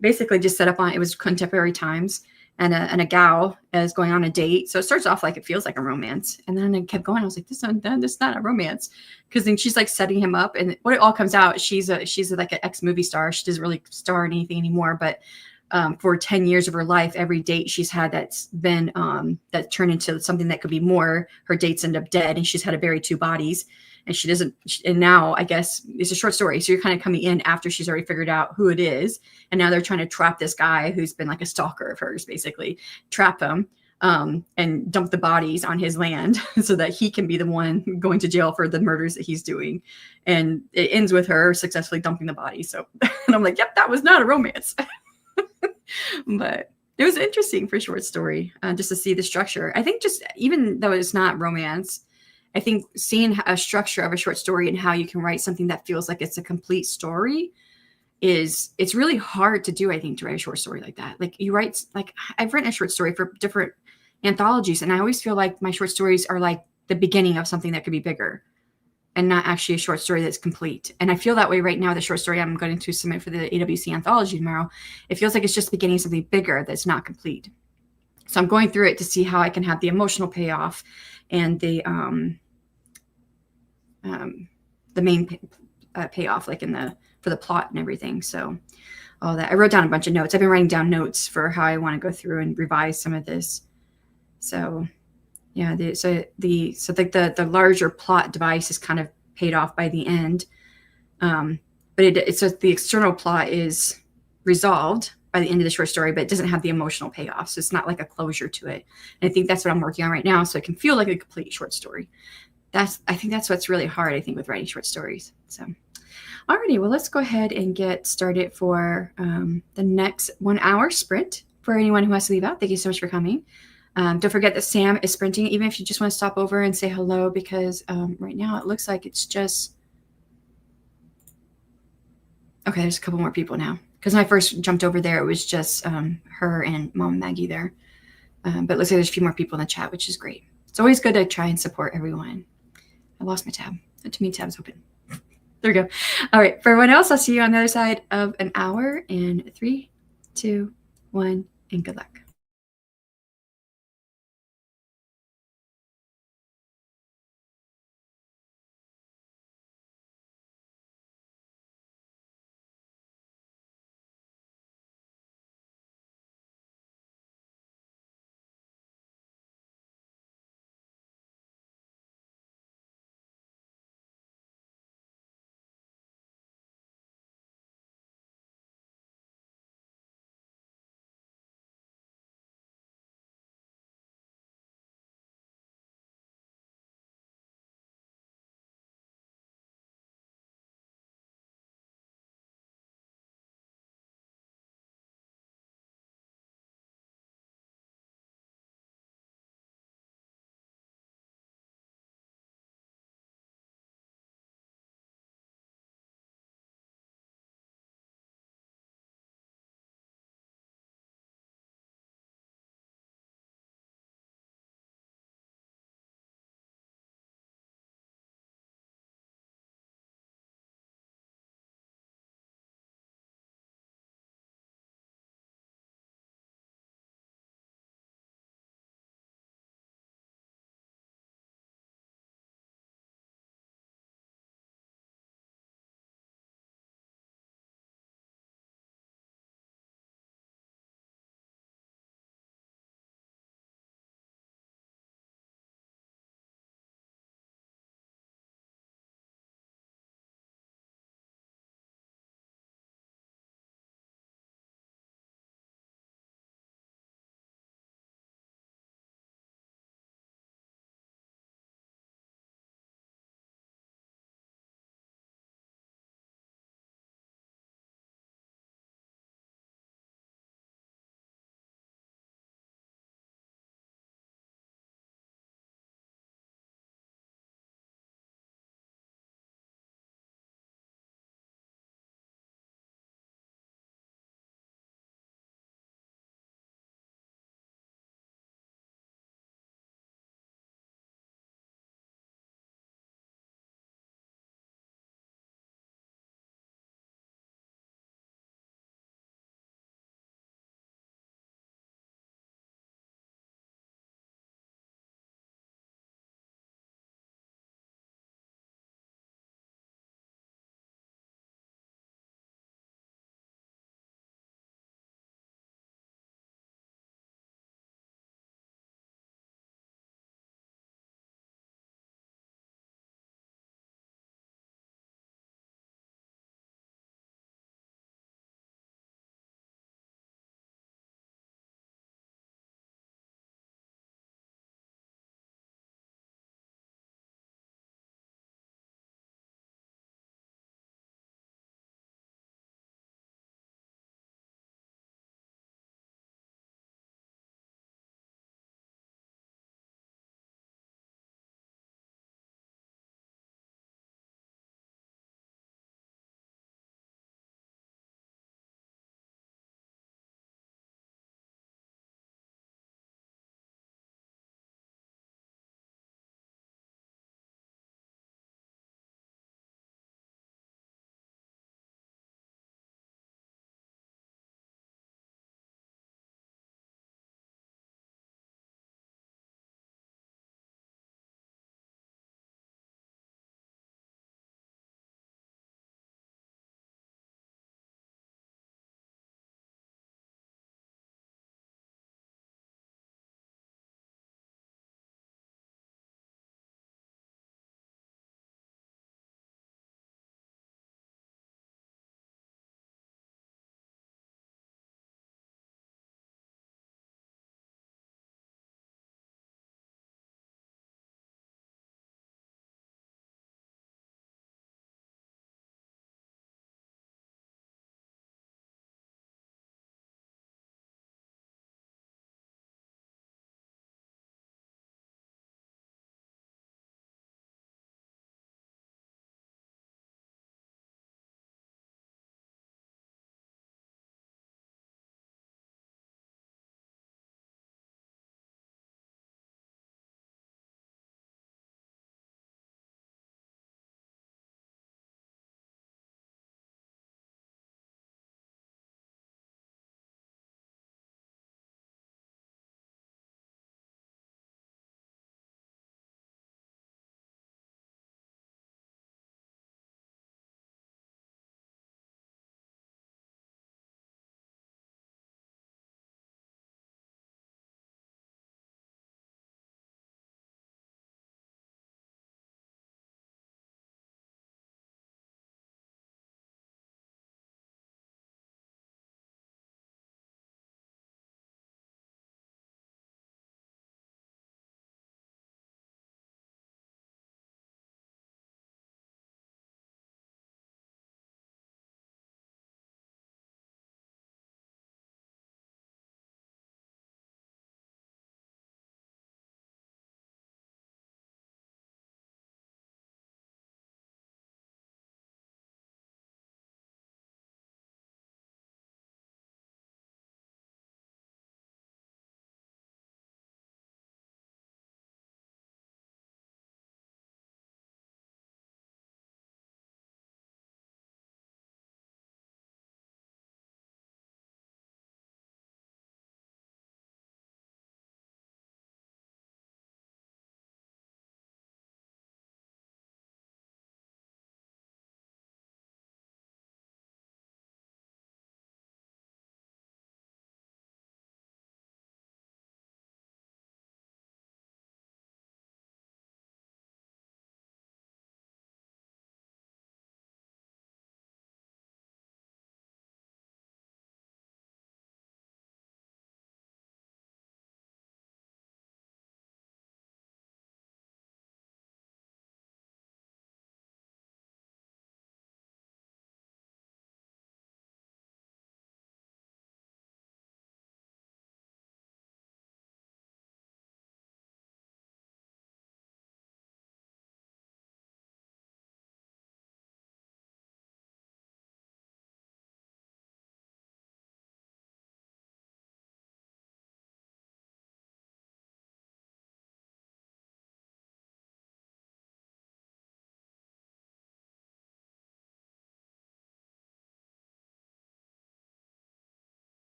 Basically just set up on, it was contemporary times, and a gal is going on a date. So it starts off like it feels like a romance. And then it kept going. I was like, this is not a romance. Because then she's like setting him up. And when it all comes out, she's like an ex-movie star. She doesn't really star in anything anymore. But for 10 years of her life, every date she's had that's been that turned into something that could be more, her dates end up dead. And she's had to bury 2 bodies. And she doesn't, and now I guess it's a short story. So you're kind of coming in after she's already figured out who it is. And now they're trying to trap this guy who's been like a stalker of hers, basically trap him and dump the bodies on his land so that he can be the one going to jail for the murders that he's doing. And it ends with her successfully dumping the body. So, and I'm like, yep, that was not a romance. But it was interesting for a short story just to see the structure. I think just even though it's not romance, I think seeing a structure of a short story and how you can write something that feels like it's a complete story it's really hard to do, I think, to write a short story like that. Like you write, like I've written a short story for different anthologies, and I always feel like my short stories are like the beginning of something that could be bigger and not actually a short story that's complete. And I feel that way right now. The short story I'm going to submit for the AWC anthology tomorrow, it feels like it's just beginning something bigger that's not complete. So I'm going through it to see how I can have the emotional payoff and the main payoff, like for the plot and everything. So all that, I wrote down a bunch of notes. I've been writing down notes for how I want to go through and revise some of this. So yeah, the larger plot device is kind of paid off by the end. But so the external plot is resolved by the end of the short story, but it doesn't have the emotional payoff. So it's not like a closure to it. And I think that's what I'm working on right now. So it can feel like a complete short story. I think that's what's really hard, I think, with writing short stories. So, alrighty, well, let's go ahead and get started for the next 1 hour sprint. For anyone who has to leave out, thank you so much for coming. Don't forget that Sam is sprinting, even if you just want to stop over and say hello, because right now it looks like it's just, okay, there's a couple more people now. Because when I first jumped over there, it was just her and Mom Maggie there. But it looks like there's a few more people in the chat, which is great. It's always good to try and support everyone. I lost my tab. Too many tabs open. There we go. All right. For everyone else, I'll see you on the other side of an hour in 3, 2, 1, and good luck.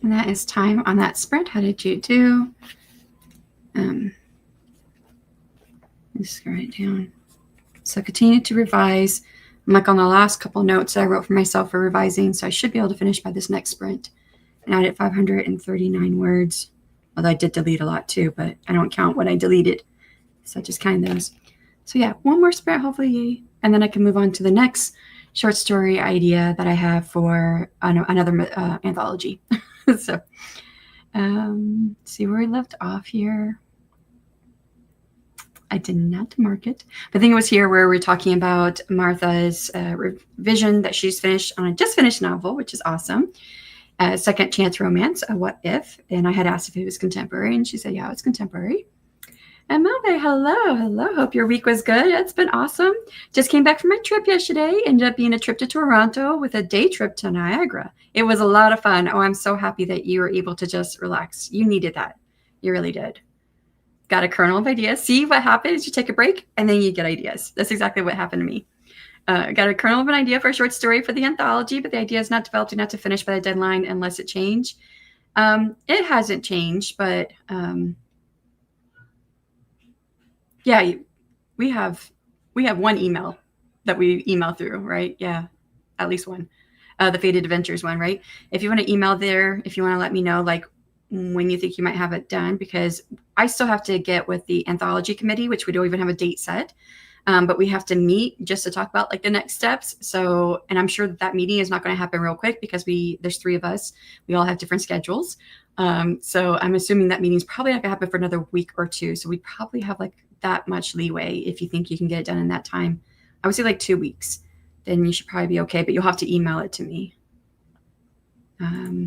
And that is time on that sprint. How did you do? Just write it down. So continue to revise. I'm like on the last couple notes that I wrote for myself for revising. So I should be able to finish by this next sprint. And I did 539 words. Although I did delete a lot too, but I don't count what I deleted. So I just count those. So yeah, one more sprint, hopefully. And then I can move on to the next short story idea that I have for another anthology. So see where we left off here. I did not mark it. I think it was here where we're talking about Martha's revision that she's finished on a just finished novel, which is awesome. Second chance romance, a what if? And I had asked if it was contemporary, and she said, yeah, it's contemporary. And Melve, hello. Hope your week was good. It's been awesome. Just came back from my trip yesterday. Ended up being a trip to Toronto with a day trip to Niagara. It was a lot of fun. Oh, I'm so happy that you were able to just relax. You needed that. You really did. Got a kernel of ideas. See what happens? You take a break and then you get ideas. That's exactly what happened to me. Got a kernel of an idea for a short story for the anthology, but the idea is not developed enough to finish by the deadline unless it changed. It hasn't changed, but yeah, we have one email that we email through, right? Yeah, at least one. The Fated Adventures one, right? If you want to email there, if you want to let me know, like, when you think you might have it done, because I still have to get with the anthology committee, which we don't even have a date set, but we have to meet just to talk about like the next steps. So, and I'm sure that meeting is not going to happen real quick because there's 3 of us. We all have different schedules. So I'm assuming that meeting's probably not going to happen for another week or 2. So we probably have like that much leeway if you think you can get it done in that time. I would say like 2 weeks, then you should probably be okay, but you'll have to email it to me.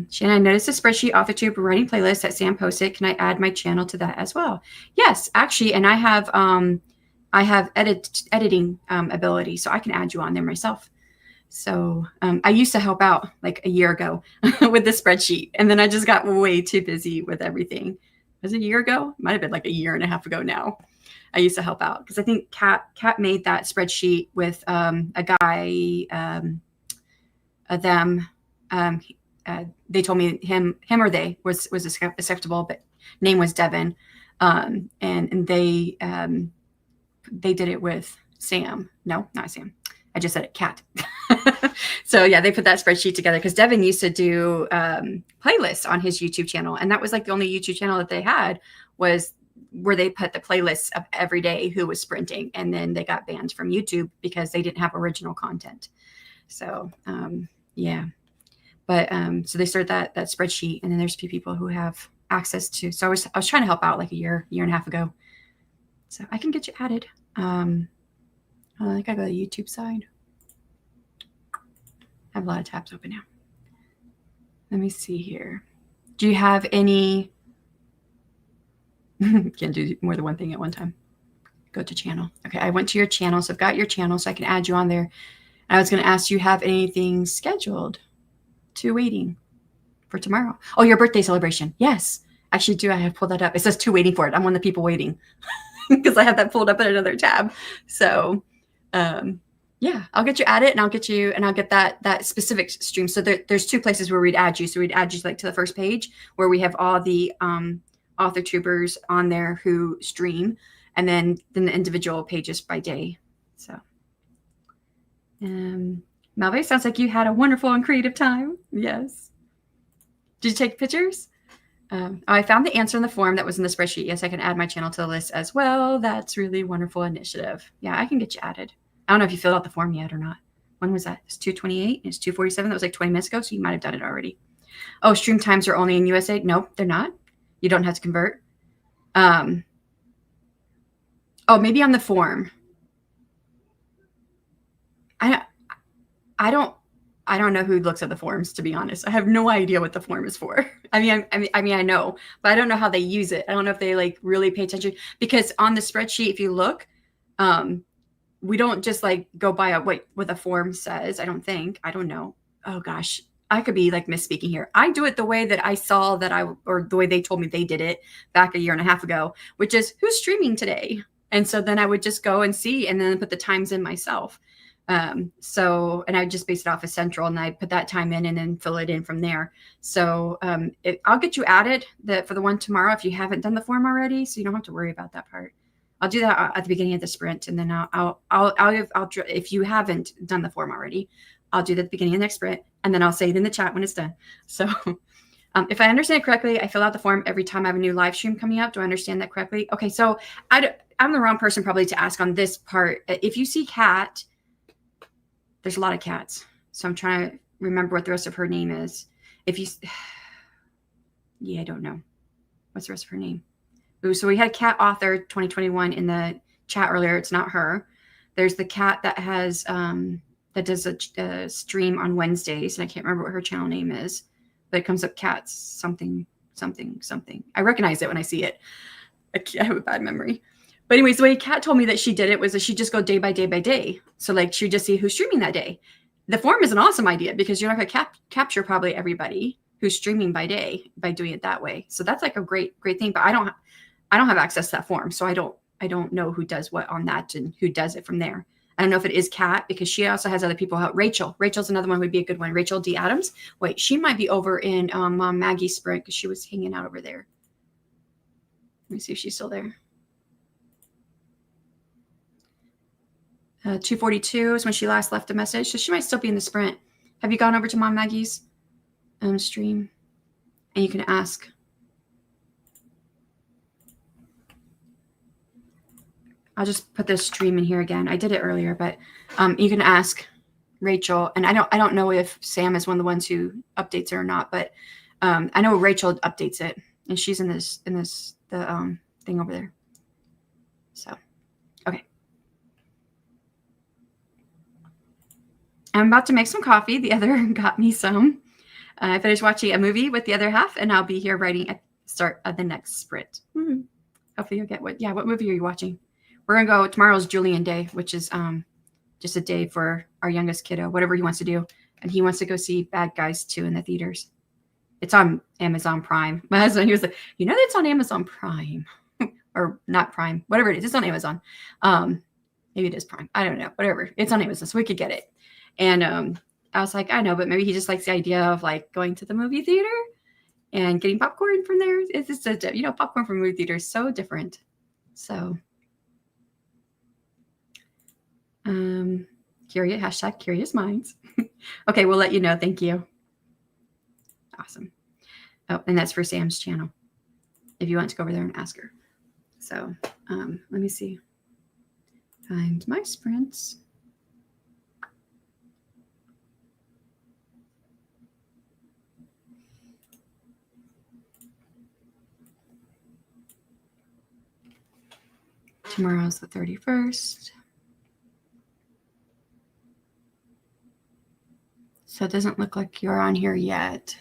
Shannon, I noticed a spreadsheet AuthorTube writing playlist that Sam posted. Can I add my channel to that as well? Yes, actually, and I have editing ability, so I can add you on there myself. So I used to help out like a year ago with the spreadsheet, and then I just got way too busy with everything. Was it a year ago? Might have been like a year and a half ago now. I used to help out because I think Kat made that spreadsheet with a guy, them. They told me him or they was acceptable, but name was Devin, and they did it with Sam. No, not Sam. I just said it, Kat. So yeah, they put that spreadsheet together because Devin used to do playlists on his YouTube channel, and that was like the only YouTube channel that they had was where they put the playlists of every day who was sprinting, and then they got banned from YouTube because they didn't have original content. So yeah. But so they started that spreadsheet, and then there's a few people who have access to. So I was trying to help out like a year and a half ago. So I can get you added. I think I go to the YouTube side. I have a lot of tabs open now. Let me see here. Do you have any? Can't do more than one thing at one time. Go to channel. Okay, I went to your channel, so I've got your channel, so I can add you on there. I was going to ask you, have anything scheduled to waiting for tomorrow? Oh, your birthday celebration. Yes, actually do. I have pulled that up. It says 2 waiting for it. I'm one of the people waiting because I have that pulled up in another tab. So yeah, I'll get you added, and I'll get that specific stream. So there's 2 places where we'd add you. So we'd add you like to the first page where we have all the author tubers on there who stream, and then the individual pages by day. So Malve, sounds like you had a wonderful and creative time. Yes. Did you take pictures? I found the answer in the form that was in the spreadsheet. Yes, I can add my channel to the list as well. That's really wonderful initiative. Yeah, I can get you added. I don't know if you filled out the form yet or not. When was that? It's 2:28. It's 2:47. That was like 20 minutes ago, so you might have done it already. Oh, stream times are only in USA? Nope, they're not. You don't have to convert. Oh, maybe on the form. I don't know who looks at the forms, to be honest. I have no idea what the form is for. I mean, I know, but I don't know how they use it. I don't know if they like really pay attention, because on the spreadsheet, if you look, we don't just like go by what the form says. I don't think. I don't know. Oh gosh, I could be like misspeaking here. I do it the way that I saw or the way they told me they did it back a year and a half ago, which is who's streaming today. And so then I would just go and see, and then put the times in myself. So, and I just base it off of Central, and I put that time in and then fill it in from there. So I'll get you added for the one tomorrow if you haven't done the form already, so you don't have to worry about that part. I'll do that at the beginning of the sprint, and then I'll if you haven't done the form already, I'll do that at the beginning of the next sprint, and then I'll say it in the chat when it's done. So if I understand it correctly, I fill out the form every time I have a new live stream coming up. Do I understand that correctly? Okay, so I'm the wrong person probably to ask on this part. If you see Kat, there's a lot of cats. So I'm trying to remember what the rest of her name is. If you, yeah, I don't know. What's the rest of her name? Ooh, so we had Cat Author 2021 in the chat earlier. It's not her. There's the cat that has, that does a stream on Wednesdays. And I can't remember what her channel name is, but it comes up Cats something, something, something. I recognize it when I see it. I have a bad memory. But anyways, the way Kat told me that she did it was that she just go day by day by day. So like she would just see who's streaming that day. The form is an awesome idea because you're not going to capture probably everybody who's streaming by day by doing it that way. So that's like a great thing. But I don't have access to that form, so I don't know who does what on that and who does it from there. I don't know if it is Kat because she also has other people help. Rachel's another one would be a good one. Rachel D. Adams. Wait, she might be over in Mom Maggie's sprint because she was hanging out over there. Let me see if she's still there. 2:42 is when she last left a message. So she might still be in the sprint. Have you gone over to Mom Maggie's stream? And you can ask. I'll just put this stream in here again. I did it earlier, but you can ask Rachel. And I don't know if Sam is one of the ones who updates it or not, but I know Rachel updates it, and she's in the thing over there. So, okay. I'm about to make some coffee. The other got me some. I finished watching a movie with the other half, and I'll be here writing at the start of the next sprint. Hopefully you'll get what movie are you watching? We're going to go, tomorrow's Julian Day, which is just a day for our youngest kiddo, whatever he wants to do. And he wants to go see Bad Guys 2 in the theaters. It's on Amazon Prime. My husband, he was like, it's on Amazon Prime. Or not Prime, whatever it is. It's on Amazon. Maybe it is Prime. I don't know. Whatever. It's on Amazon, so we could get it. And I was like, I know, but maybe he just likes the idea of like going to the movie theater and getting popcorn from there. It's just popcorn from movie theater is so different. So, curious minds. Okay, we'll let you know. Thank you. Awesome. Oh, and that's for Sam's channel. If you want to go over there and ask her. So, let me see. Find my sprints. Tomorrow's the 31st. So it doesn't look like you're on here yet.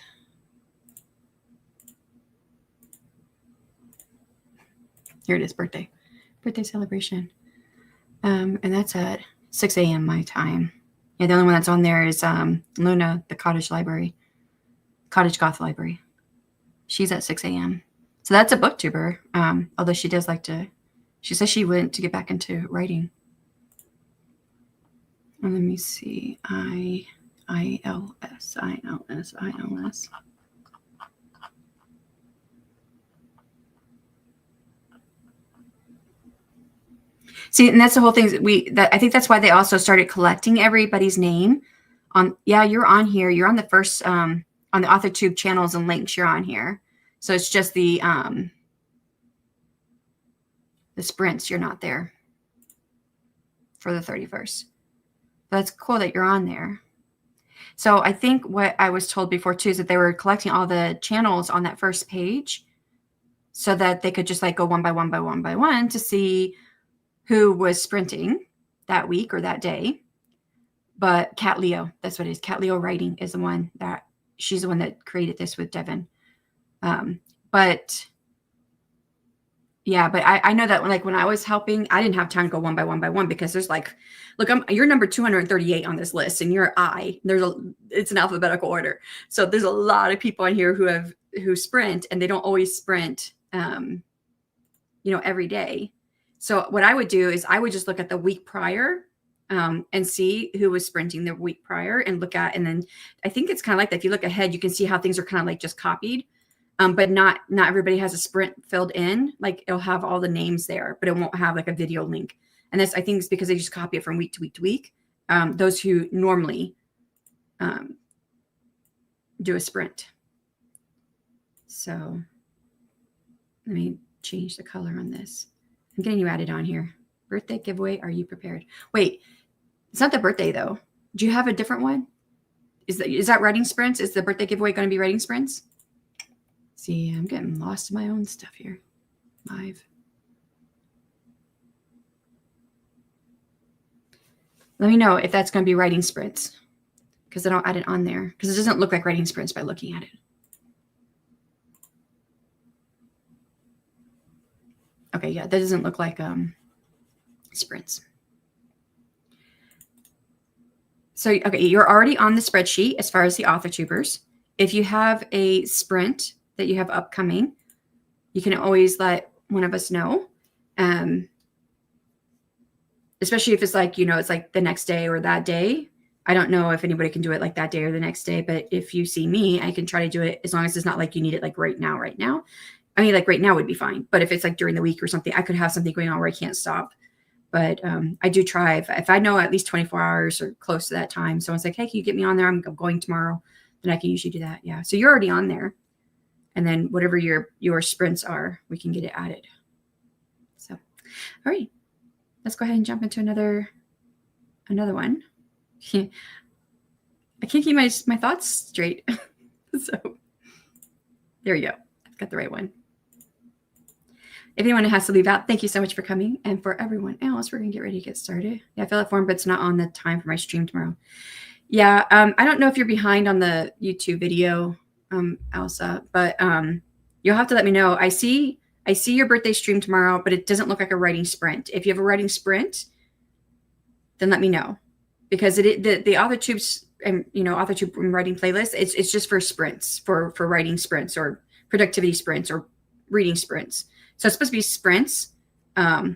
Here it is, birthday celebration. And that's at 6 a.m. my time. Yeah, the only one that's on there is Luna, the Cottage Goth Library. She's at 6 a.m. So that's a booktuber. Although she does like to, she says she went to get back into writing. And let me see. ILS. See, and that's the whole thing. I think that's why they also started collecting everybody's name. You're on here. You're on the first on the AuthorTube channels and links. You're on here. So it's just the sprints. You're not there for the 31st. But that's cool that you're on there. So I think what I was told before too is that they were collecting all the channels on that first page so that they could just like go one by one to see who was sprinting that week or that day. But Cat Leo, that's what it is. Cat Leo Writing is the one that she's the one that created this with Devin. But I know that when I was helping, I didn't have time to go one by one because there's like, look, you're number 238 on this list and you're it's an alphabetical order. So there's a lot of people on here who sprint and they don't always sprint, every day. So what I would do is I would just look at the week prior and see who was sprinting the week prior and look at, and then I think it's kind of like that. If you look ahead, you can see how things are kind of like just copied. But not everybody has a sprint filled in. Like it'll have all the names there, but it won't have like a video link. And this, I think, is because they just copy it from week to week to week. Those who normally do a sprint. So let me change the color on this. I'm getting you added on here. Birthday giveaway. Are you prepared? Wait, it's not the birthday though. Do you have a different one? Is that writing sprints? Is the birthday giveaway going to be writing sprints? See, I'm getting lost in my own stuff here. Live. Let me know if that's going to be writing sprints, because then I'll add it on there, because it doesn't look like writing sprints by looking at it. Okay, yeah, that doesn't look like sprints. So, okay, you're already on the spreadsheet as far as the author tubers. If you have a sprint that you have upcoming, you can always let one of us know. Especially if it's like, it's like the next day or that day. I don't know if anybody can do it like that day or the next day, but if you see me, I can try to do it as long as it's not like you need it like right now. I mean, like right now would be fine. But if it's like during the week or something, I could have something going on where I can't stop. But I do try. If I know at least 24 hours or close to that time, someone's like, hey, can you get me on there? I'm going tomorrow. Then I can usually do that. Yeah. So you're already on there. And then whatever your sprints are, we can get it added. So, all right. Let's go ahead and jump into another one. I can't keep my thoughts straight. So there we go. I've got the right one. If anyone has to leave out, thank you so much for coming. And for everyone else, we're going to get ready to get started. Yeah, I fill out form, but it's not on the time for my stream tomorrow. Yeah, I don't know if you're behind on the YouTube video, Elsa, but you'll have to let me know. I see your birthday stream tomorrow, but it doesn't look like a writing sprint. If you have a writing sprint, then let me know, because the author tubes and author tube writing playlist, it's just for sprints, for writing sprints or productivity sprints or reading sprints. So it's supposed to be sprints. But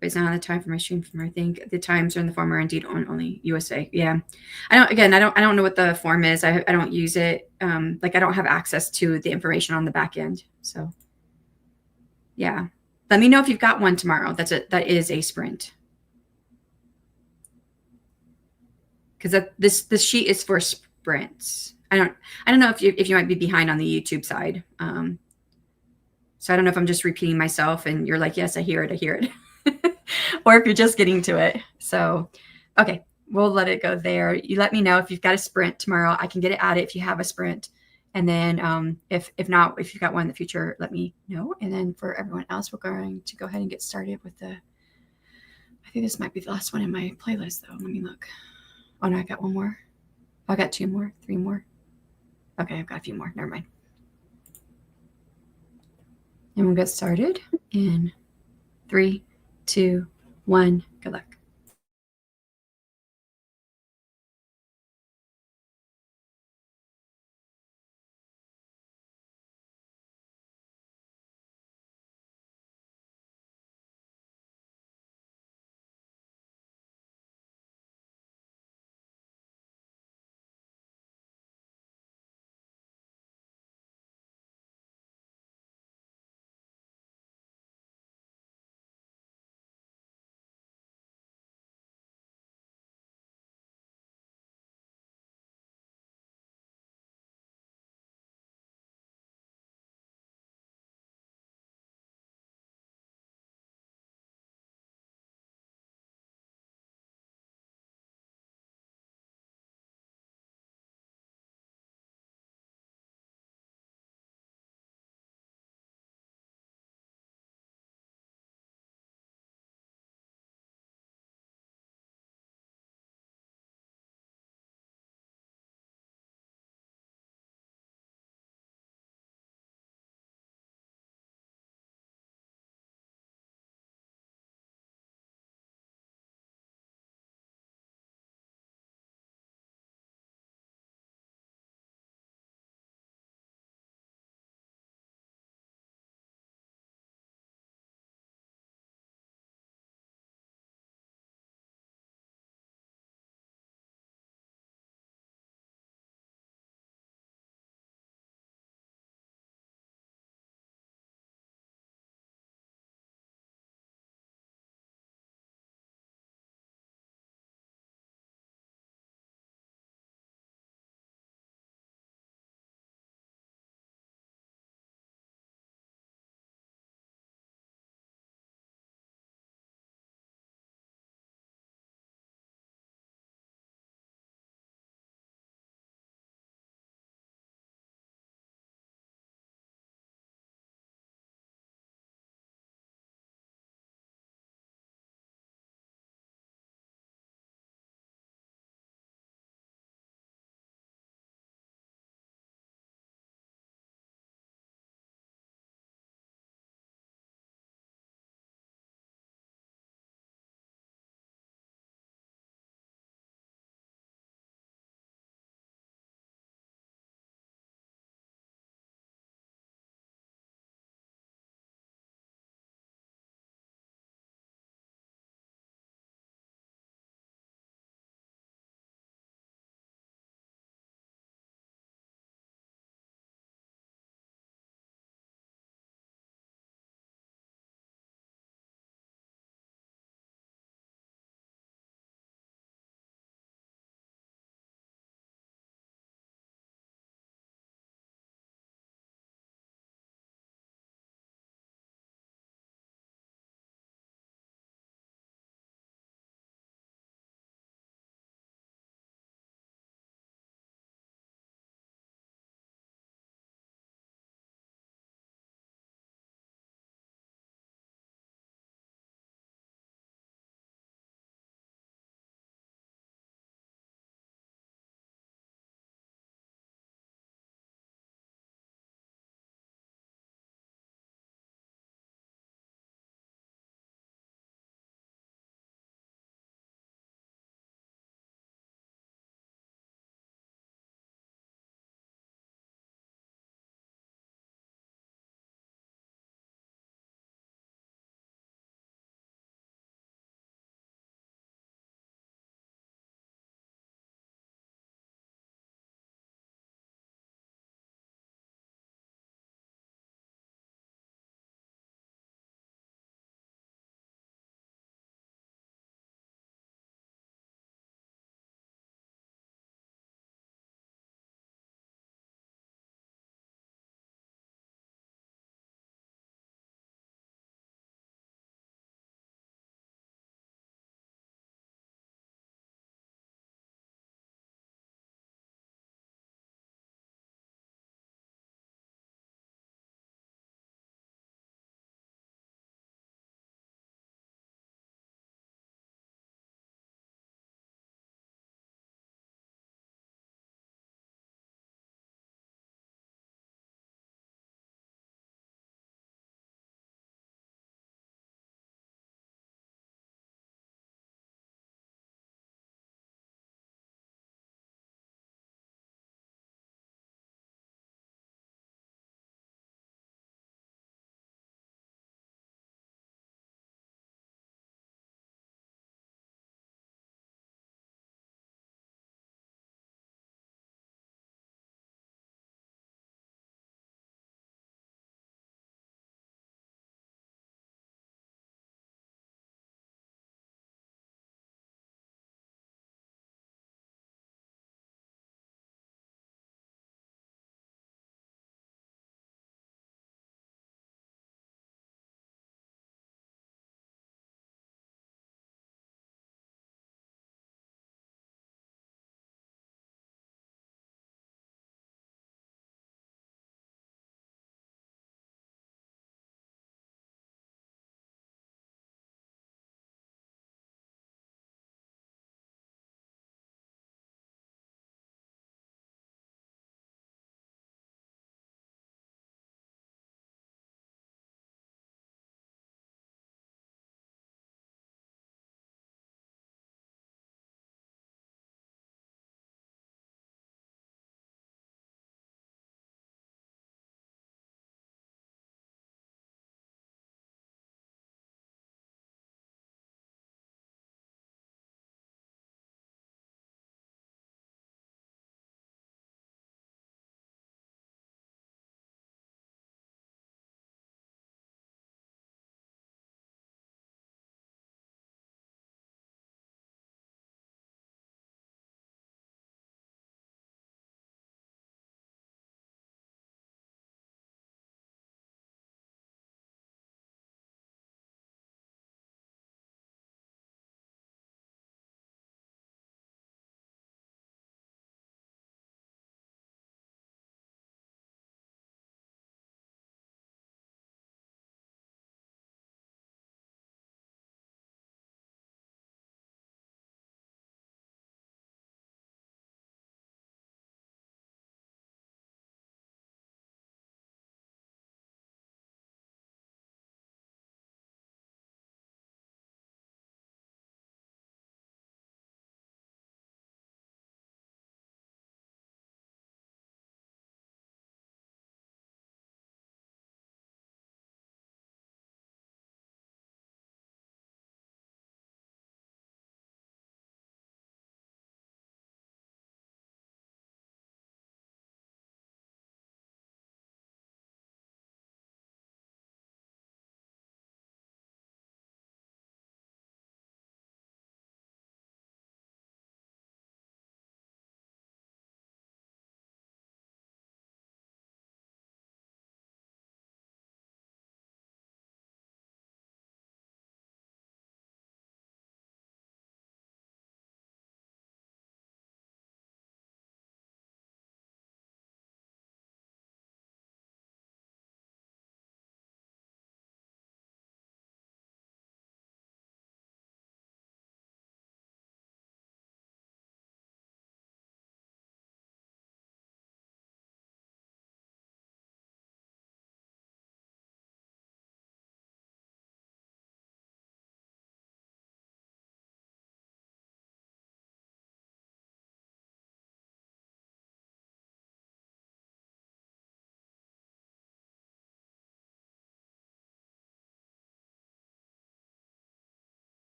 it's not on the time for my stream tomorrow. I think the times are in the form are indeed only USA. Yeah, I don't know what the form is. I don't use it. Like I don't have access to the information on the back end. So yeah, let me know if you've got one tomorrow. That is a sprint. Because this sheet is for sprints. I don't know if you might be behind on the YouTube side. So I don't know if I'm just repeating myself and you're like, yes, I hear it. Or if you're just getting to it. So, okay, we'll let it go there. You let me know if you've got a sprint tomorrow. I can get it added if you have a sprint. And then if not, if you've got one in the future, let me know. And then for everyone else, we're going to go ahead and get started with I think this might be the last one in my playlist, though. Let me look. Oh, no, I got one more. I got 2 more, 3 more. Okay, I've got a few more. Never mind. And we'll get started in 3, 2, 1. Good luck.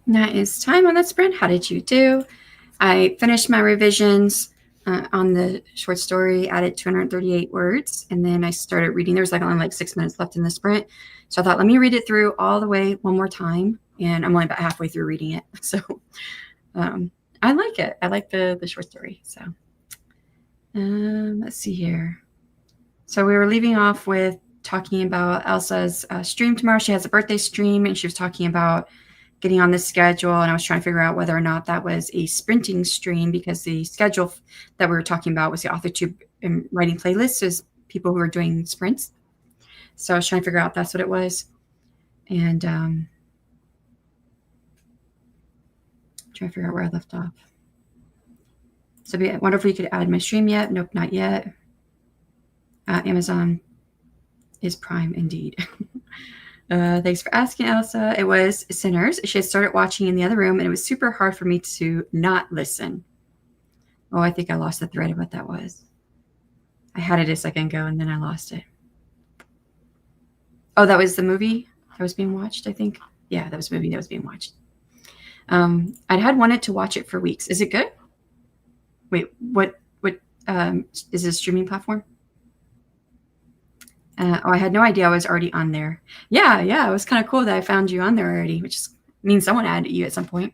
That is time on that sprint. How did you do? I finished my revisions on the short story, added 238 words, and then I started reading. There was only like 6 minutes left in the sprint. So I thought, let me read it through all the way one more time. And I'm only about halfway through reading it. So I like it. I like the short story. So let's see here. So we were leaving off with talking about Elsa's stream tomorrow. She has a birthday stream, and she was talking about getting on the schedule, and I was trying to figure out whether or not that was a sprinting stream, because the schedule that we were talking about was the AuthorTube writing playlist, is people who are doing sprints. So I was trying to figure out if that's what it was. And trying to figure out where I left off. So I wonder if we could add my stream yet. Nope, not yet. Amazon is Prime indeed. Thanks for asking, Elsa. It was Sinners. She had started watching in the other room, and it was super hard for me to not listen. Oh, I think I lost the thread of what that was. I had it a second ago, and then I lost it. Oh, that was the movie that was being watched, I think. Yeah, that was the movie that was being watched. I'd had wanted to watch it for weeks. Is it good? Wait, what is it a streaming platform? I had no idea I was already on there. Yeah, it was kind of cool that I found you on there already, which means someone added you at some point.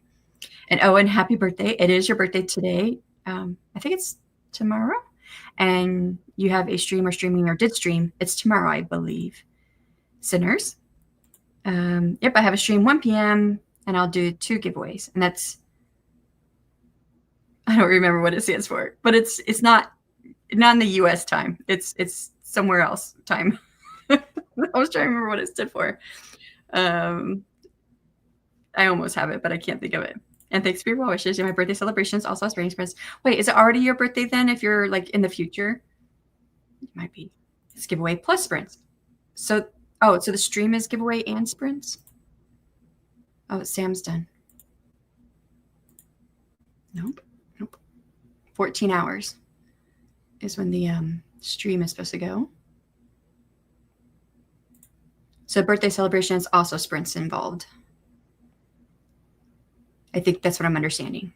And Owen, happy birthday. It is your birthday today. I think it's tomorrow. And you have a stream or streaming or did stream. It's tomorrow, I believe. Sinners. Yep, I have a stream 1 p.m. and I'll do 2 giveaways. And that's, I don't remember what it stands for, but it's not in the US time. It's somewhere else time. I was trying to remember what it stood for. I almost have it, but I can't think of it. And thanks for your well wishes. My birthday celebrations also has writing sprints. Wait, is it already your birthday then? If you're like in the future, it might be. It's giveaway plus sprints. So, so the stream is giveaway and sprints. Oh, Sam's done. Nope. 14 hours is when the stream is supposed to go. So birthday celebrations, also sprints involved. I think that's what I'm understanding.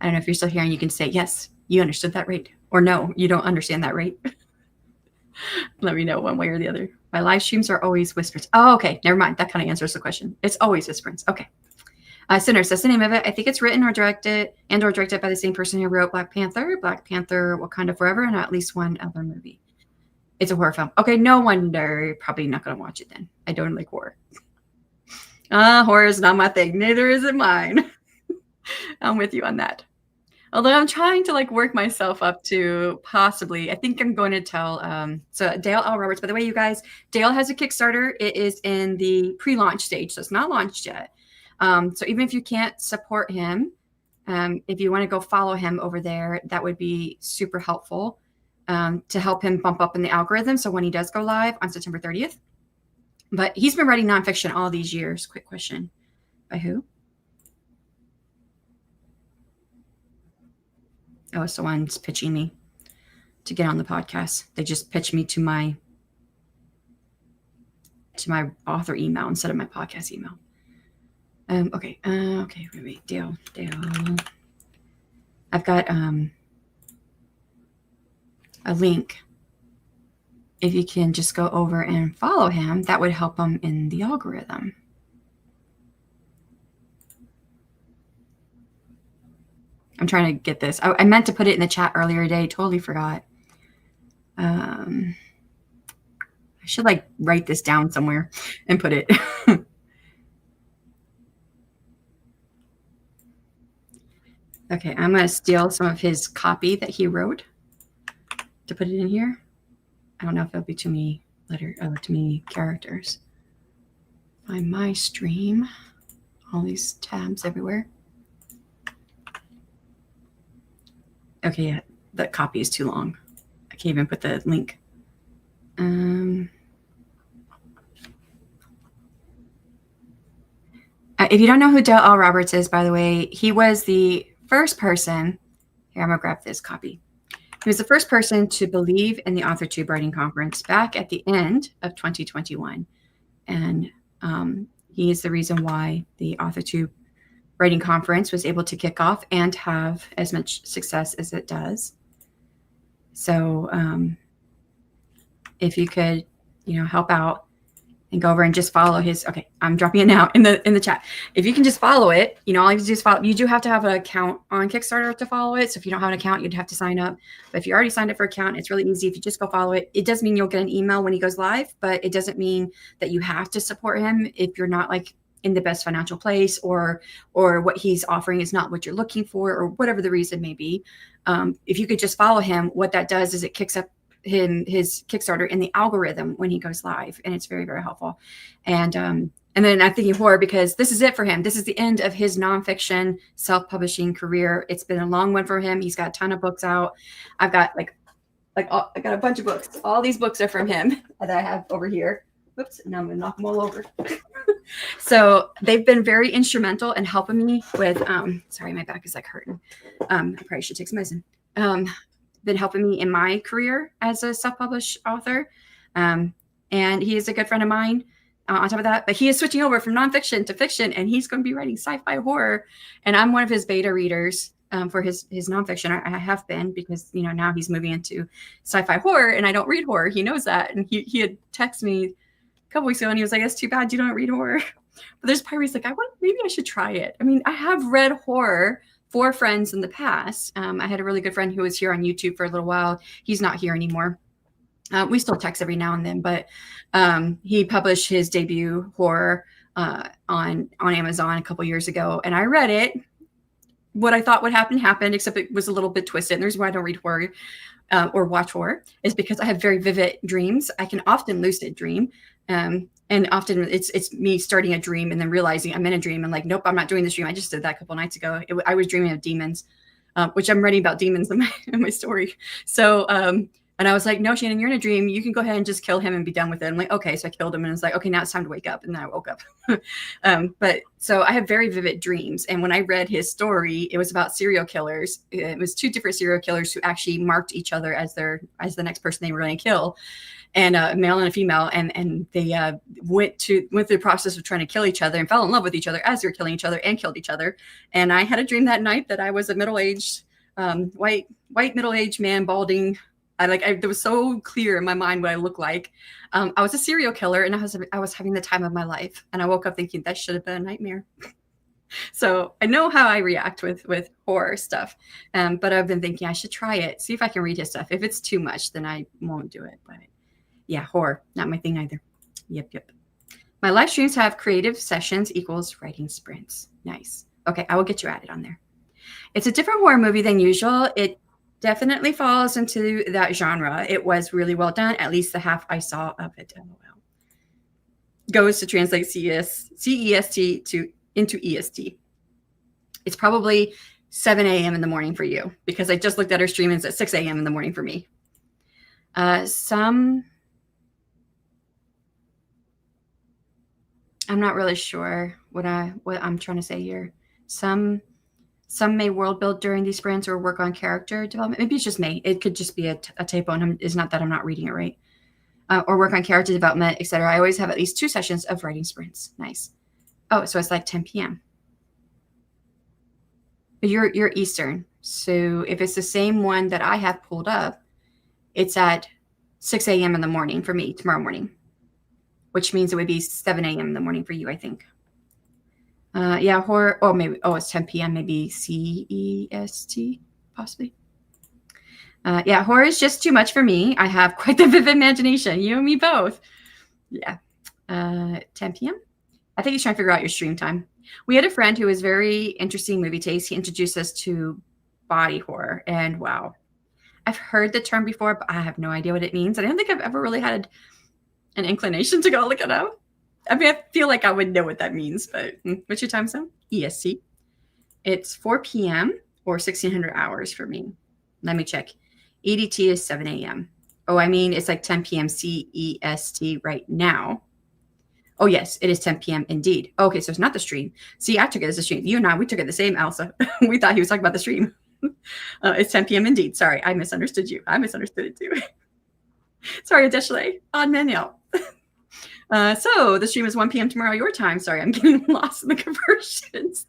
I don't know if you're still here and you can say, yes, you understood that right. Or no, you don't understand that right. Let me know one way or the other. My live streams are always whispers. Oh, okay. Never mind. That kind of answers the question. It's always whispers. Okay. Sinners, that's the name of it. I think it's written or directed by the same person who wrote Black Panther, Wakanda Forever, and at least one other movie. It's a horror film. Okay, no wonder. Probably not going to watch it then. I don't like horror. Horror is not my thing. Neither is it mine. I'm with you on that. Although I'm trying to work myself up to possibly, I think I'm going to tell, so Dale L. Roberts, by the way, you guys, Dale has a Kickstarter. It is in the pre-launch stage, so it's not launched yet. So even if you can't support him, if you want to go follow him over there, that would be super helpful to help him bump up in the algorithm. So when he does go live on September 30th, but he's been writing nonfiction all these years. Quick question. By who? Oh, someone's pitching me to get on the podcast. They just pitched me to my author email instead of my podcast email. Okay, wait, Dale. I've got a link. If you can just go over and follow him, that would help him in the algorithm. I'm trying to get this. I meant to put it in the chat earlier today. Totally forgot. I should write this down somewhere and put it. Okay, I'm going to steal some of his copy that he wrote to put it in here. I don't know if it'll be too many too many characters. Find my stream. All these tabs everywhere. Okay, yeah, that copy is too long. I can't even put the link. If you don't know who Dale L. Roberts is, by the way, he was the first person. Here, I'm going to grab this copy. He was the first person to believe in the AuthorTube Writing Conference back at the end of 2021. And He is the reason why the AuthorTube writing conference was able to kick off and have as much success as it does. So if you could, help out and go over and just follow his, okay, I'm dropping it now in the chat. If you can just follow it, all you have to do is follow. You do have to have an account on Kickstarter to follow it. So if you don't have an account, you'd have to sign up. But if you already signed up for an account, it's really easy. If you just go follow it, it does mean you'll get an email when he goes live, but it doesn't mean that you have to support him if you're not like in the best financial place, or what he's offering is not what you're looking for, or whatever the reason may be. If you could just follow him, what that does is it kicks up his Kickstarter in the algorithm when he goes live, and it's very, very helpful. And then I'm thinking horror, because this is it for him. This is the end of his nonfiction self-publishing career. It's been a long one for him. He's got a ton of books out. I've got I got a bunch of books. All these books are from him that I have over here. Whoops, now I'm gonna knock them all over. So they've been very instrumental in helping me with, sorry, my back is like hurting. I probably should take some medicine. Been helping me in my career as a self-published author. And he is a good friend of mine on top of that, but he is switching over from nonfiction to fiction, and he's going to be writing sci-fi horror. And I'm one of his beta readers for his nonfiction. I have been, because, now he's moving into sci-fi horror, and I don't read horror. He knows that. And he had texted me a couple weeks ago, and he was like, "That's too bad you don't read horror." But there's part where he's like, maybe I should try it. I mean, I have read horror for friends in the past. I had a really good friend who was here on YouTube for a little while. He's not here anymore. We still text every now and then, but he published his debut horror on Amazon a couple years ago, and I read it. What I thought would happen happened, except it was a little bit twisted. And the reason why I don't read horror or watch horror is because I have very vivid dreams. I can often lucid dream. And often it's me starting a dream and then realizing I'm in a dream and like, nope, I'm not doing this dream. I just did that a couple nights ago. I was dreaming of demons, which I'm writing about demons in my story. So, and I was like, no, Shannon, you're in a dream. You can go ahead and just kill him and be done with it. I'm like, okay. So I killed him, and it's like, okay, now it's time to wake up. And then I woke up. But so I have very vivid dreams. And when I read his story, it was about serial killers. It was 2 different serial killers who actually marked each other as the next person they were going to kill. And a male and a female, and they went through the process of trying to kill each other and fell in love with each other as they were killing each other and killed each other. And I had a dream that night that I was a middle-aged, white middle-aged man, balding. It was so clear in my mind what I looked like. I was a serial killer, and I was having the time of my life. And I woke up thinking that should have been a nightmare. So I know how I react with horror stuff. But I've been thinking I should try it, see if I can read his stuff. If it's too much, then I won't do it. But yeah, horror, not my thing either. Yep. My live streams have creative sessions equals writing sprints. Nice. Okay, I will get you added on there. It's a different horror movie than usual. It definitely falls into that genre. It was really well done, at least the half I saw of it. LOL. Goes to translate CEST into EST. It's probably 7 a.m. in the morning for you, because I just looked at her stream and it's at 6 a.m. in the morning for me. I'm not really sure what I'm trying to say here. Some may world build during these sprints or work on character development. Maybe it's just me. It could just be a typo, and it's not that I'm not reading it right. Or work on character development, etc. I always have at least 2 sessions of writing sprints. Nice. Oh, so it's like 10 p.m. But you're Eastern. So if it's the same one that I have pulled up, it's at 6 a.m. in the morning for me tomorrow morning, which means it would be 7 a.m. in the morning for you, I think. Yeah, horror. Oh, maybe. Oh, it's 10 p.m. Maybe CEST, possibly. Yeah, horror is just too much for me. I have quite the vivid imagination. You and me both. Yeah. 10 p.m. I think he's trying to figure out your stream time. We had a friend who was very interesting movie taste. He introduced us to body horror, and wow, I've heard the term before, but I have no idea what it means. And I don't think I've ever really had an inclination to go look it up. I mean, I feel like I would know what that means, but what's your time zone? EST. It's 4 p.m. or 1600 hours for me. Let me check. EDT is 7 a.m. Oh, I mean, it's like 10 p.m. CEST right now. Oh, yes, it is 10 p.m. indeed. Okay, so it's not the stream. See, I took it as a stream. You and I, we took it the same, Elsa. We thought he was talking about the stream. It's 10 p.m. indeed. Sorry, I misunderstood you. I misunderstood it too. Sorry, Adeshley. On Manuel. So the stream is 1 p.m. tomorrow your time. Sorry, I'm getting lost in the conversions.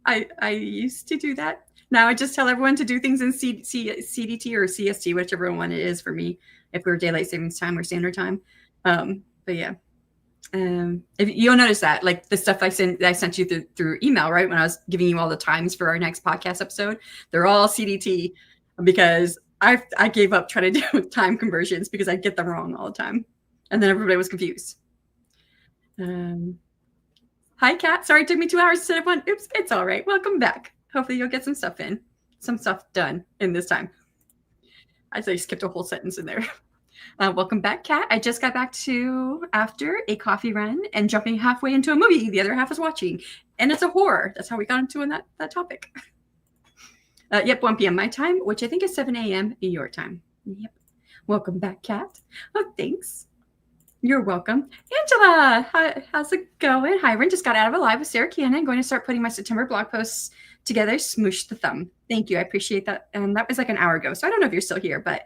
I used to do that. Now I just tell everyone to do things in CDT or CST, whichever one it is for me, if we're daylight savings time or standard time. But yeah. If you'll notice that, like the stuff I sent you through email, right? When I was giving you all the times for our next podcast episode, they're all CDT because I gave up trying to do time conversions because I get them wrong all the time. And then everybody was confused. Hi, Kat. Sorry, it took me 2 hours instead of 1. Oops, it's all right. Welcome back. Hopefully you'll get some stuff done in this time. I skipped a whole sentence in there. Welcome back, Kat. I just got back to after a coffee run and jumping halfway into a movie. The other half was watching, and it's a horror. That's how we got into that topic. Yep, 1 p.m. my time, which I think is 7 a.m. your time. Yep. Welcome back, Kat. Oh, thanks. You're welcome. Angela, how's it going? Hiram just got out of a live with Sarah Cannon. Going to start putting my September blog posts together. Smoosh the thumb. Thank you. I appreciate that. And that was like an hour ago. So I don't know if you're still here, but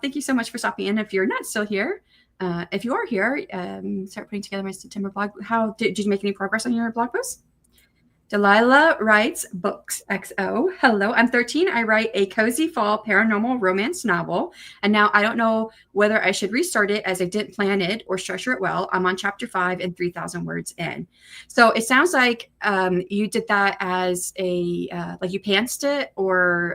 thank you so much for stopping in. If you're not still here, if you are here, start putting together my September blog. Did you make any progress on your blog posts? Delilah writes books XO. Hello, I'm 13. I write a cozy fall paranormal romance novel. And now I don't know whether I should restart it as I didn't plan it or structure it well. I'm on chapter 5 and 3,000 words in. So it sounds like you did that as a, like you pantsed it or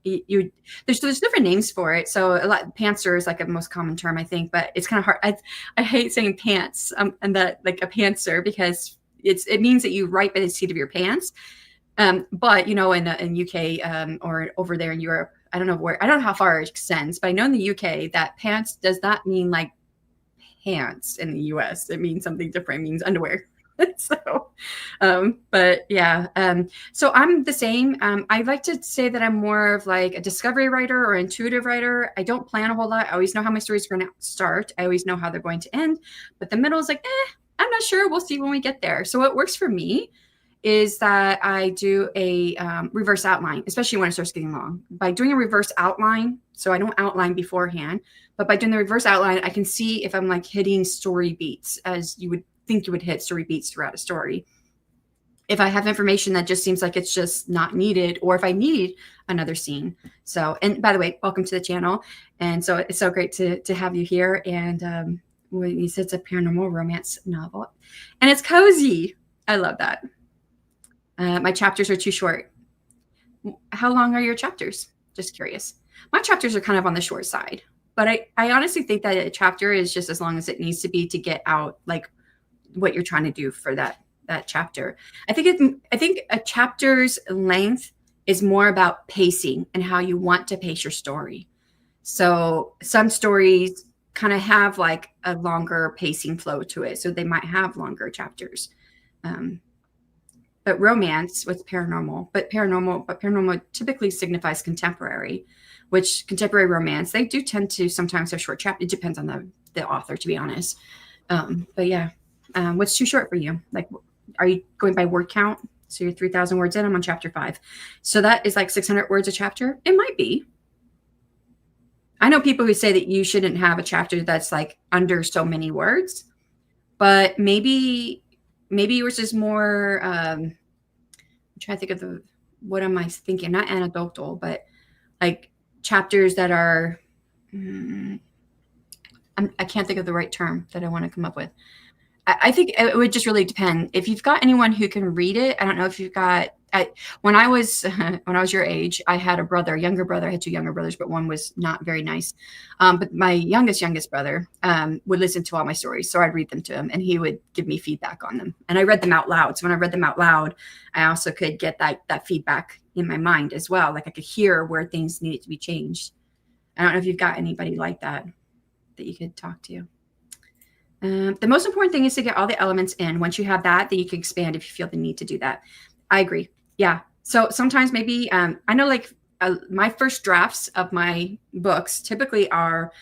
there's different names for it. So pantser is like a most common term, I think, but it's kind of hard. I hate saying pants and that like a pantser because it means that you write by the seat of your pants. But you know, in UK or over there in Europe, I don't know how far it extends, but I know in the UK that pants does not mean like pants in the US. It means something different. It means underwear. So, but yeah. So I'm the same. I like to say that I'm more of like a discovery writer or intuitive writer. I don't plan a whole lot. I always know how my stories are going to start. I always know how they're going to end, but the middle is like, I'm not sure. We'll see when we get there. So what works for me is that I do a reverse outline, especially when it starts getting long. By doing a reverse outline, so I don't outline beforehand, but by doing the reverse outline, I can see if I'm like hitting story beats as you would think you would hit story beats throughout a story. If I have information that just seems like it's just not needed, or if I need another scene. So, and by the way, welcome to the channel. And so it's so great to have you here. And you said it's a paranormal romance novel and it's cozy. I love that. My chapters are too short. How long are your chapters? Just curious. My chapters are kind of on the short side, but I honestly think that a chapter is just as long as it needs to be to get out like what you're trying to do for that chapter. I think a chapter's length is more about pacing and how you want to pace your story. So some stories kind of have like a longer pacing flow to it. So they might have longer chapters. But romance with paranormal typically signifies contemporary, which contemporary romance, they do tend to sometimes have short chapters. It depends on the author, to be honest. But yeah, what's too short for you? Like, are you going by word count? So you're 3,000 words in, I'm on chapter 5. So that is like 600 words a chapter. It might be. I know people who say that you shouldn't have a chapter that's like under so many words, but maybe yours is more, I'm trying to think of what am I thinking? Not anecdotal, but like chapters that are, I can't think of the right term that I want to come up with. I think it would just really depend. If you've got anyone who can read it, I don't know if you've got, when I was your age, I had a younger brother. I had 2 younger brothers, but one was not very nice. But my youngest brother would listen to all my stories. So I'd read them to him and he would give me feedback on them. And I read them out loud. So when I read them out loud, I also could get that feedback in my mind as well. Like I could hear where things needed to be changed. I don't know if you've got anybody like that you could talk to. The most important thing is to get all the elements in. Once you have that, then you can expand if you feel the need to do that. I agree. Yeah. So sometimes maybe, I know like my first drafts of my books typically are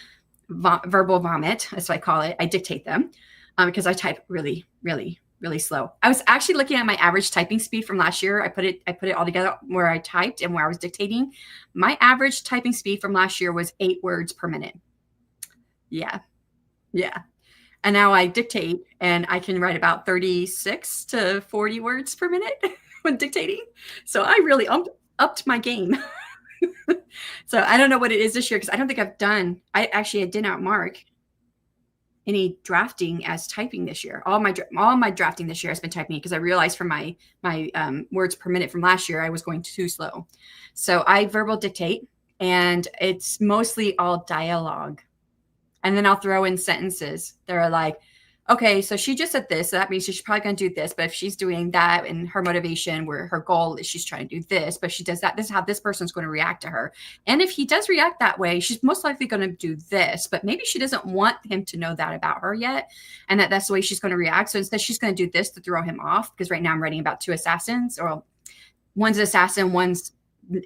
verbal vomit, as I call it. I dictate them because I type really, really, really slow. I was actually looking at my average typing speed from last year. I put it all together where I typed and where I was dictating. My average typing speed from last year was 8 words per minute. Yeah. Yeah. And now I dictate, and I can write about 36 to 40 words per minute when dictating. So I really upped my game. So I don't know what it is this year, because I don't think I did not mark any drafting as typing this year. All my drafting this year has been typing, because I realized from my words per minute from last year I was going too slow. So I verbal dictate, and it's mostly all dialogue. And then I'll throw in sentences that are like, okay, so she just said this, so that means she's probably going to do this. But if she's doing that, and her motivation, where her goal is she's trying to do this, but she does that, this is how this person's going to react to her. And if he does react that way, she's most likely going to do this, but maybe she doesn't want him to know that about her yet, and that's the way she's going to react. So instead, she's going to do this to throw him off, because right now I'm writing about two assassins, or one's an assassin, one's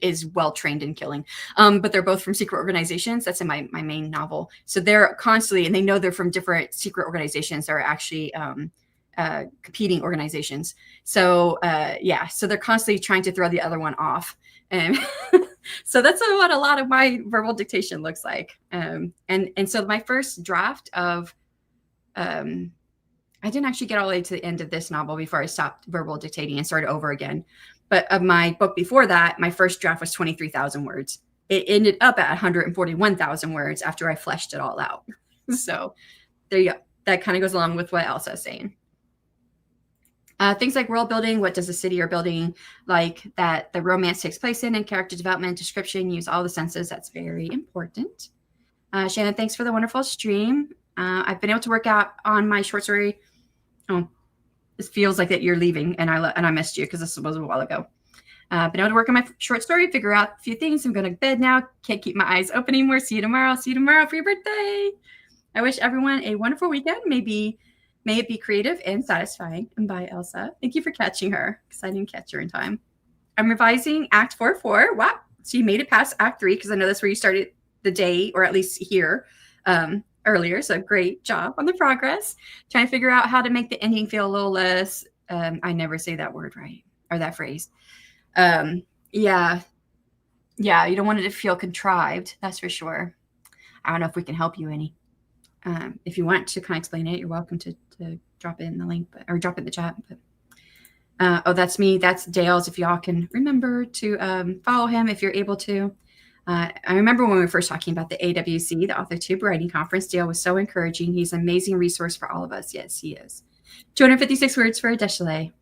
is well trained in killing, but they're both from secret organizations. That's in my main novel. So they're constantly, and they know they're from different secret organizations that are actually competing organizations. So so they're constantly trying to throw the other one off, and so that's what a lot of my verbal dictation looks like. And so my first draft of I didn't actually get all the way to the end of this novel before I stopped verbal dictating and started over again. But of my book before that, my first draft was 23,000 words. It ended up at 141,000 words after I fleshed it all out. So there you go. That kind of goes along with what Elsa is saying. Things like world building, what does the city you're building like that the romance takes place in, and character development, description, use all the senses. That's very important. Shannon, thanks for the wonderful stream. I've been able to work out on my short story. Oh, this feels like that you're leaving, and I missed you, because this was a while ago. Been able to work on my short story, figure out a few things. I'm going to bed now. Can't keep my eyes open anymore. See you tomorrow. See you tomorrow for your birthday. I wish everyone a wonderful weekend. May it be creative and satisfying. And bye, Elsa. Thank you for catching her, because I didn't catch her in time. I'm revising Act 4-4. Wow. So you made it past Act 3, because I know that's where you started the day, or at least here. Earlier. So great job on the progress. Trying to figure out how to make the ending feel a little less, I never say that word right, or that phrase. Yeah, you don't want it to feel contrived. That's for sure. I don't know if we can help you any. If you want to kind of explain it, you're welcome to drop it in the link, or drop it in the chat. But oh, that's me. That's Dale's. If y'all can remember to follow him if you're able to. I remember when we were first talking about the AWC, the AuthorTube Writing Conference. Dale was so encouraging. He's an amazing resource for all of us. Yes, he is. 256 words for Adeshale.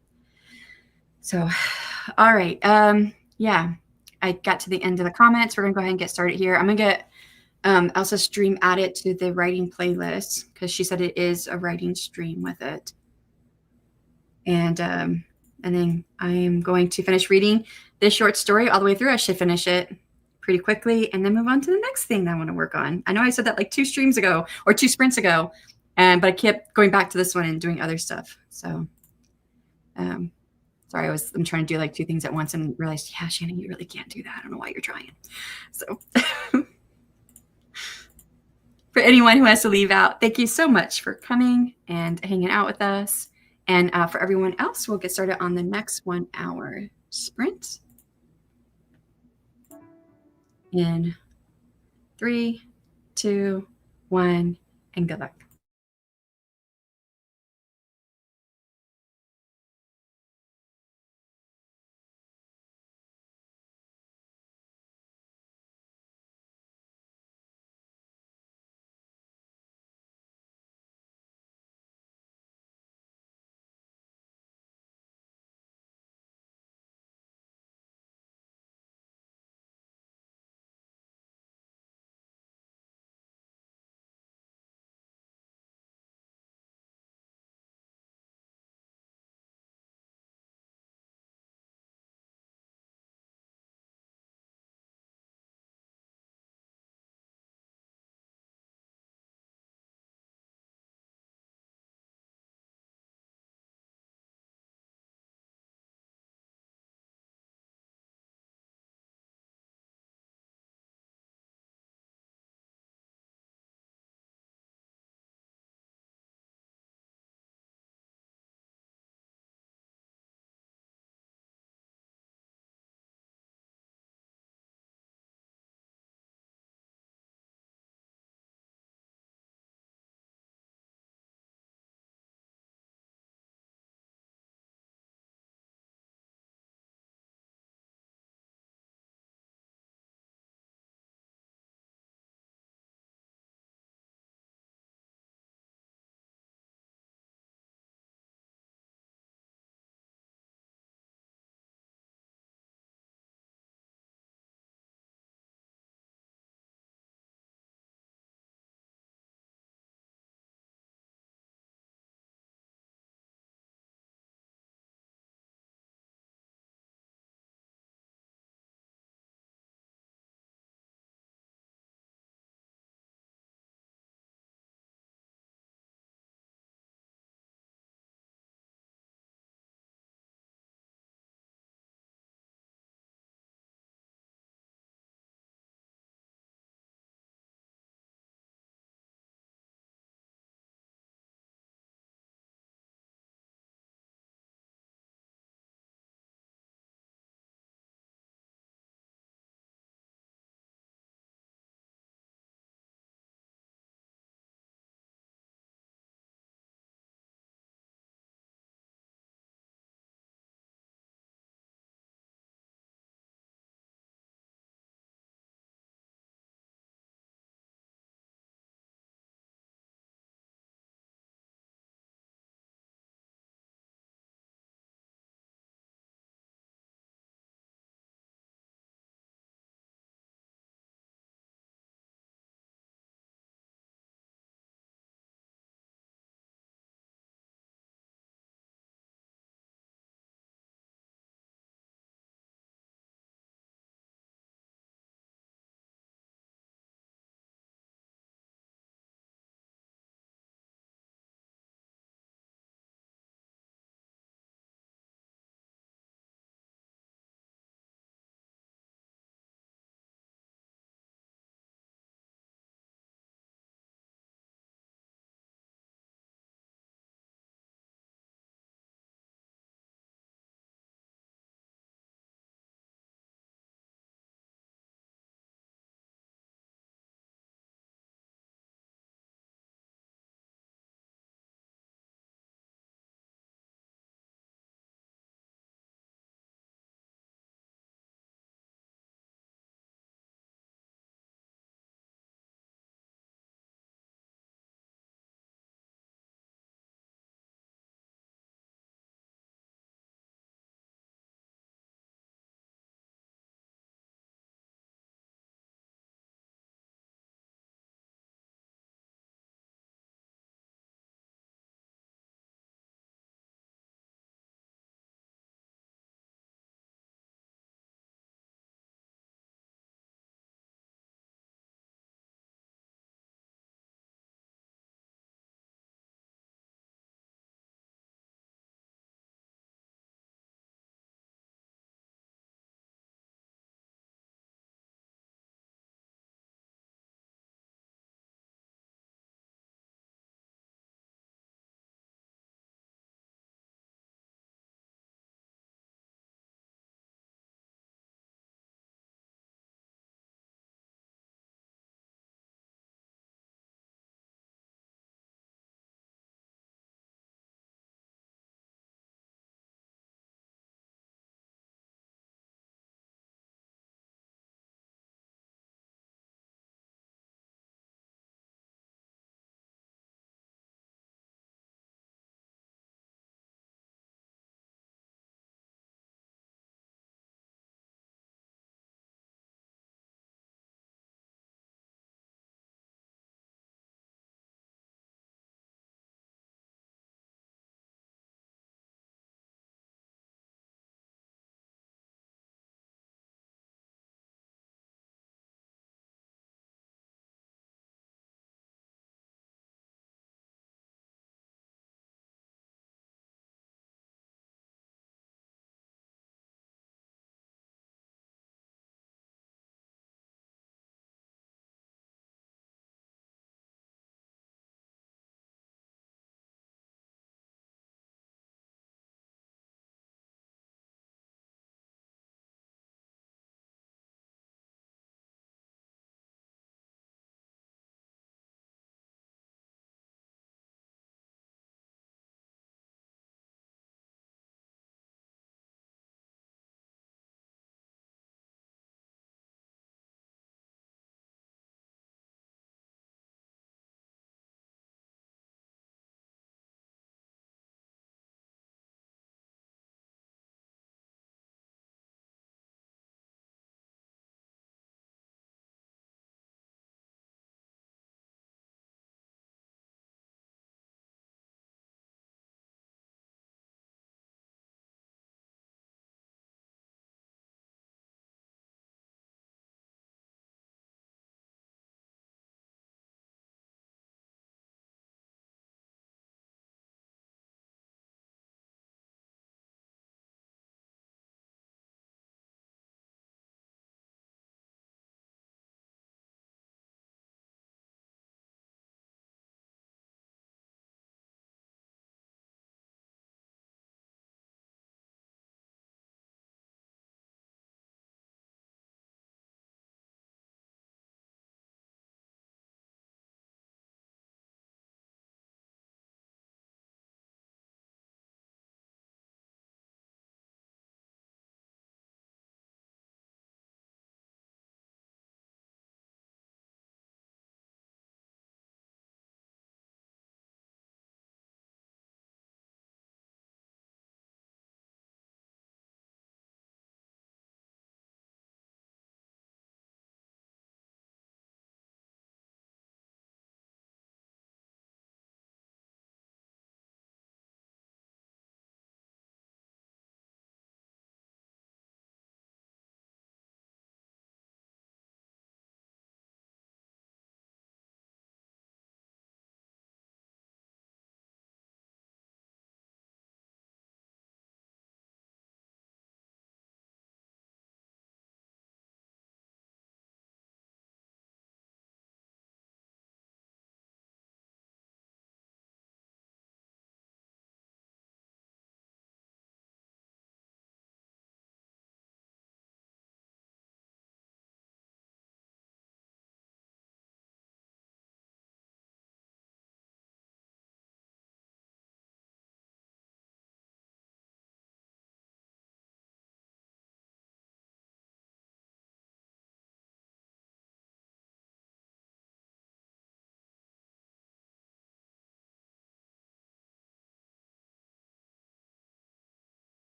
So, all right. Yeah, I got to the end of the comments. We're going to go ahead and get started here. I'm going to get Elsa's stream added to the writing playlist, because she said it is a writing stream with it. And then I am going to finish reading this short story all the way through. I should finish it pretty quickly, and then move on to the next thing that I want to work on. I know I said that like 2 streams ago, or 2 sprints ago, but I kept going back to this one and doing other stuff. So sorry, I'm trying to do like 2 things at once, and realized, yeah, Shannon, you really can't do that. I don't know why you're trying. So for anyone who has to leave out, thank you so much for coming and hanging out with us. And for everyone else, we'll get started on the next 1 hour sprint. In 3, 2, 1, and good luck.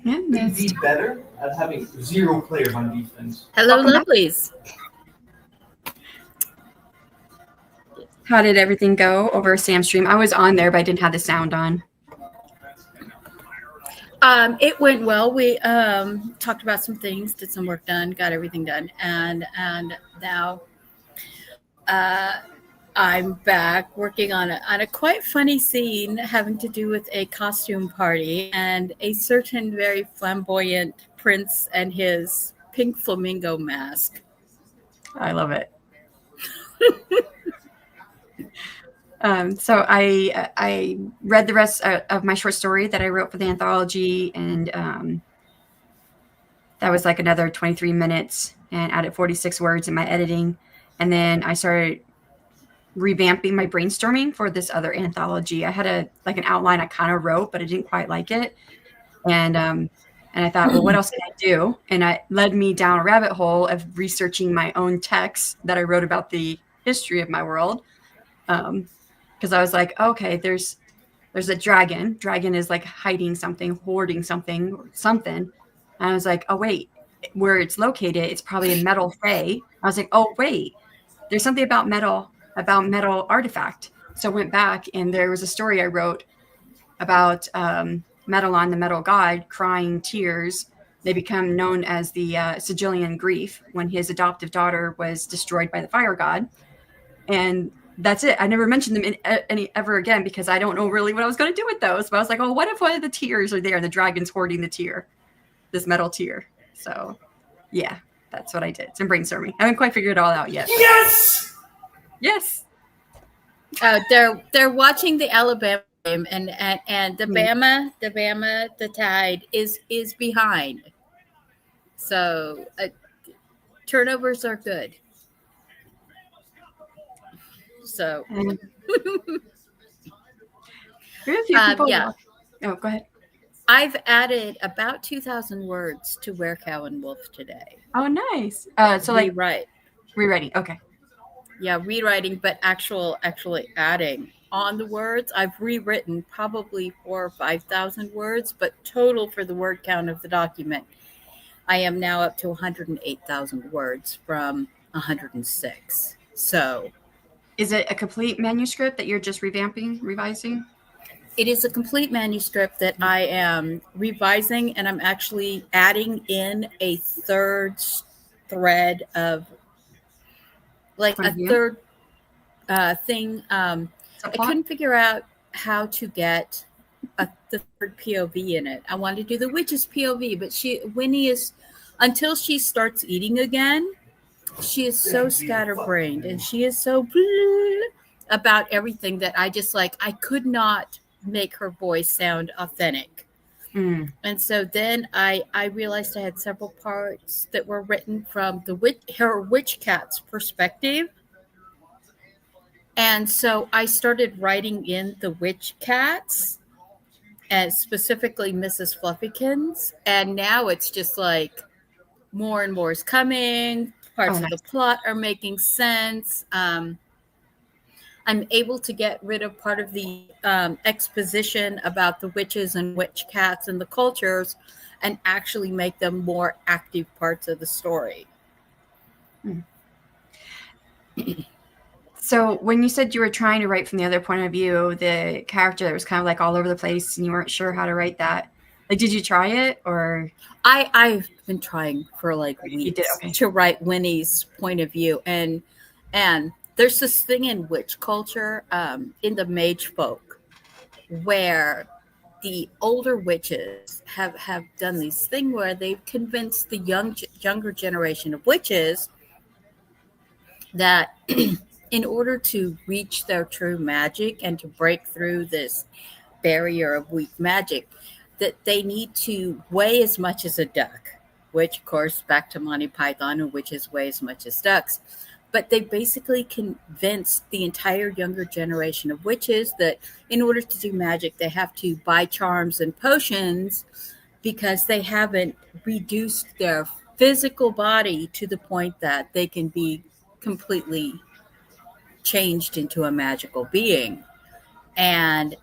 Yeah, We'd be better at having 0 players on defense. Hello, Welcome back. lovelies. How did everything go over Sam's stream? I was on there, but I didn't have the sound on. It went well. We talked about some things, did some work done, got everything done, and now I'm back working on a quite funny scene having to do with a costume party and a certain very flamboyant prince and his pink flamingo mask. I love it. So I read the rest of my short story that I wrote for the anthology, and that was like another 23 minutes, and added 46 words in my editing. And then I started revamping my brainstorming for this other anthology. I had an outline I kind of wrote, but I didn't quite like it. And I thought, well, what else can I do? And it led me down a rabbit hole of researching my own texts that I wrote about the history of my world. Because I was like, okay, there's a dragon. Dragon is like hiding something, hoarding something, or something. And I was like, oh wait, where it's located, it's probably a metal fey. I was like, oh wait, there's something about metal artifact. So I went back, and there was a story I wrote about Metalon, the metal god, crying tears. They become known as the Sigillian grief when his adoptive daughter was destroyed by the fire god. And that's it. I never mentioned them ever again, because I don't know really what I was going to do with those. But I was like, oh, what if one of the tears are there and the dragon's hoarding the tear, this metal tear? So yeah, that's what I did. Some brainstorming. I haven't quite figured it all out yet. Yes! Yes. They're watching the Alabama game, and the Bama, the Tide is behind. So turnovers are good. So yeah. Oh, go ahead. I've added about 2,000 words to Were Cow and Wolf today. Oh, nice. So like rewriting. Okay. Yeah, rewriting, but actually adding on the words. I've rewritten probably 4,000 or 5,000 words, but total for the word count of the document, I am now up to 108,000 words from 106. So, is it a complete manuscript that you're just revising? It is a complete manuscript that I am revising, and I'm actually adding in a third thread of third thing. I couldn't figure out how to get the third POV in it. I wanted to do the witch's POV, but Winnie is, until she starts eating again, she is so scatterbrained, and she is so about everything that I just I could not make her voice sound authentic. And so then I realized I had several parts that were written from her witch cat's perspective. And so I started writing in the witch cats, and specifically Mrs. Fluffykins. And now it's just more and more is coming. Parts of the plot are making sense. I'm able to get rid of part of the exposition about the witches and witch cats and the cultures, and actually make them more active parts of the story. So when you said you were trying to write from the other point of view, the character that was kind of all over the place, and you weren't sure how to write that, did you try it, or? I've been trying for weeks to write Winnie's point of view, and there's this thing in witch culture, in the mage folk, where the older witches have done this thing where they've convinced the younger generation of witches that in order to reach their true magic and to break through this barrier of weak magic, that they need to weigh as much as a duck, which, of course, back to Monty Python, and witches weigh as much as ducks. But they basically convinced the entire younger generation of witches that in order to do magic, they have to buy charms and potions, because they haven't reduced their physical body to the point that they can be completely changed into a magical being. And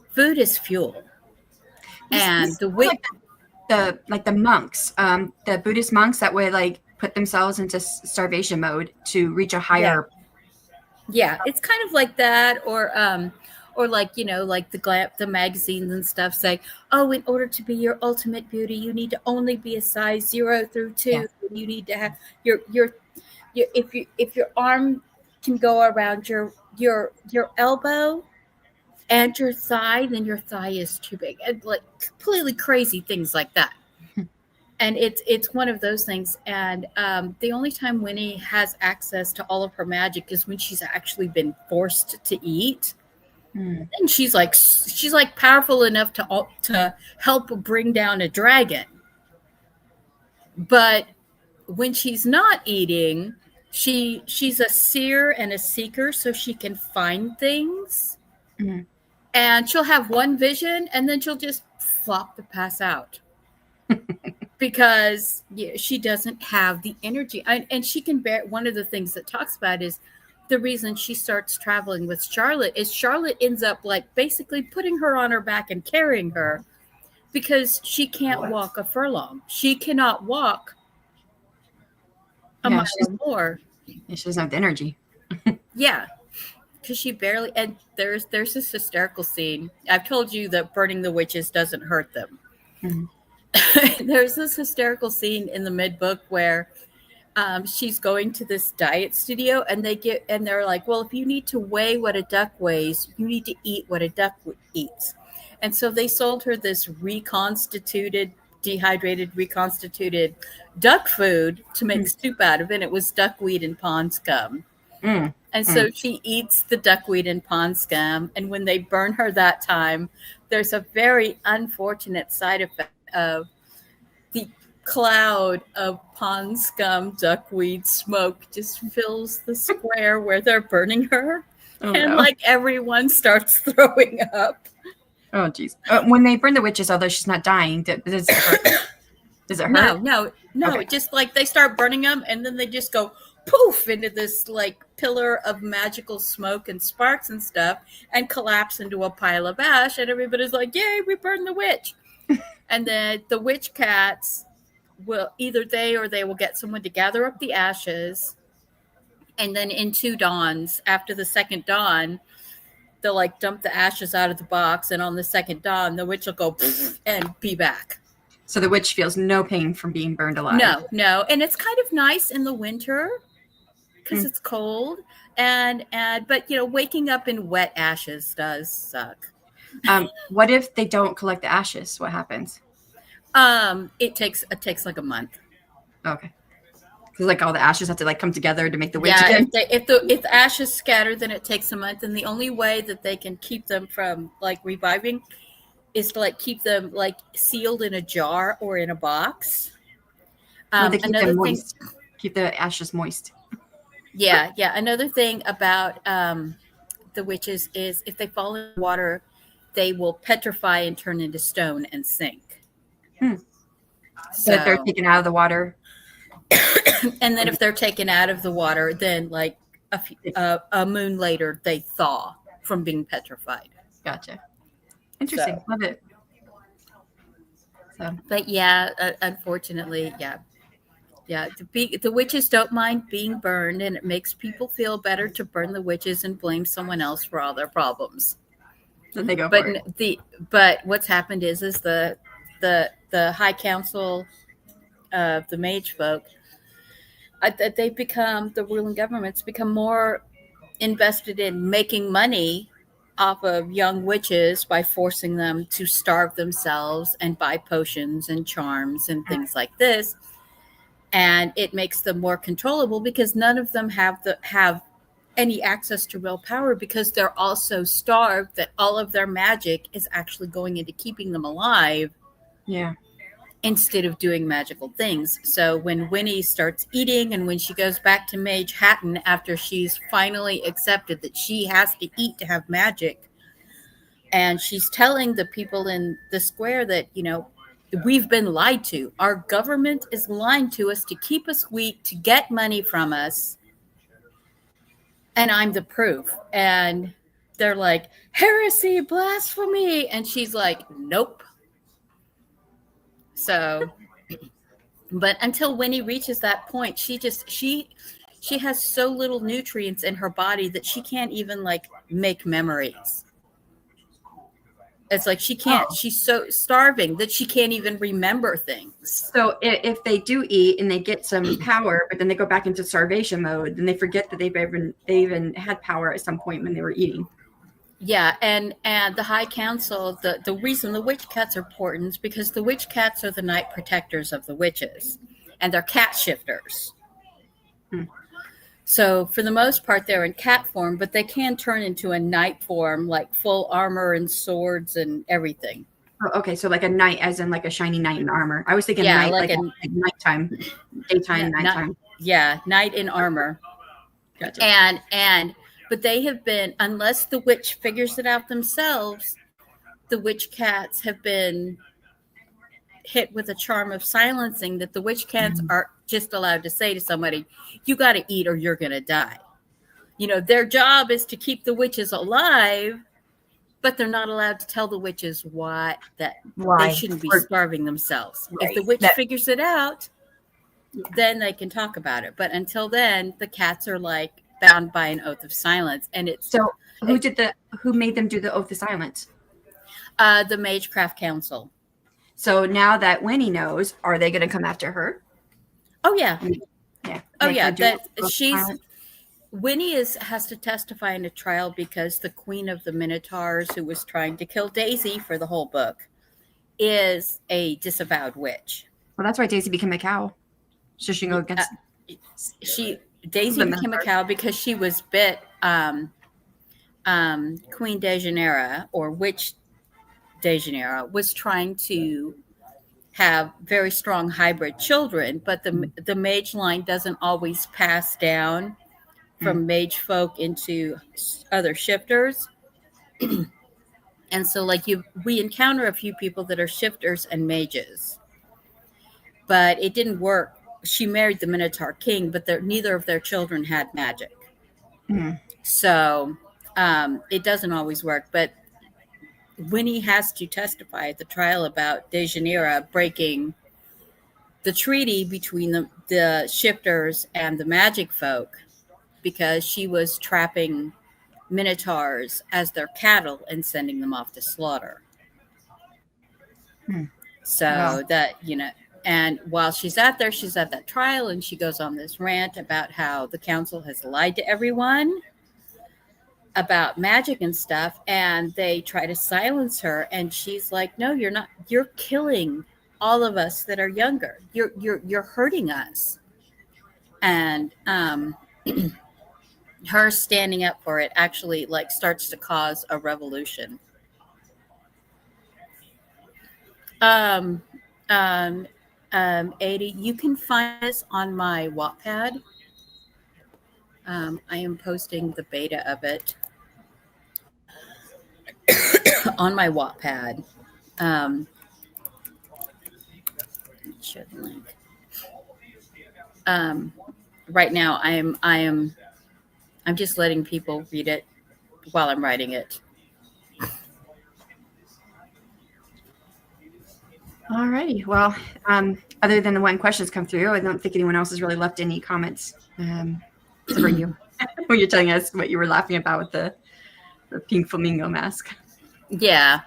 food is fuel. And the like the monks, the Buddhist monks that would like put themselves into starvation mode to reach a higher. Yeah, it's kind of like that, or like, you know, like the magazines and stuff say, oh, in order to be your ultimate beauty, you need to only be a size 0 through 2. Yeah. You need to have your if your arm can go around your elbow and your thigh, then your thigh is too big, and like completely crazy things like that. And it's one of those things. And the only time Winnie has access to all of her magic is when she's actually been forced to eat. And she's like powerful enough to help bring down a dragon. But when she's not eating, she's a seer and a seeker, so she can find things. Mm-hmm. And she'll have one vision, and then she'll just flop to pass out. Because she doesn't have the energy. And she can bear. One of the things that talks about is the reason she starts traveling with Charlotte is Charlotte ends up like basically putting her on her back and carrying her, because she can't walk a furlong. She cannot walk a mile or more. Yeah, she doesn't have the energy. Yeah, because she barely. And there's this hysterical scene. I've told you that burning the witches doesn't hurt them. Mm-hmm. There's this hysterical scene in the mid-book where she's going to this diet studio, and they're like, well, if you need to weigh what a duck weighs, you need to eat what a duck eats. And so they sold her this dehydrated, reconstituted duck food to make soup out of it. It was duckweed and pond scum. And so she eats the duckweed and pond scum. And when they burn her that time, there's a very unfortunate side effect of the cloud of pond scum duckweed smoke just fills the square where they're burning her. Like everyone starts throwing up. Oh, geez. When they burn the witches, although she's not dying, does it hurt? Does it hurt? No. Okay. Just like they start burning them, and then they just go poof into this like pillar of magical smoke and sparks and stuff, and collapse into a pile of ash, and everybody's like, yay, we burned the witch. And then the witch cats will either they will get someone to gather up the ashes, and then in 2 dawns, after the second dawn, they'll like dump the ashes out of the box, and on the second dawn, the witch will go and be back. So the witch feels no pain from being burned alive. No, and it's kind of nice in the winter because it's cold, but you know, waking up in wet ashes does suck. What if they don't collect the ashes? What happens? It takes like a month. Okay. Because like all the ashes have to like come together to make the witch. Yeah, again. if the ashes scatter, then it takes a month, and the only way that they can keep them from like reviving is to like keep them like sealed in a jar or in a box. They keep them moist. Keep the ashes moist. Yeah. Another thing about the witches is if they fall in water, they will petrify and turn into stone and sink. So if they're taken out of the water. And then if they're taken out of the water, then like a moon later, they thaw from being petrified. Gotcha. Interesting. So. Love it. So. But yeah, unfortunately, yeah. The witches don't mind being burned, and it makes people feel better to burn the witches and blame someone else for all their problems. Then they go but for it. But what's happened is the High Council of the Mage folk, they've become, the ruling government's become more invested in making money off of young witches by forcing them to starve themselves and buy potions and charms and things like this. And it makes them more controllable because none of them have any access to real power, because they're all so starved that all of their magic is actually going into keeping them alive. Yeah. Instead of doing magical things. So when Winnie starts eating, and when she goes back to Mage Hatton after she's finally accepted that she has to eat to have magic, and she's telling the people in the square that, you know, we've been lied to. Our government is lying to us to keep us weak, to get money from us. And I'm the proof. And they're like, heresy, blasphemy. And she's like, nope. So, but until Winnie reaches that point, she has so little nutrients in her body that she can't even like make memories. It's like she can't. Oh. She's so starving that she can't even remember things. So if they do eat and they get some power, but then they go back into starvation mode, then they forget that they even had power at some point when they were eating. Yeah, and the High Council, the reason the witch cats are important is because the witch cats are the night protectors of the witches, and they're cat shifters. So for the most part, they're in cat form, but they can turn into a night form, like full armor and swords and everything. Oh, okay, so like a knight, as in like a shiny knight in armor. I was thinking Yeah, night, like like nighttime, daytime, nighttime. Knight in armor. Gotcha. And but they have been, unless the witch figures it out themselves, the witch cats have been hit with a charm of silencing that the witch cats are just allowed to say to somebody, you got to eat or you're going to die. You know, their job is to keep the witches alive, but they're not allowed to tell the witches why they shouldn't be starving themselves. Right. If the witch figures it out, then they can talk about it. But until then, the cats are like bound by an oath of silence. And it's so who made them do the oath of silence? The Magecraft Council. So now that Winnie knows, are they going to come after her? Oh yeah, yeah. Oh yeah. Winnie has to testify in a trial because the Queen of the Minotaurs, who was trying to kill Daisy for the whole book, is a disavowed witch. Well, that's why Daisy became a cow. So she can go against. Daisy became a cow because she was bit. Queen Dejanira, or Witch Dejanira, was trying to have very strong hybrid children, but the mage line doesn't always pass down from mage folk into other shifters. And so we encounter a few people that are shifters and mages, but it didn't work. She married the Minotaur King, but neither of their children had magic. So it doesn't always work. But Winnie has to testify at the trial about Dejanira breaking the treaty between the shifters and the magic folk because she was trapping Minotaurs as their cattle and sending them off to slaughter. So that, and while she's at that trial, and she goes on this rant about how the council has lied to everyone about magic and stuff, and they try to silence her, and she's like, no, you're not. You're killing all of us that are younger. You're hurting us. And her standing up for it actually starts to cause a revolution. Adi, you can find this on my Wattpad. I am posting the beta of it on my Wattpad. Should link. Right now, I'm just letting people read it while I'm writing it. All righty. Well, other than the one questions come through, I don't think anyone else has really left any comments for you when you're telling us what you were laughing about with the pink flamingo mask. Yeah.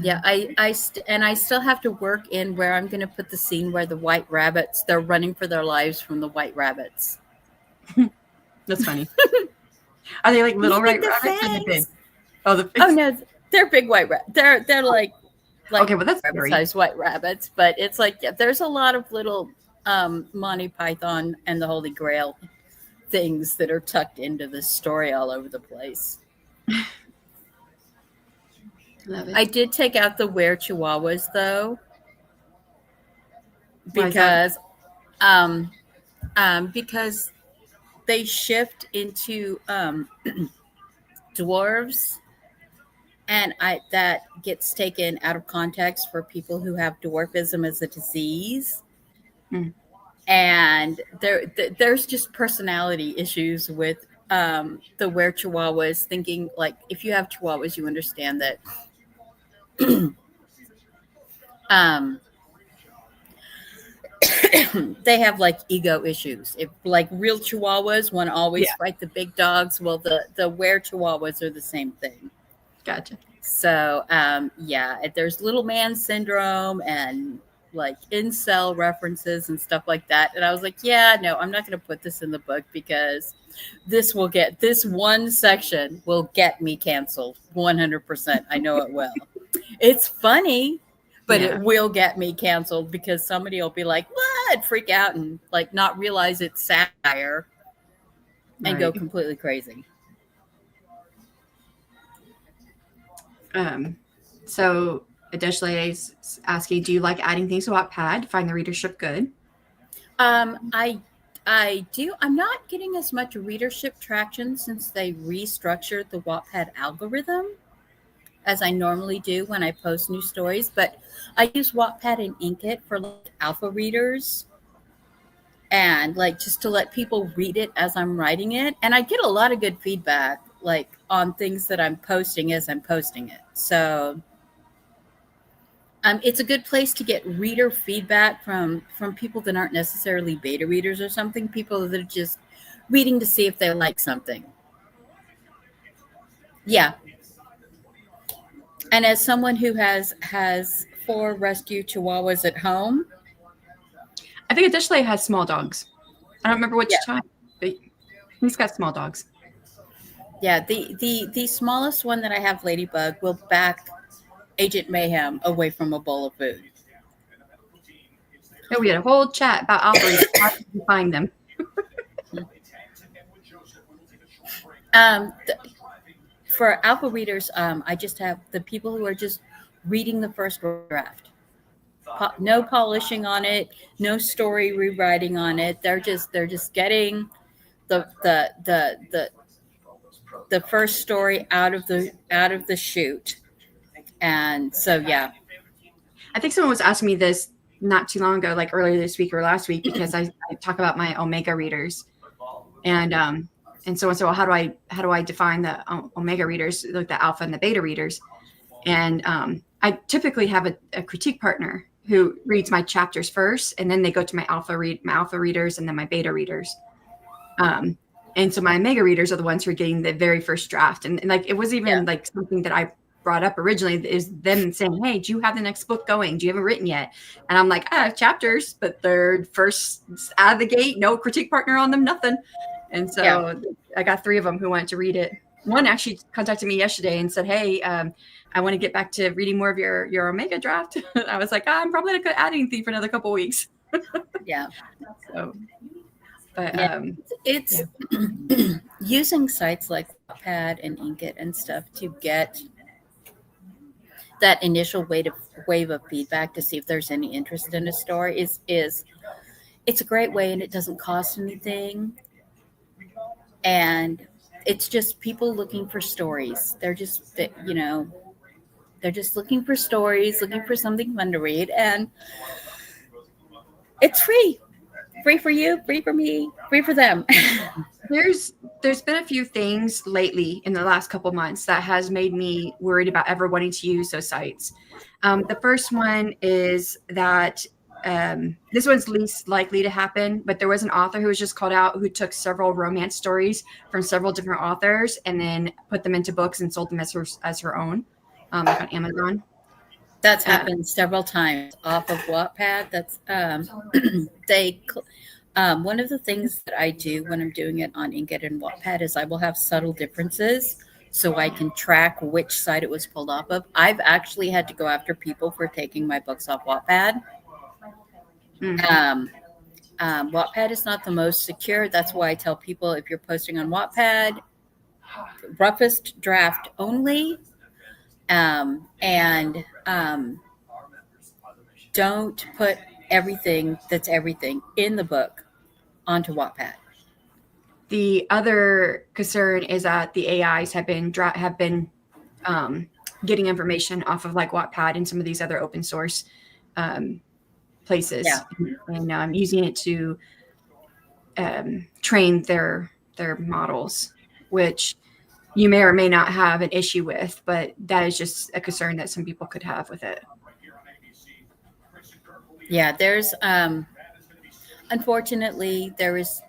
Yeah, I still have to work in where I'm going to put the scene where the white rabbits, they're running for their lives from the white rabbits. That's funny. Are they like little white rabbits or the big? Oh, the big. Oh no, they're big white rabbits. They're like okay, well that's rabbit-sized white rabbits, but it's there's a lot of little Monty Python and the Holy Grail things that are tucked into this story all over the place. Love it. I did take out the were chihuahuas though, because they shift into dwarves, and that gets taken out of context for people who have dwarfism as a disease. And there's just personality issues with the were chihuahuas, thinking if you have chihuahuas, you understand that Um, they have like ego issues. If like real Chihuahuas want to always fight the big dogs, well, the were Chihuahuas are the same thing. Gotcha. So yeah, there's little man syndrome and like incel references and stuff like that. And I was like, yeah, no, I'm not going to put this in the book because this one section will get me canceled 100%. I know it will. It's funny, but it will get me canceled because somebody will be like, what? Freak out and like not realize it's satire and go completely crazy. So additionally, is asking, do you like adding things to Wattpad? Find the readership good? I do. I'm not getting as much readership traction since they restructured the Wattpad algorithm as I normally do when I post new stories. But I use Wattpad and Inkit for like alpha readers and like just to let people read it as I'm writing it. And I get a lot of good feedback like on things that I'm posting as I'm posting it. So it's a good place to get reader feedback from people that aren't necessarily beta readers or something, people that are just reading to see if they like something. Yeah. And as someone who has 4 rescue Chihuahuas at home. I think additionally it has small dogs. I don't remember which time, but he's got small dogs. Yeah, the smallest one that I have, Ladybug, will back Agent Mayhem away from a bowl of food. Oh, we had a whole chat about alpha. How do you find them? For alpha readers, I just have the people who are just reading the first draft. No polishing on it, no story rewriting on it. They're just getting the first story out of the chute. And so yeah. I think someone was asking me this not too long ago, like earlier this week or last week, because I talk about my Omega readers, and someone said, well, how do I define the Omega readers, like the alpha and the beta readers? And I typically have a critique partner who reads my chapters first, and then they go to my alpha readers and then my beta readers. And so my Omega readers are the ones who are getting the very first draft. And like, it was even like something that I brought up originally is them saying, hey, do you have the next book going? Do you have it written yet? And I'm like, I have chapters, but they're first out of the gate, no critique partner on them, nothing. And so I got 3 of them who wanted to read it. One actually contacted me yesterday and said, hey, I want to get back to reading more of your Omega draft. I was like, I'm probably not going to add anything for another couple of weeks. Yeah. So, but it's using sites like Wattpad and Inkit and stuff to get that initial wave of feedback to see if there's any interest in a story is it's a great way, and it doesn't cost anything. And it's just people looking for stories. They're just looking for stories, looking for something fun to read, and it's free for you, free for me, free for them. There's been a few things lately in the last couple months that has made me worried about ever wanting to use those sites. The first one is that this one's least likely to happen, but there was an author who was just called out who took several romance stories from several different authors and then put them into books and sold them as her own, like on Amazon. That's happened several times off of Wattpad. That's one of the things that I do when I'm doing it on Inkit and Wattpad is I will have subtle differences so I can track which site it was pulled off of. I've actually had to go after people for taking my books off Wattpad. Wattpad is not the most secure. That's why I tell people, if you're posting on Wattpad, roughest draft only, and don't put everything that's everything in the book onto Wattpad. The other concern is that the AIs have been getting information off of like Wattpad and some of these other open source places, and using it to train their models, which you may or may not have an issue with, but that is just a concern that some people could have with it. Yeah, there's unfortunately there is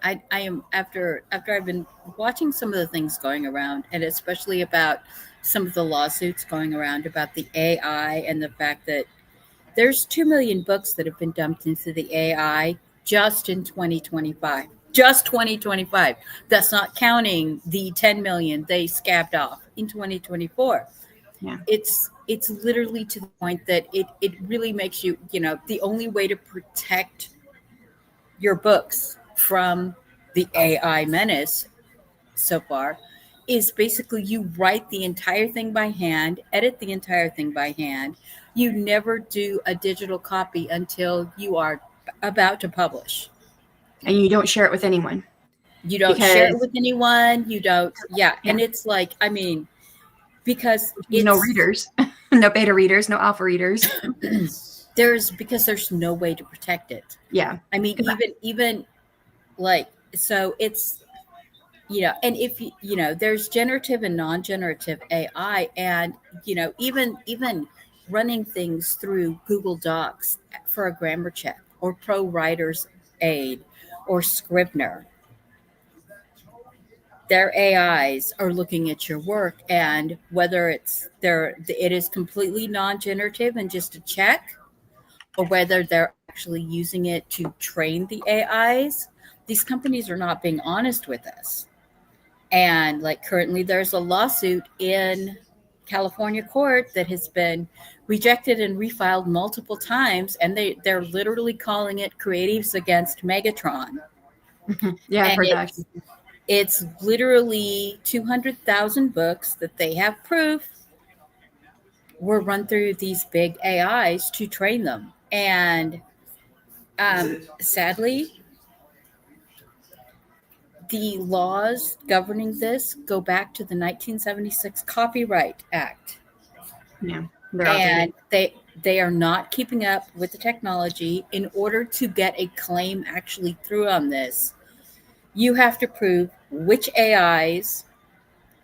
I am after I've been watching some of the things going around, and especially about some of the lawsuits going around about the AI and the fact that there's 2 million books that have been dumped into the AI just in 2025. Just 2025. That's not counting the 10 million they scabbed off in 2024. Yeah. It's literally to the point that it really makes you, the only way to protect your books from the AI menace so far is basically you write the entire thing by hand, edit the entire thing by hand. You never do a digital copy until you are about to publish. And you don't share it with anyone. You don't share it with anyone. You don't, yeah. Yeah. And it's like, I mean, because There's no readers, no beta readers, no alpha readers. because there's no way to protect it. Yeah. I mean, even like, so it's, and if there's generative and non-generative AI, and even running things through Google Docs for a grammar check, or Pro Writer's Aid, or Scrivener, their AIs are looking at your work, and whether it is completely non-generative and just a check, or whether they're actually using it to train the AIs, these companies are not being honest with us. And like currently there's a lawsuit in California court that has been rejected and refiled multiple times, and they're literally calling it Creatives Against Megatron. Yeah, I've heard that. It's literally 200,000 books that they have proof were run through these big AIs to train them. And sadly, the laws governing this go back to the 1976 Copyright Act. Yeah. And they are not keeping up with the technology. In order to get a claim actually through on this, you have to prove which AIs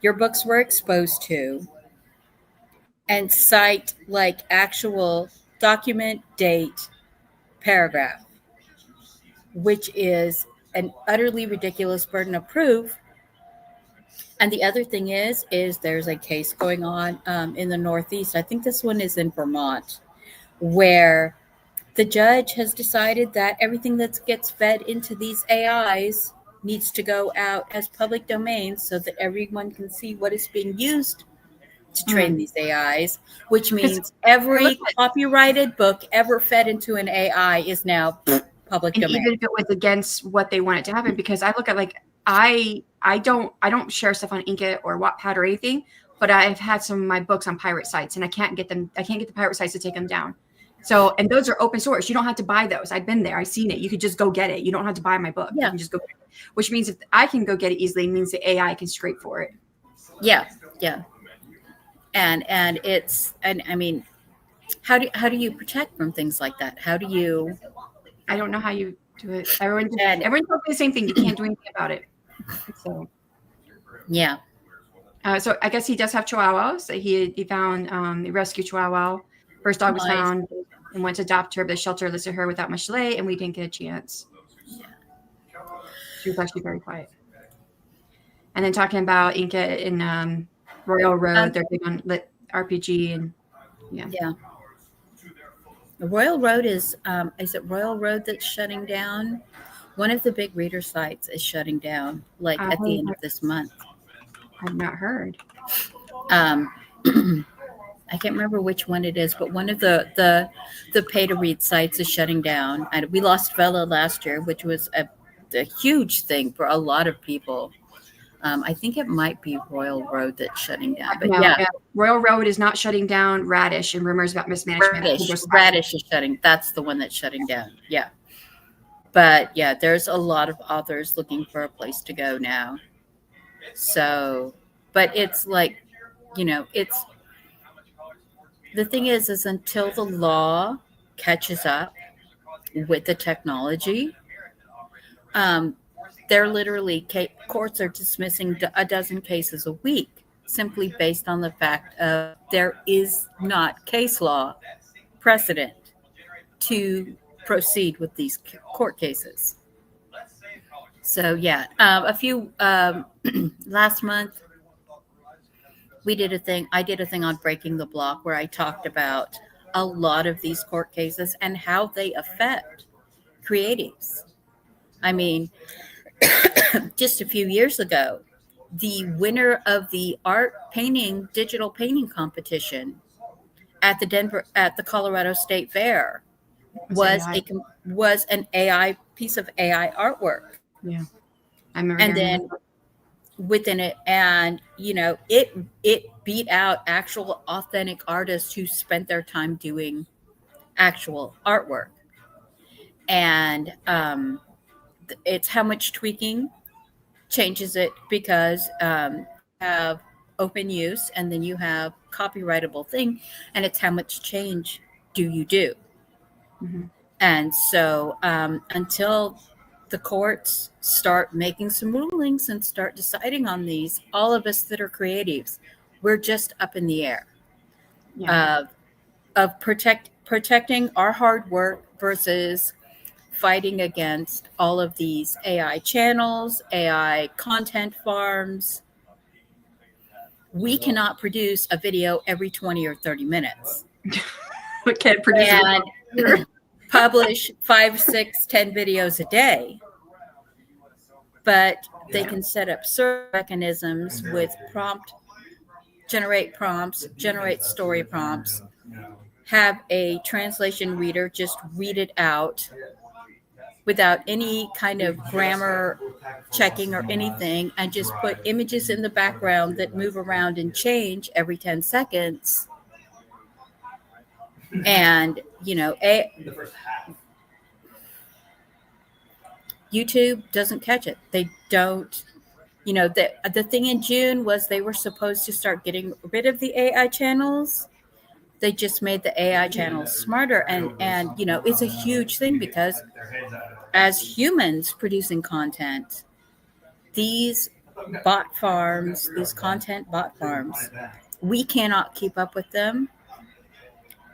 your books were exposed to and cite like actual document, date, paragraph, which is an utterly ridiculous burden of proof. And the other thing is there's a case going on in the Northeast. I think this one is in Vermont, where the judge has decided that everything that gets fed into these AIs needs to go out as public domain so that everyone can see what is being used to train these AIs, which means every copyrighted book ever fed into an AI is now public domain. Even if it was against what they want it to happen, because I look at like I don't share stuff on Inkitt or Wattpad or anything, but I've had some of my books on pirate sites, and I can't get the pirate sites to take them down. So, and those are open source. You don't have to buy those. I've been there. I've seen it. You could just go get it. You don't have to buy my book. Yeah. You can just go get it. Which means if I can go get it easily, it means the AI can scrape for it. Yeah. Yeah. And I mean, how do you protect from things like that? How do you? I don't know how you do it. Everyone tells me the same thing. You can't do anything about it. So yeah. So I guess he does have chihuahuas. He found he rescued chihuahua. First dog was found and went to adopt her, but the shelter listed her without much delay, and we didn't get a chance. Yeah. She was actually very quiet. And then talking about Inkitt in Royal Road, they're big on lit RPG, and yeah. Royal Road is it Royal Road that's shutting down? One of the big reader sites is shutting down, like at the end of this month. I've not heard. I can't remember which one it is, but one of the pay to read sites is shutting down. And we lost Vela last year, which was a huge thing for a lot of people. I think it might be Royal Road that's shutting down. But yeah, Royal Road is not shutting down. Radish and rumors about mismanagement. Radish is shutting. That's the one that's shutting down. Yeah. But yeah, there's a lot of authors looking for a place to go now. So, but it's like, it's the thing is until the law catches up with the technology, they're literally courts are dismissing a dozen cases a week simply based on the fact of there is not case law precedent to proceed with these court cases. So yeah, last month I did a thing on Breaking the Block where I talked about a lot of these court cases and how they affect creatives. I mean, just a few years ago, the winner of the digital painting competition at the Colorado State Fair was an AI piece of AI artwork. Yeah, I remember. And then within it, and it beat out actual authentic artists who spent their time doing actual artwork. And it's how much tweaking changes it, because you have open use and then you have copyrightable thing, and it's how much change do you do. Mm-hmm. And so until the courts start making some rulings and start deciding on these, all of us that are creatives, we're just up in the air of protecting our hard work versus fighting against all of these AI channels, AI content farms. We cannot produce a video every 20 or 30 minutes. We can't produce and publish 5, 6, 10 videos a day. But they can set up search mechanisms with generate prompts, generate story prompts, have a translation reader just read it out without any kind of grammar checking or anything, and just put images in the background that move around and change every 10 seconds. And, YouTube doesn't catch it. They don't, the thing in June was they were supposed to start getting rid of the AI channels. They just made the AI channels smarter. And it's a huge thing, because as humans producing content, these content bot farms, we cannot keep up with them.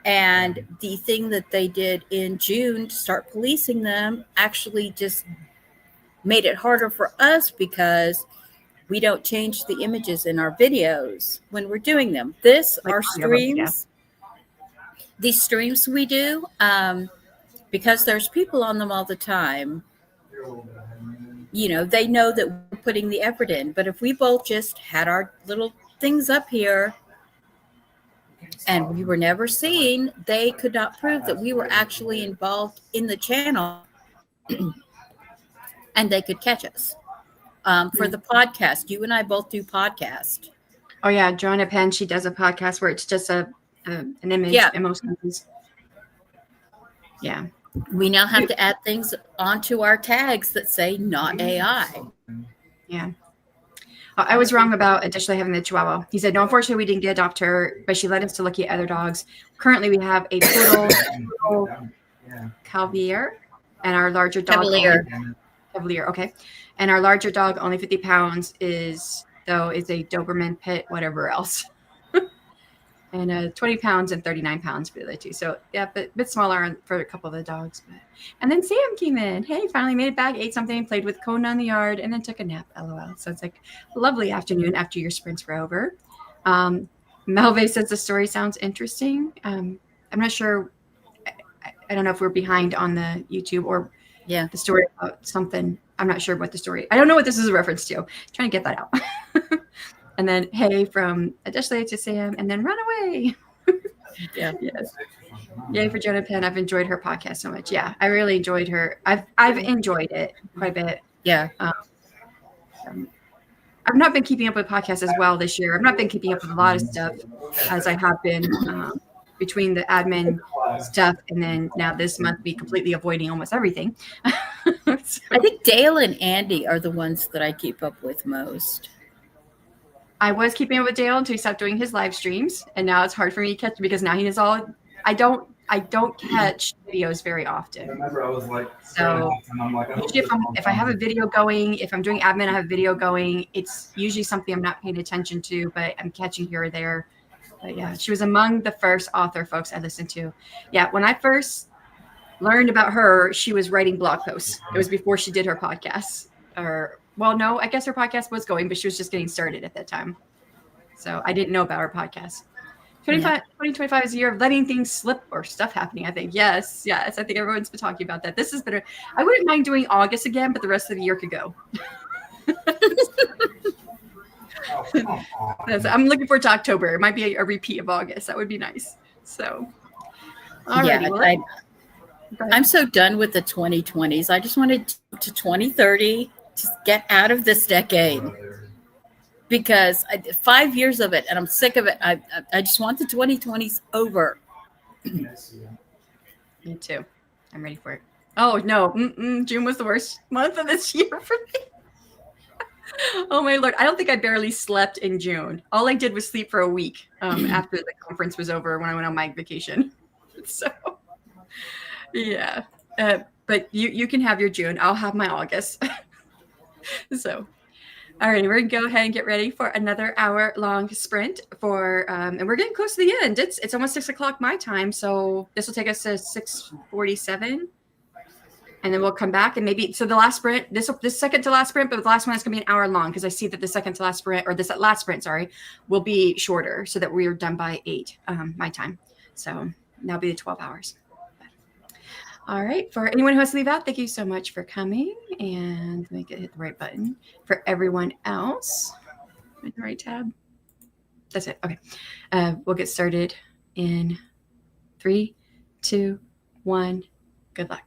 And the thing that they did in June to start policing them actually just made it harder for us, because we don't change the images in our videos when we're doing them. Our streams, these streams we do, because there's people on them all the time, they know that we're putting the effort in. But if we both just had our little things up here and we were never seen, they could not prove that we were actually involved in the channel, and they could catch us. For the podcast, you and I both do podcast. Oh yeah, Joanna Penn, she does a podcast where it's just an image, emotions. Yeah. We now have to add things onto our tags that say not AI. Yeah. I was wrong about additionally having the Chihuahua. He said, no, unfortunately, we didn't get adopt her, but she led us to look at other dogs. Currently, we have a poodle, Cavalier, and our larger dog. Cavalier, okay. And our larger dog, only 50 pounds, is a Doberman Pit, whatever else. And 20 pounds and 39 pounds for the other two. So, yeah, but a bit smaller for a couple of the dogs. And then Sam came in. Hey, finally made it back, ate something, played with Conan in the yard, and then took a nap, LOL. So it's like a lovely afternoon after your sprints were over. Melve says the story sounds interesting. I'm not sure. I don't know if we're behind on the YouTube or the story about something. I'm not sure what the story. I don't know what this is a reference to. I'm trying to get that out. And then, hey, from Additionally to Sam, and then run away. Yes. Yay for Jonah Penn. I've enjoyed her podcast so much. Yeah, I really enjoyed her. I've enjoyed it quite a bit. Yeah. I've not been keeping up with podcasts as well this year. I've not been keeping up with a lot of stuff as I have been between the admin stuff, and then now this month be completely avoiding almost everything. So, I think Dale and Andy are the ones that I keep up with most. I was keeping up with Dale until he stopped doing his live streams, and now it's hard for me to catch because now he is all. I don't catch videos very often. So usually if I have a video going, if I'm doing admin, I have a video going. It's usually something I'm not paying attention to, but I'm catching here or there. But yeah, she was among the first author folks I listened to. Yeah, when I first learned about her, she was writing blog posts. It was before she did her podcast. Well, no, I guess her podcast was going, but she was just getting started at that time. So I didn't know about her podcast. 2025 is a year of letting things slip or stuff happening, I think. Yes. I think everyone's been talking about that. This is better. I wouldn't mind doing August again, but the rest of the year could go. I'm looking forward to October. It might be a repeat of August. That would be nice. So, alrighty. I'm so done with the 2020s. I just wanted to 2030 to get out of this decade because 5 years of it and I'm sick of it. I just want the 2020s over. Me too. I'm ready for it. Oh no, June was the worst month of this year for me. Oh my Lord. I don't think I barely slept in June. All I did was sleep for a week after the conference was over when I went on my vacation. So yeah. But you can have your June. I'll have my August. So, all right, we're gonna go ahead and get ready for another hour-long sprint and we're getting close to the end. It's almost 6 o'clock my time, so this will take us to 6:47, and then we'll come back and the last sprint, this second to last sprint, but the last one is gonna be an hour long because I see that the second to last sprint or this last sprint, will be shorter so that we are done by 8 my time. So that'll be the 12 hours. All right. For anyone who has to leave out, thank you so much for coming. And let me hit the right button. For everyone else, hit the right tab. That's it. Okay. We'll get started in 3, 2, 1. Good luck.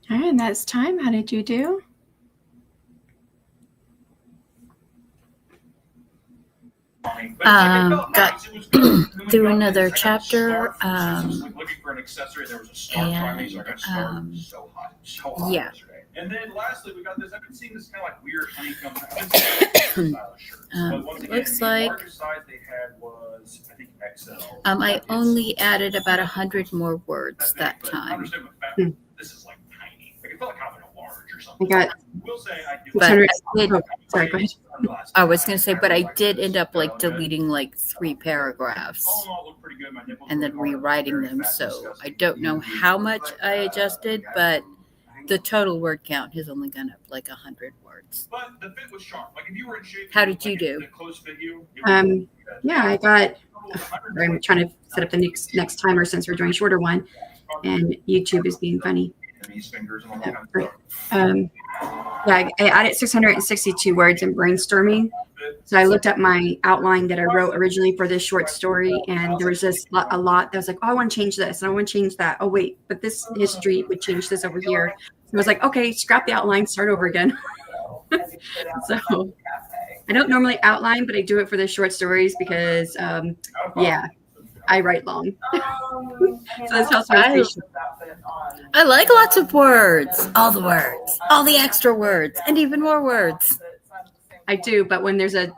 All right, and that's time. How did you do? Got through another chapter. Yeah. And then lastly, we got this. I've been seeing this kind of like weird honeycomb. Looks like they had was, I think, XL. I only added about 100 more words that time. This is like tiny. Like it felt like having a large or something. I got. Will say I do. But Sorry, go ahead. I was going to say, but I did end up like deleting like 3 paragraphs and then rewriting them. So I don't know how much I adjusted, but the total word count has only gone up like 100 words. But the fit was sharp. Like if you were in shape. How did you do? Yeah, I got. I'm trying to set up the next timer since we're doing a shorter one, and YouTube is being funny. Yeah, I added 662 words in brainstorming. So I looked at my outline that I wrote originally for this short story, and there was just a lot that was like, oh, I want to change this, and I want to change that. Oh, wait, but this history would change this over here. So I was like, okay, scrap the outline, start over again. So I don't normally outline, but I do it for the short stories because, yeah, I write long. So this helps me stay short. I like lots of words, all the extra words, and even more words. I do, but when there's a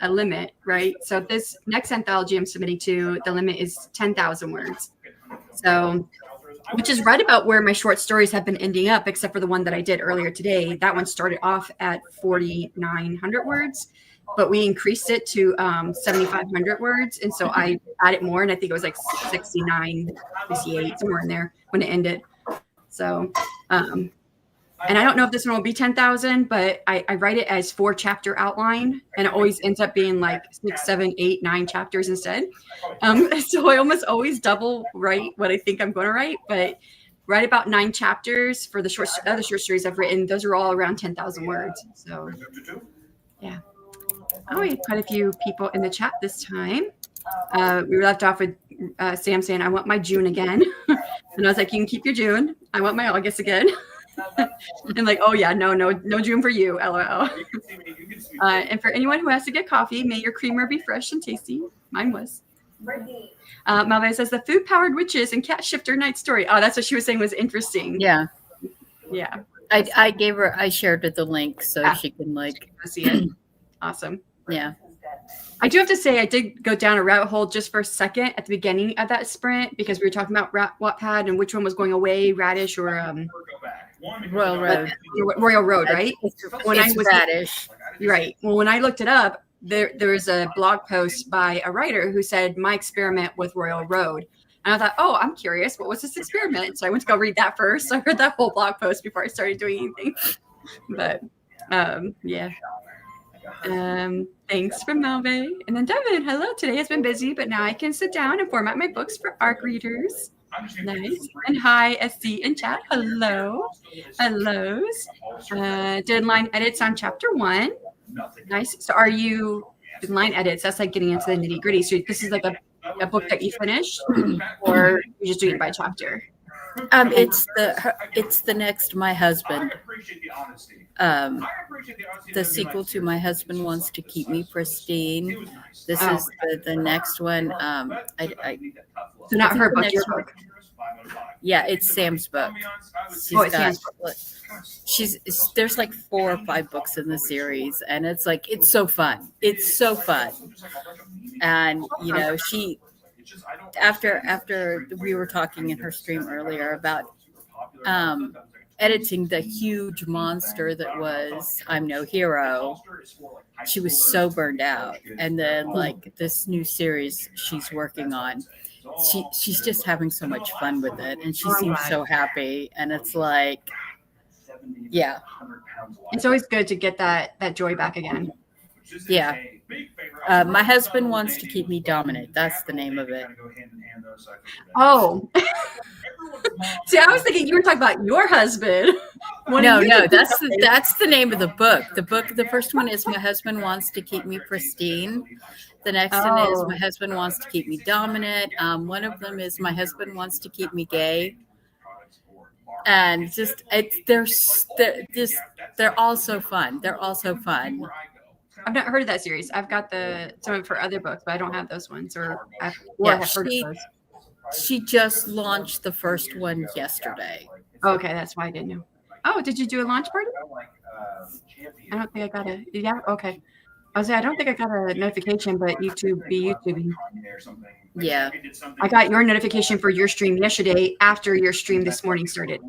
limit, right? So this next anthology I'm submitting to, the limit is 10,000 words. So, which is right about where my short stories have been ending up, except for the one that I did earlier today. That one started off at 4,900 words, but we increased it to 7,500 words. And so I added more, and I think it was like 69, 68, somewhere in there when it ended. So, and I don't know if this one will be 10,000, but I write it as 4 chapter outline, and it always ends up being like 6, 7, 8, 9 chapters instead. So I almost always double write what I think I'm going to write, but write about 9 chapters for the other short stories I've written. Those are all around 10,000 words. So, yeah. Oh, we had quite a few people in the chat this time. We were left off with Sam saying, I want my June again. And I was like, you can keep your June. I want my August again. And like, oh yeah, no June for you, LOL. And for anyone who has to get coffee, may your creamer be fresh and tasty. Mine was. Malve says the food-powered witches and cat shifter night story. Oh, that's what she was saying was interesting. Yeah. Yeah. I shared her the link so she can like see it. Awesome. Yeah. I do have to say I did go down a rabbit hole just for a second at the beginning of that sprint because we were talking about Wattpad and which one was going away, Radish or Royal Road. Royal Road, right? It's Radish. Right. Well, when I looked it up, there was a blog post by a writer who said my experiment with Royal Road. And I thought, oh, I'm curious. What was this experiment? So I went to go read that first. So I read that whole blog post before I started doing anything. But yeah. Thanks from Malve. And then Devin, hello. Today has been busy, but now I can sit down and format my books for ARC readers. Nice. And hi, SC in chat. Hello. Hellos. Did line edits on chapter 1. Nice. So are you line edits? That's like getting into the nitty gritty. So this is like a book that you finished, or you just doing it by chapter? It's the next My Husband. The sequel to My Husband Wants to Keep Me Pristine. This is the next one. So not her book, your book. Yeah, it's Sam's book. Sam's book. There's like 4 or 5 books in the series, and it's so fun. It's so fun. And you know, she after we were talking in her stream earlier about editing the huge monster that was I'm No Hero, she was so burned out. And then like this new series she's working on, she's just having so much fun with it, and she seems so happy. And it's like, yeah, it's always good to get that joy back again. Yeah. My Husband Wants to Keep Me Dominant. That's the name of it. Oh. See, I was thinking you were talking about your husband. No, that's the name of the book. The first one is My Husband Wants to Keep Me Pristine. The next one is My Husband Wants to Keep Me Dominant. One of them is My Husband Wants to Keep Me Gay. and just they're all so fun. They're all so fun. I've not heard of that series. I've got some for other books, but I don't have those ones, or I Yeah, have heard of those. She just launched the first one yesterday. Okay, that's why I didn't know. Oh, did you do a launch party? I don't think I got a. Yeah, okay. I was saying I don't think I got a notification, but YouTube be YouTubing. Yeah. I got your notification for your stream yesterday after your stream this morning started.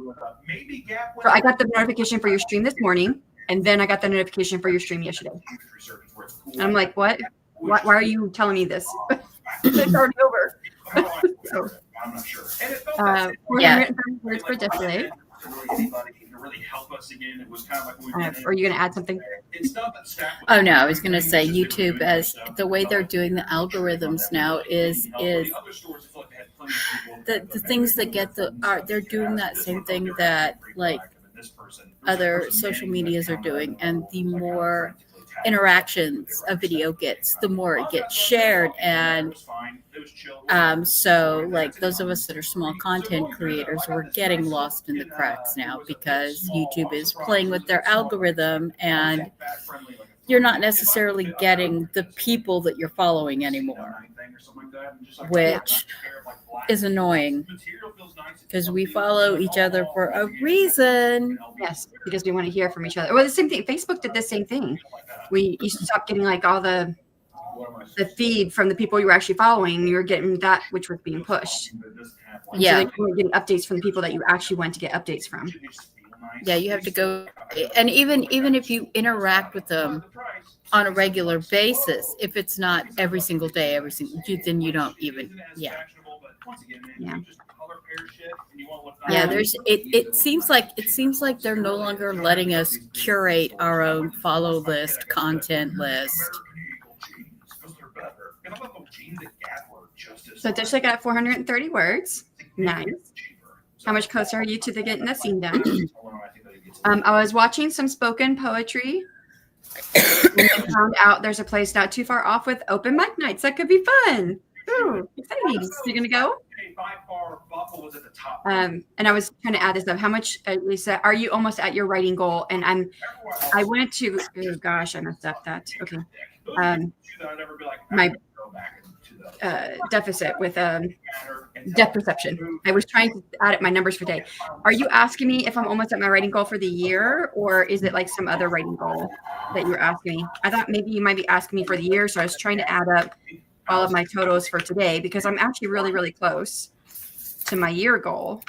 So I got the notification for your stream this morning, and then I got the notification for your stream yesterday. And I'm like, what? Why are you telling me this? It's already over. So, 430 words per display. Are you going to add something? Oh no, I was going to say YouTube, as the way they're doing the algorithms now is the things that get they're doing that same thing that like other social medias are doing, and the more interactions a video gets, the more it gets shared. And so like those of us that are small content creators, we're getting lost in the cracks now because YouTube is playing with their algorithm, and you're not necessarily getting the people that you're following anymore, which is annoying because we follow each other for a reason. Yes, because we want to hear from each other. Well, the same thing. Facebook did the same thing. We used to stop getting like all the feed from the people you were actually following. You were getting that which was being pushed. And Yeah. so you were getting updates from the people that you actually went to get updates from. Yeah, you have to go, and even if you interact with them on a regular basis, if it's not every single day, then you don't even. Yeah. There's it seems like they're no longer letting us curate our own follow list, content list. So Dish got 430 words. Nice. How much closer are you to getting the scene done? I was watching some spoken poetry. And I found out there's a place not too far off with open mic nights. That could be fun. Ooh, exciting. So you're going to go? And I was trying to add this up. How much, Lisa, are you almost at your writing goal? And I went to, oh gosh, I messed up that. Okay. My deficit with depth perception. I was trying to add up my numbers for today. Are you asking me if I'm almost at my writing goal for the year, or is it like some other writing goal that you're asking me? I thought maybe you might be asking me for the year, so I was trying to add up all of my totals for today because I'm actually really, really close to my year goal.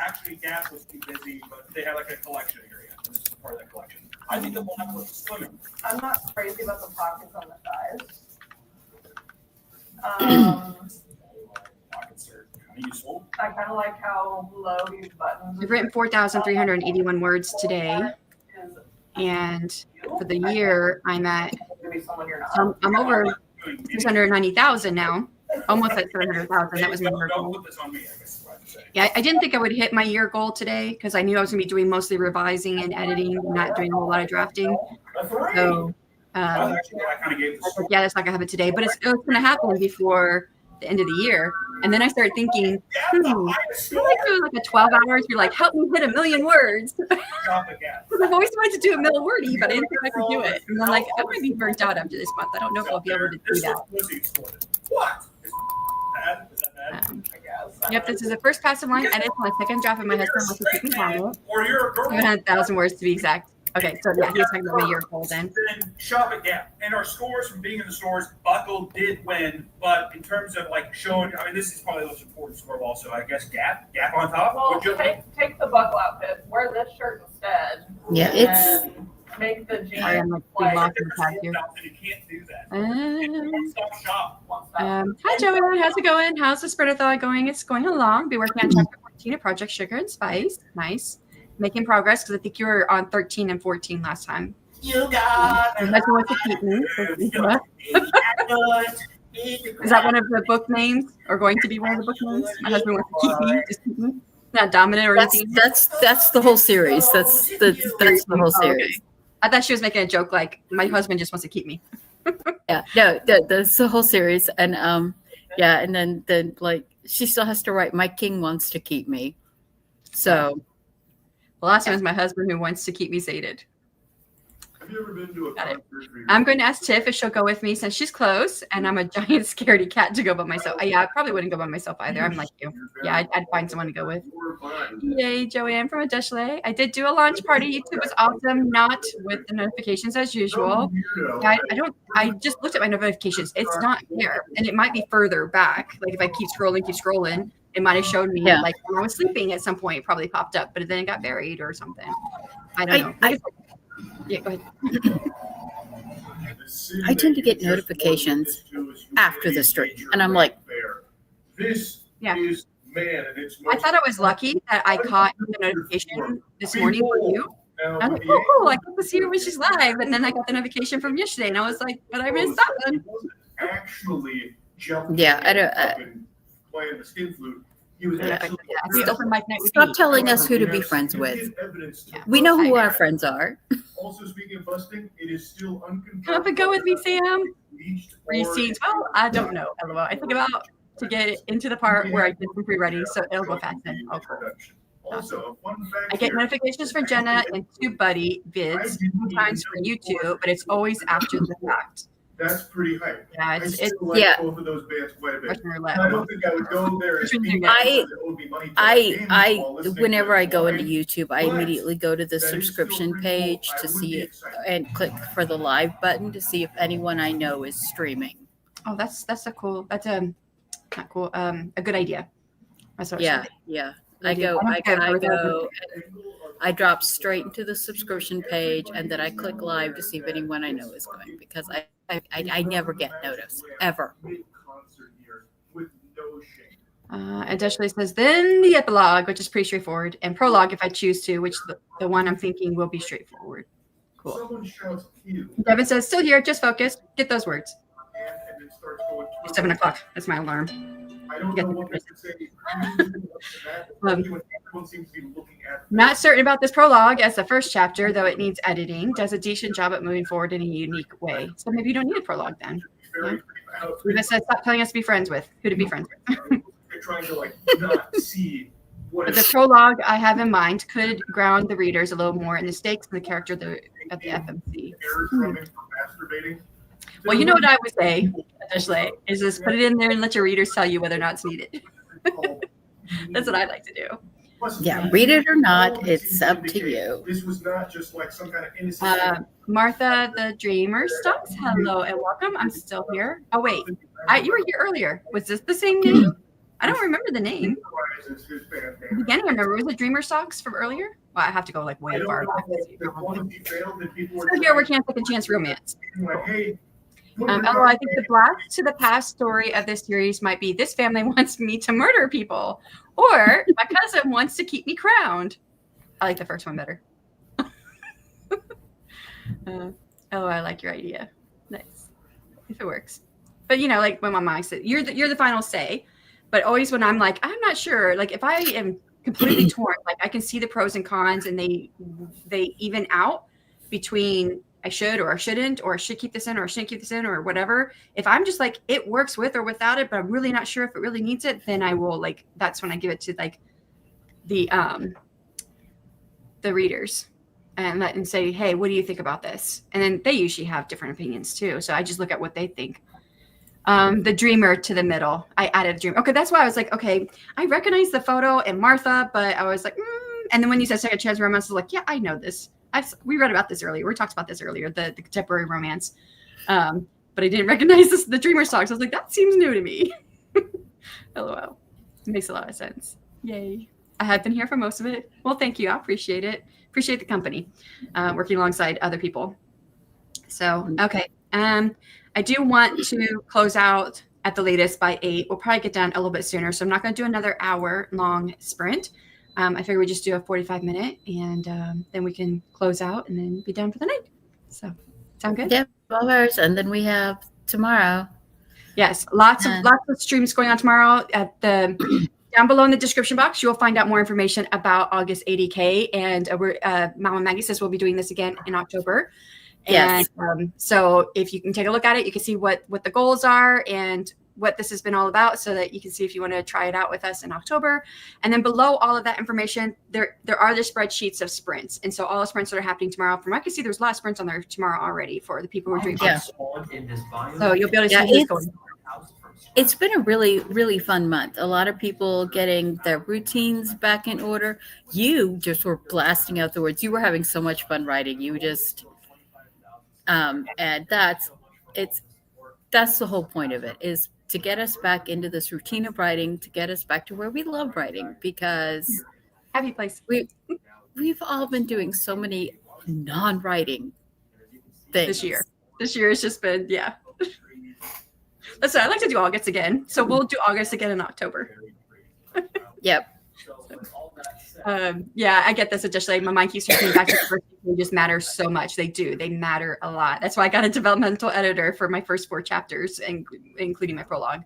Actually, Gas was too busy, but they had like a collection area, and this is part of that collection. I think the one was swimming. I'm not crazy about the pockets on the thighs. Pockets are kind of useful. I kind of like how low these buttons. I've written 4,381 words today, and for the year, I'm at I'm over 690,000 now, almost at 700,000. That was my year goal. Yeah, I didn't think I would hit my year goal today because I knew I was going to be doing mostly revising and editing, and not doing a whole lot of drafting. So, yeah, that's not going to happen today, but it's going to happen before the end of the year. And then I started thinking, like doing like a 12 hours, you're like, help me hit 1 million words. I've always wanted to do a million wordy, but I didn't think I could do it. And I'm like, I'm going to be burnt out after this month. I don't know if I'll be able to do that. What? Yep, this is the first passive line edit on a second draft of my husband wants to keep me calm. 700,000 words to be exact. Okay, so yeah, he's talking about my year goal then. Shop at Gap. And our scores from being in the stores, Buckle did win, but in terms of like showing, I mean, this is probably the most important score also. I guess Gap on top. Well, take the buckle outfit, wear this shirt instead. Yeah, it's make the jeans. I am like lost in the past here. You can't do that. Stop shop. Hi Joey, how's it going? How's the Spreadathon going? It's going along. Be working on chapter 14 of Project Sugar and Spice. Nice. Making progress because I think you were on 13 and 14 last time. You got it. That's what to keep me. Is that one of the book names, or going to be one of the book names? My husband wants to keep me. Just keep me. Not dominant or anything. That's the whole series. That's the whole series. Okay. I thought she was making a joke like my husband just wants to keep me. Yeah, no, that's the whole series, and yeah, and then like she still has to write, my king wants to keep me. So The last one is my husband who wants to keep me sated. Have you ever been to a Got it. concert? I'm going to ask Tiff if she'll go with me since she's close, and I'm a giant scaredy cat to go by myself. Yeah, I probably wouldn't go by myself either. I'm like you. Yeah, I'd find someone to go with. Yay, Joanne from Adeshale. I did do a launch party. YouTube was awesome, not with the notifications as usual. Yeah, I just looked at my notifications. It's not there, and it might be further back. Like if I keep scrolling, it might have showed me like when I was sleeping at some point, it probably popped up, but then it got buried or something. I don't know. Yeah, go ahead. I tend to get notifications after the stream, and I'm like, this Yeah. is man, and it's I thought I was lucky that I caught the notification this morning from you. I was like, oh, cool, I get to see her when she's live. And then I got the notification from yesterday, and I was like, but I missed that one. Actually jumping I don't. and playing the skin flute. He was actually It's open mic night with Stop me. telling us who to be friends with. Yeah. We know who our friends are. Also, speaking of busting, it is still unconfirmed. Come up and go with me, Sam. Reached Receipts. Well, I don't know. LOL. I think about to get into the part where I did some pre-writing, so it'll go fast then. Oh, cool. Also, a fun fact I get here, notifications from Jenna and 2Buddy vids, sometimes for YouTube, but it's always after the fact. that's pretty hype. Yeah, I it's still like yeah. both of those bands quite a bit. Russian roulette. I don't think I would go there and Which one do you speak get? because it owed me money to my games while listening to Whenever I it go live. into YouTube, I immediately go to the That is still subscription pretty page cool. I to would see be it excited. and click for the live button to see if anyone I know is streaming. Oh, that's a cool. That's not cool. A good idea. That's what Yeah, yeah. I drop straight into the subscription page, and then I click live to see if anyone I know is going, because I never get notice ever. Mid-concert here with no shame. And Ashley says, then the epilogue, which is pretty straightforward, and prologue if I choose to, which the one I'm thinking will be straightforward. Cool. Someone shouts "Ew," Devin says, still here, just focus. Get those words. and it starts going. It's 7 o'clock. That's my alarm. I don't know what to say. Everyone seems to be looking at. Not certain about this prologue as the first chapter, though it needs editing. Does a decent job at moving forward in a unique way. So maybe you don't need a prologue then. Rita says, stop telling us to be friends with. Who to be friends with. They're trying to not see what But the is prologue I have in mind could ground the readers a little more in the stakes of the character of the FMC. errors from it for masturbating. Well, you know what I would say, Ashley, is just put it in there and let your readers tell you whether or not it's needed. That's what I like to do. Yeah, read it or not, it's up to you. This was not just like some kind of innocent. Martha the Dreamer Stocks, hello and welcome. I'm still here. Oh, wait. You were here earlier. Was this the same name? I don't remember the name. Beginning, I remember. Was it Dreamer Stocks from earlier? Well, I have to go like way far back. So here we're can't second chance romance. Although I think the blast to the past story of this series might be this family wants me to murder people, or my cousin wants to keep me crowned. I like the first one better. I like your idea. Nice, if it works. But like when my mom said, "You're the final say," but always when I'm like, I'm not sure. Like if I am completely torn, like I can see the pros and cons, and they even out between. I should or I shouldn't, or I should keep this in or I shouldn't keep this in or whatever. If I'm just like, it works with or without it, but I'm really not sure if it really needs it, then I will that's when I give it to the readers and say, hey, what do you think about this? And then they usually have different opinions too. So I just look at what they think. The dreamer to the middle. I added a dream. Okay. That's why I was like, okay, I recognize the photo and Martha, but I was like, And then when you said second chance romance, I was like, yeah, I know this. We read about this earlier. We talked about this earlier, the contemporary romance. But I didn't recognize the Dreamer Stocks. I was like, that seems new to me. LOL. It makes a lot of sense. Yay. I have been here for most of it. Well, thank you. I appreciate it. Appreciate the company, working alongside other people. So, okay. I do want to close out at the latest by 8. We'll probably get done a little bit sooner. So I'm not going to do another hour-long sprint. I figure we just do a 45-minute, and then we can close out and then be done for the night. So, sound good? Yeah, 12 hours, and then we have tomorrow. Yes, lots of streams going on tomorrow. At the down below in the description box, you'll find out more information about August80K, and Mama Maggie says we'll be doing this again in October. Yes. And so if you can take a look at it, you can see what the goals are and what this has been all about so that you can see if you want to try it out with us in October. And then below all of that information, there are the spreadsheets of sprints. And so all the sprints that are happening tomorrow, from what I can see, there's a lot of sprints on there tomorrow already for the people who are doing Yeah. So you'll be able to Yeah, see who's going. It's been a really, really fun month. A lot of people getting their routines back in order. You just were blasting out the words. You were having so much fun writing. You just, and that's the whole point of it, is to get us back into this routine of writing, to get us back to where we love writing, because Happy place. we've all been doing so many non-writing things This year. This year has just been, yeah. Listen, I'd like to do August again. So we'll do August again in October. Yep. Yeah, I get this. Additionally, my mind keeps turning back to the first few pages matter so much. They do. They matter a lot. That's why I got a developmental editor for my first 4 chapters, and including my prologue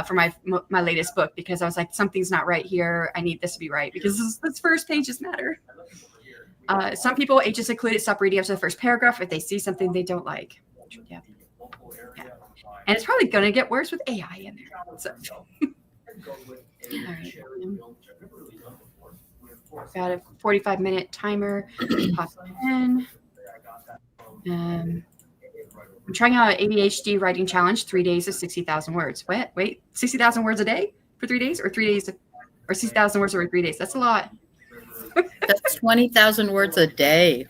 for my latest book, because I was like, something's not right here. I need this to be right because this first pages matter. Some people, ages included, stop reading after the first paragraph if they see something they don't like. Yeah. And it's probably going to get worse with AI in there. So. All right. Got a 45-minute timer. Pop in. I'm trying out an ADHD writing challenge, 3 days of 60,000 words. What? Wait, 60,000 words a day for 3 days, or 3 days, or 60,000 words over 3 days? That's a lot. That's 20,000 words a day.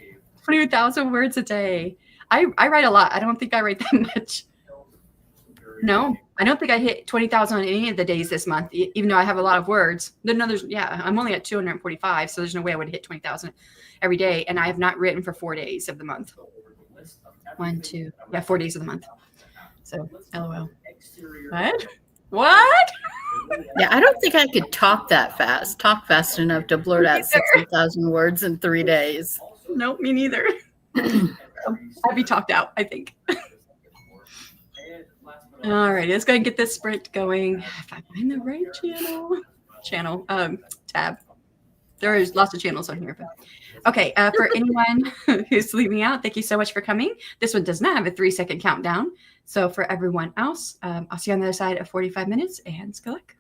20,000 words a day. I write a lot. I don't think I write that much. No, I don't think I hit 20,000 on any of the days this month, even though I have a lot of words. I'm only at 245, so there's no way I would hit 20,000 every day. And I have not written for 4 days of the month. 4 days of the month. So, LOL. What? Yeah, I don't think I could talk fast enough to blurt out 60,000 words in 3 days. Nope, me neither. I'd be talked out, I think. All right, let's go ahead and get this sprint going. If I find the right tab. There's lots of channels on here. But okay, for anyone who's leaving out, thank you so much for coming. This one does not have a 3-second countdown. So for everyone else, I'll see you on the other side of 45 minutes, and good luck.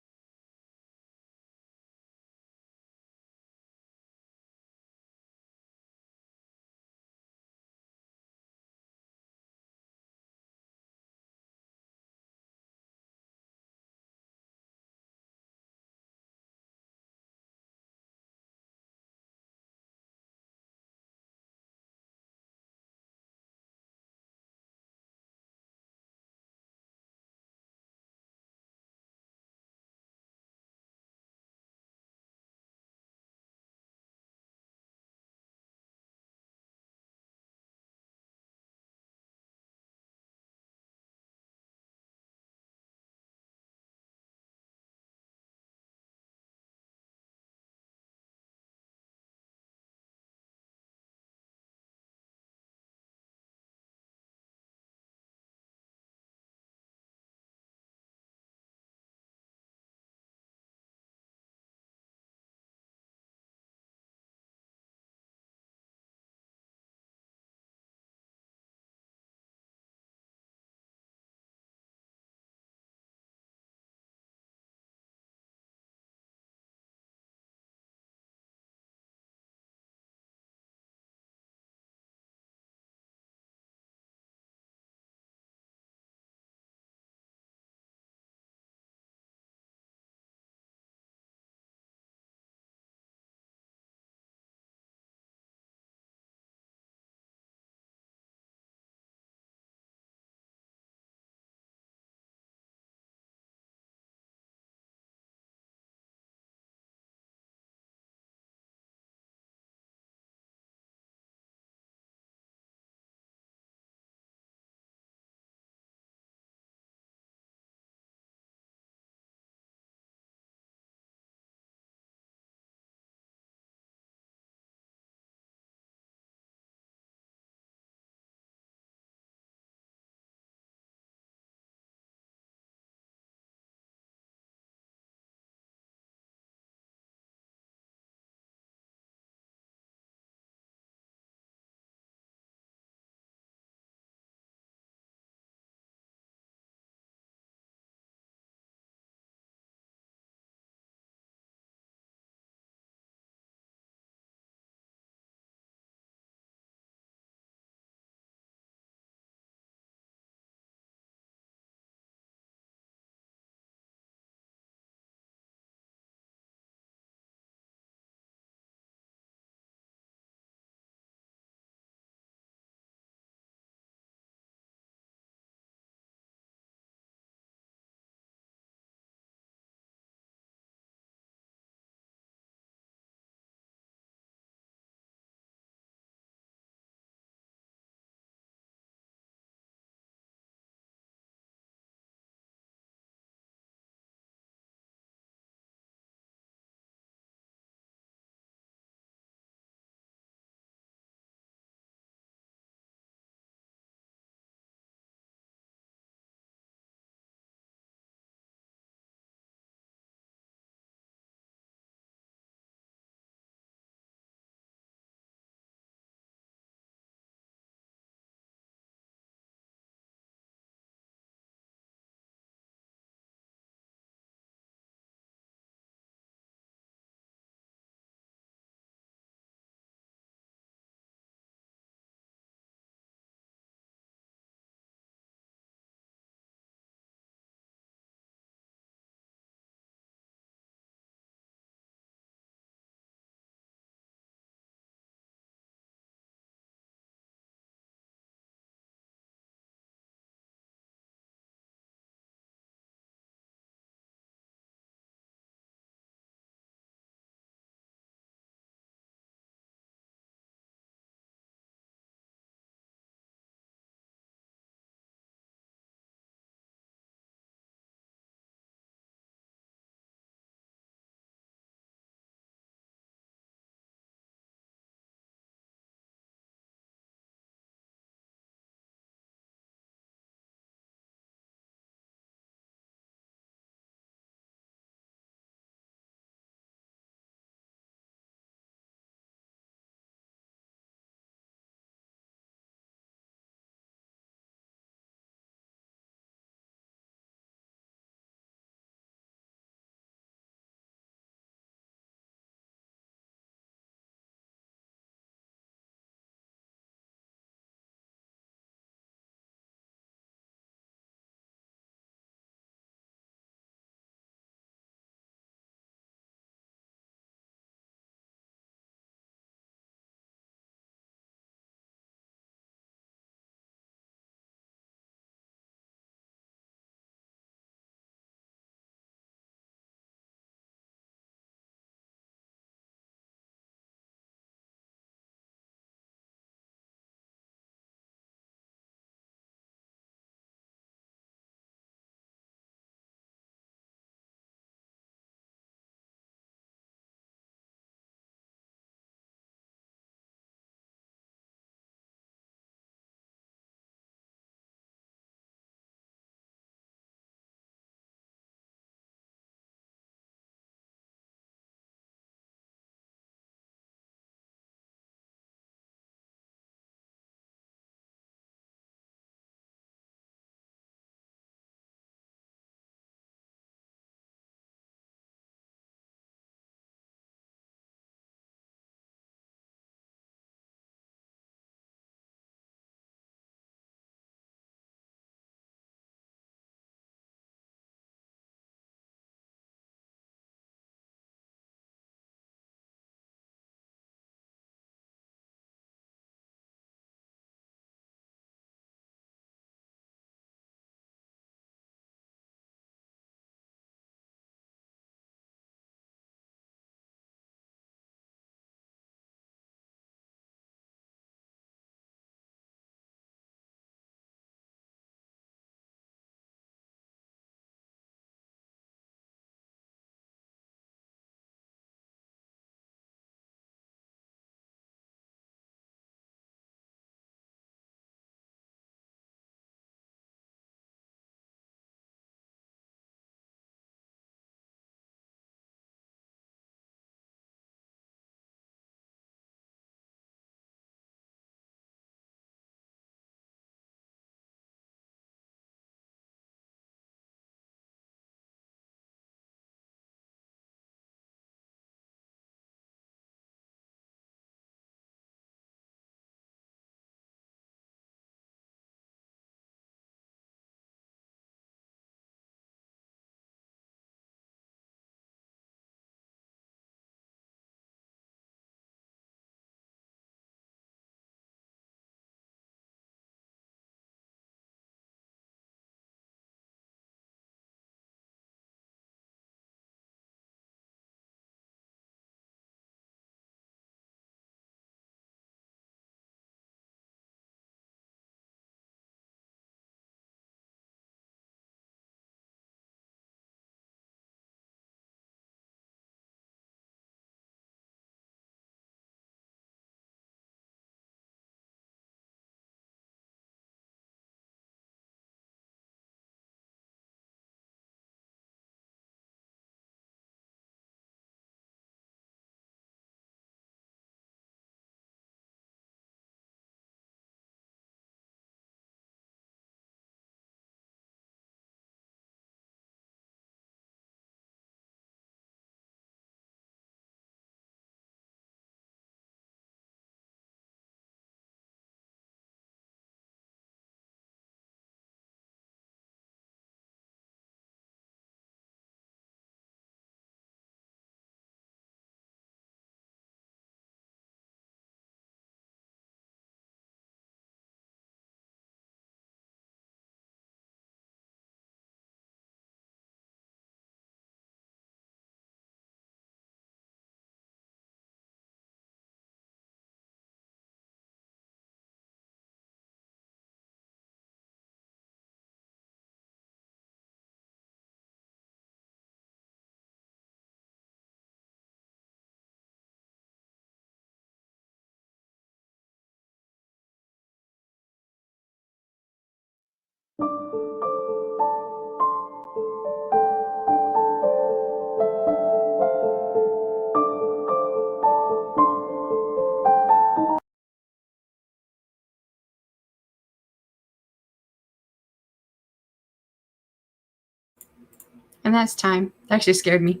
And that's time. That actually scared me.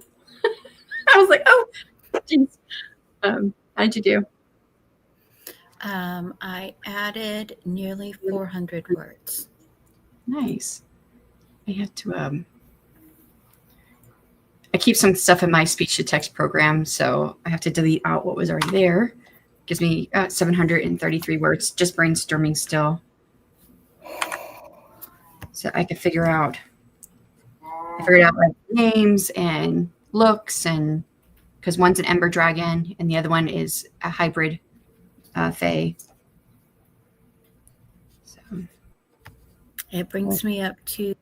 I was like, oh, geez. How'd you do? I added nearly 400 words. Nice. I have to, I keep some stuff in my speech to text program, so I have to delete out what was already there. Gives me 733 words, just brainstorming still. So I could figure out, I figured out like names and looks, and because one's an ember dragon and the other one is a hybrid fae. So It brings me up to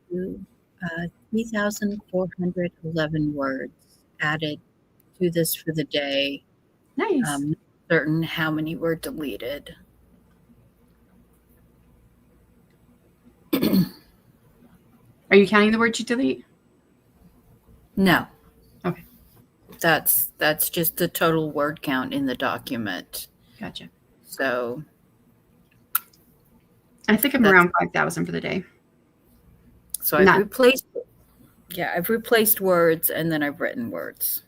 3,411 words added to this for the day. nice. Not certain how many were deleted. Are you counting the words you delete? No. Okay. That's just the total word count in the document. Gotcha. So I think I'm around 5,000 for the day. So I've replaced words and then I've written words.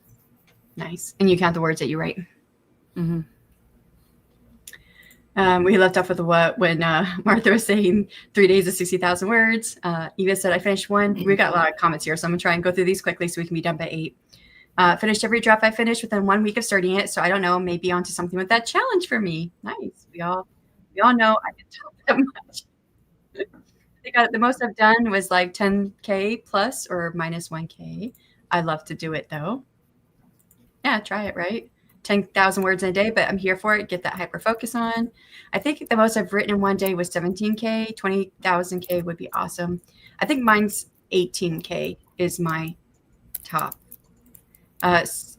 Nice. And you count the words that you write. Mm-hmm. We left off with what when Martha was saying 3 days of 60,000 words. Eva said, I finished one. We got a lot of comments here, so I'm going to try and go through these quickly so we can be done by 8. Finished every draft I finished within 1 week of starting it. So I don't know, maybe onto something with that challenge for me. Nice. We all know I can talk that much. I think the most I've done was like 10K plus or minus 1K. I love to do it though. Yeah, try it, right? 10,000 words in a day, but I'm here for it. Get that hyper focus on. I think the most I've written in one day was 17K. 20,000K would be awesome. I think mine's 18K is my top.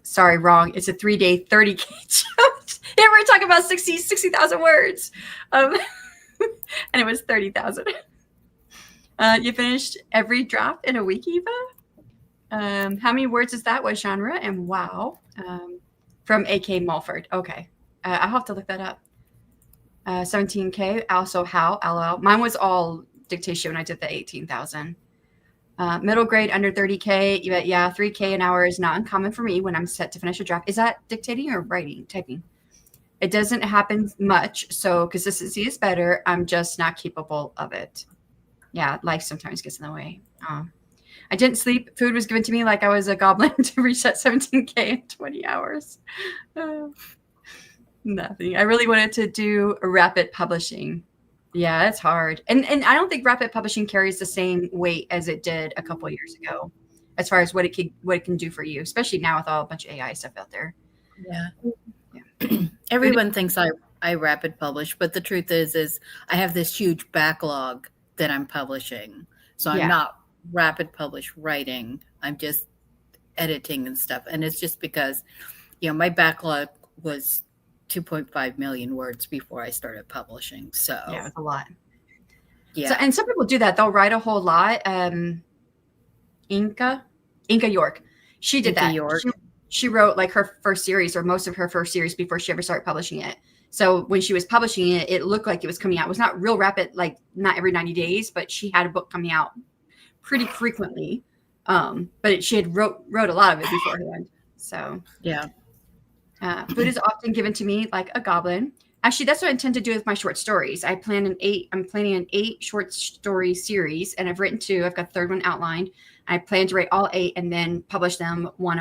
Sorry, wrong. It's a 3-day 30K challenge. Yeah, we're talking about 60,000 words. And it was 30,000. You finished every draft in a week, Eva? How many words is that? What genre? And wow. From AK Mulford. Okay. I'll have to look that up. 17K. Also, how? LOL. Mine was all dictation when I did the 18,000. Middle grade under 30K. Yeah, 3K an hour is not uncommon for me when I'm set to finish a draft. Is that dictating or writing, typing? It doesn't happen much, so consistency is better. I'm just not capable of it. Yeah, life sometimes gets in the way. I didn't sleep. Food was given to me like I was a goblin to reach that 17K in 20 hours. Nothing. I really wanted to do rapid publishing. Yeah, it's hard. And I don't think rapid publishing carries the same weight as it did a couple of years ago, as far as what it can do for you, especially now with all a bunch of AI stuff out there. Yeah. Everyone thinks I rapid publish, but the truth is I have this huge backlog that I'm publishing. So I'm not rapid publish writing. I'm just editing and stuff. And it's just because, my backlog was 2.5 million words before I started publishing. So yeah, it's a lot. Yeah. So, and some people do that. They'll write a whole lot. Inca York. She did that. York. She wrote like her first series or most of her first series before she ever started publishing it. So when she was publishing it, it looked like it was coming out. It was not real rapid, like not every 90 days, but she had a book coming out pretty frequently. But she had wrote a lot of it beforehand. So yeah. Food is often given to me like a goblin. Actually, that's what I intend to do with my short stories. I'm planning an 8 short story series, and I've written 2. I've got the third one outlined. I plan to write all 8 and then publish them one a month.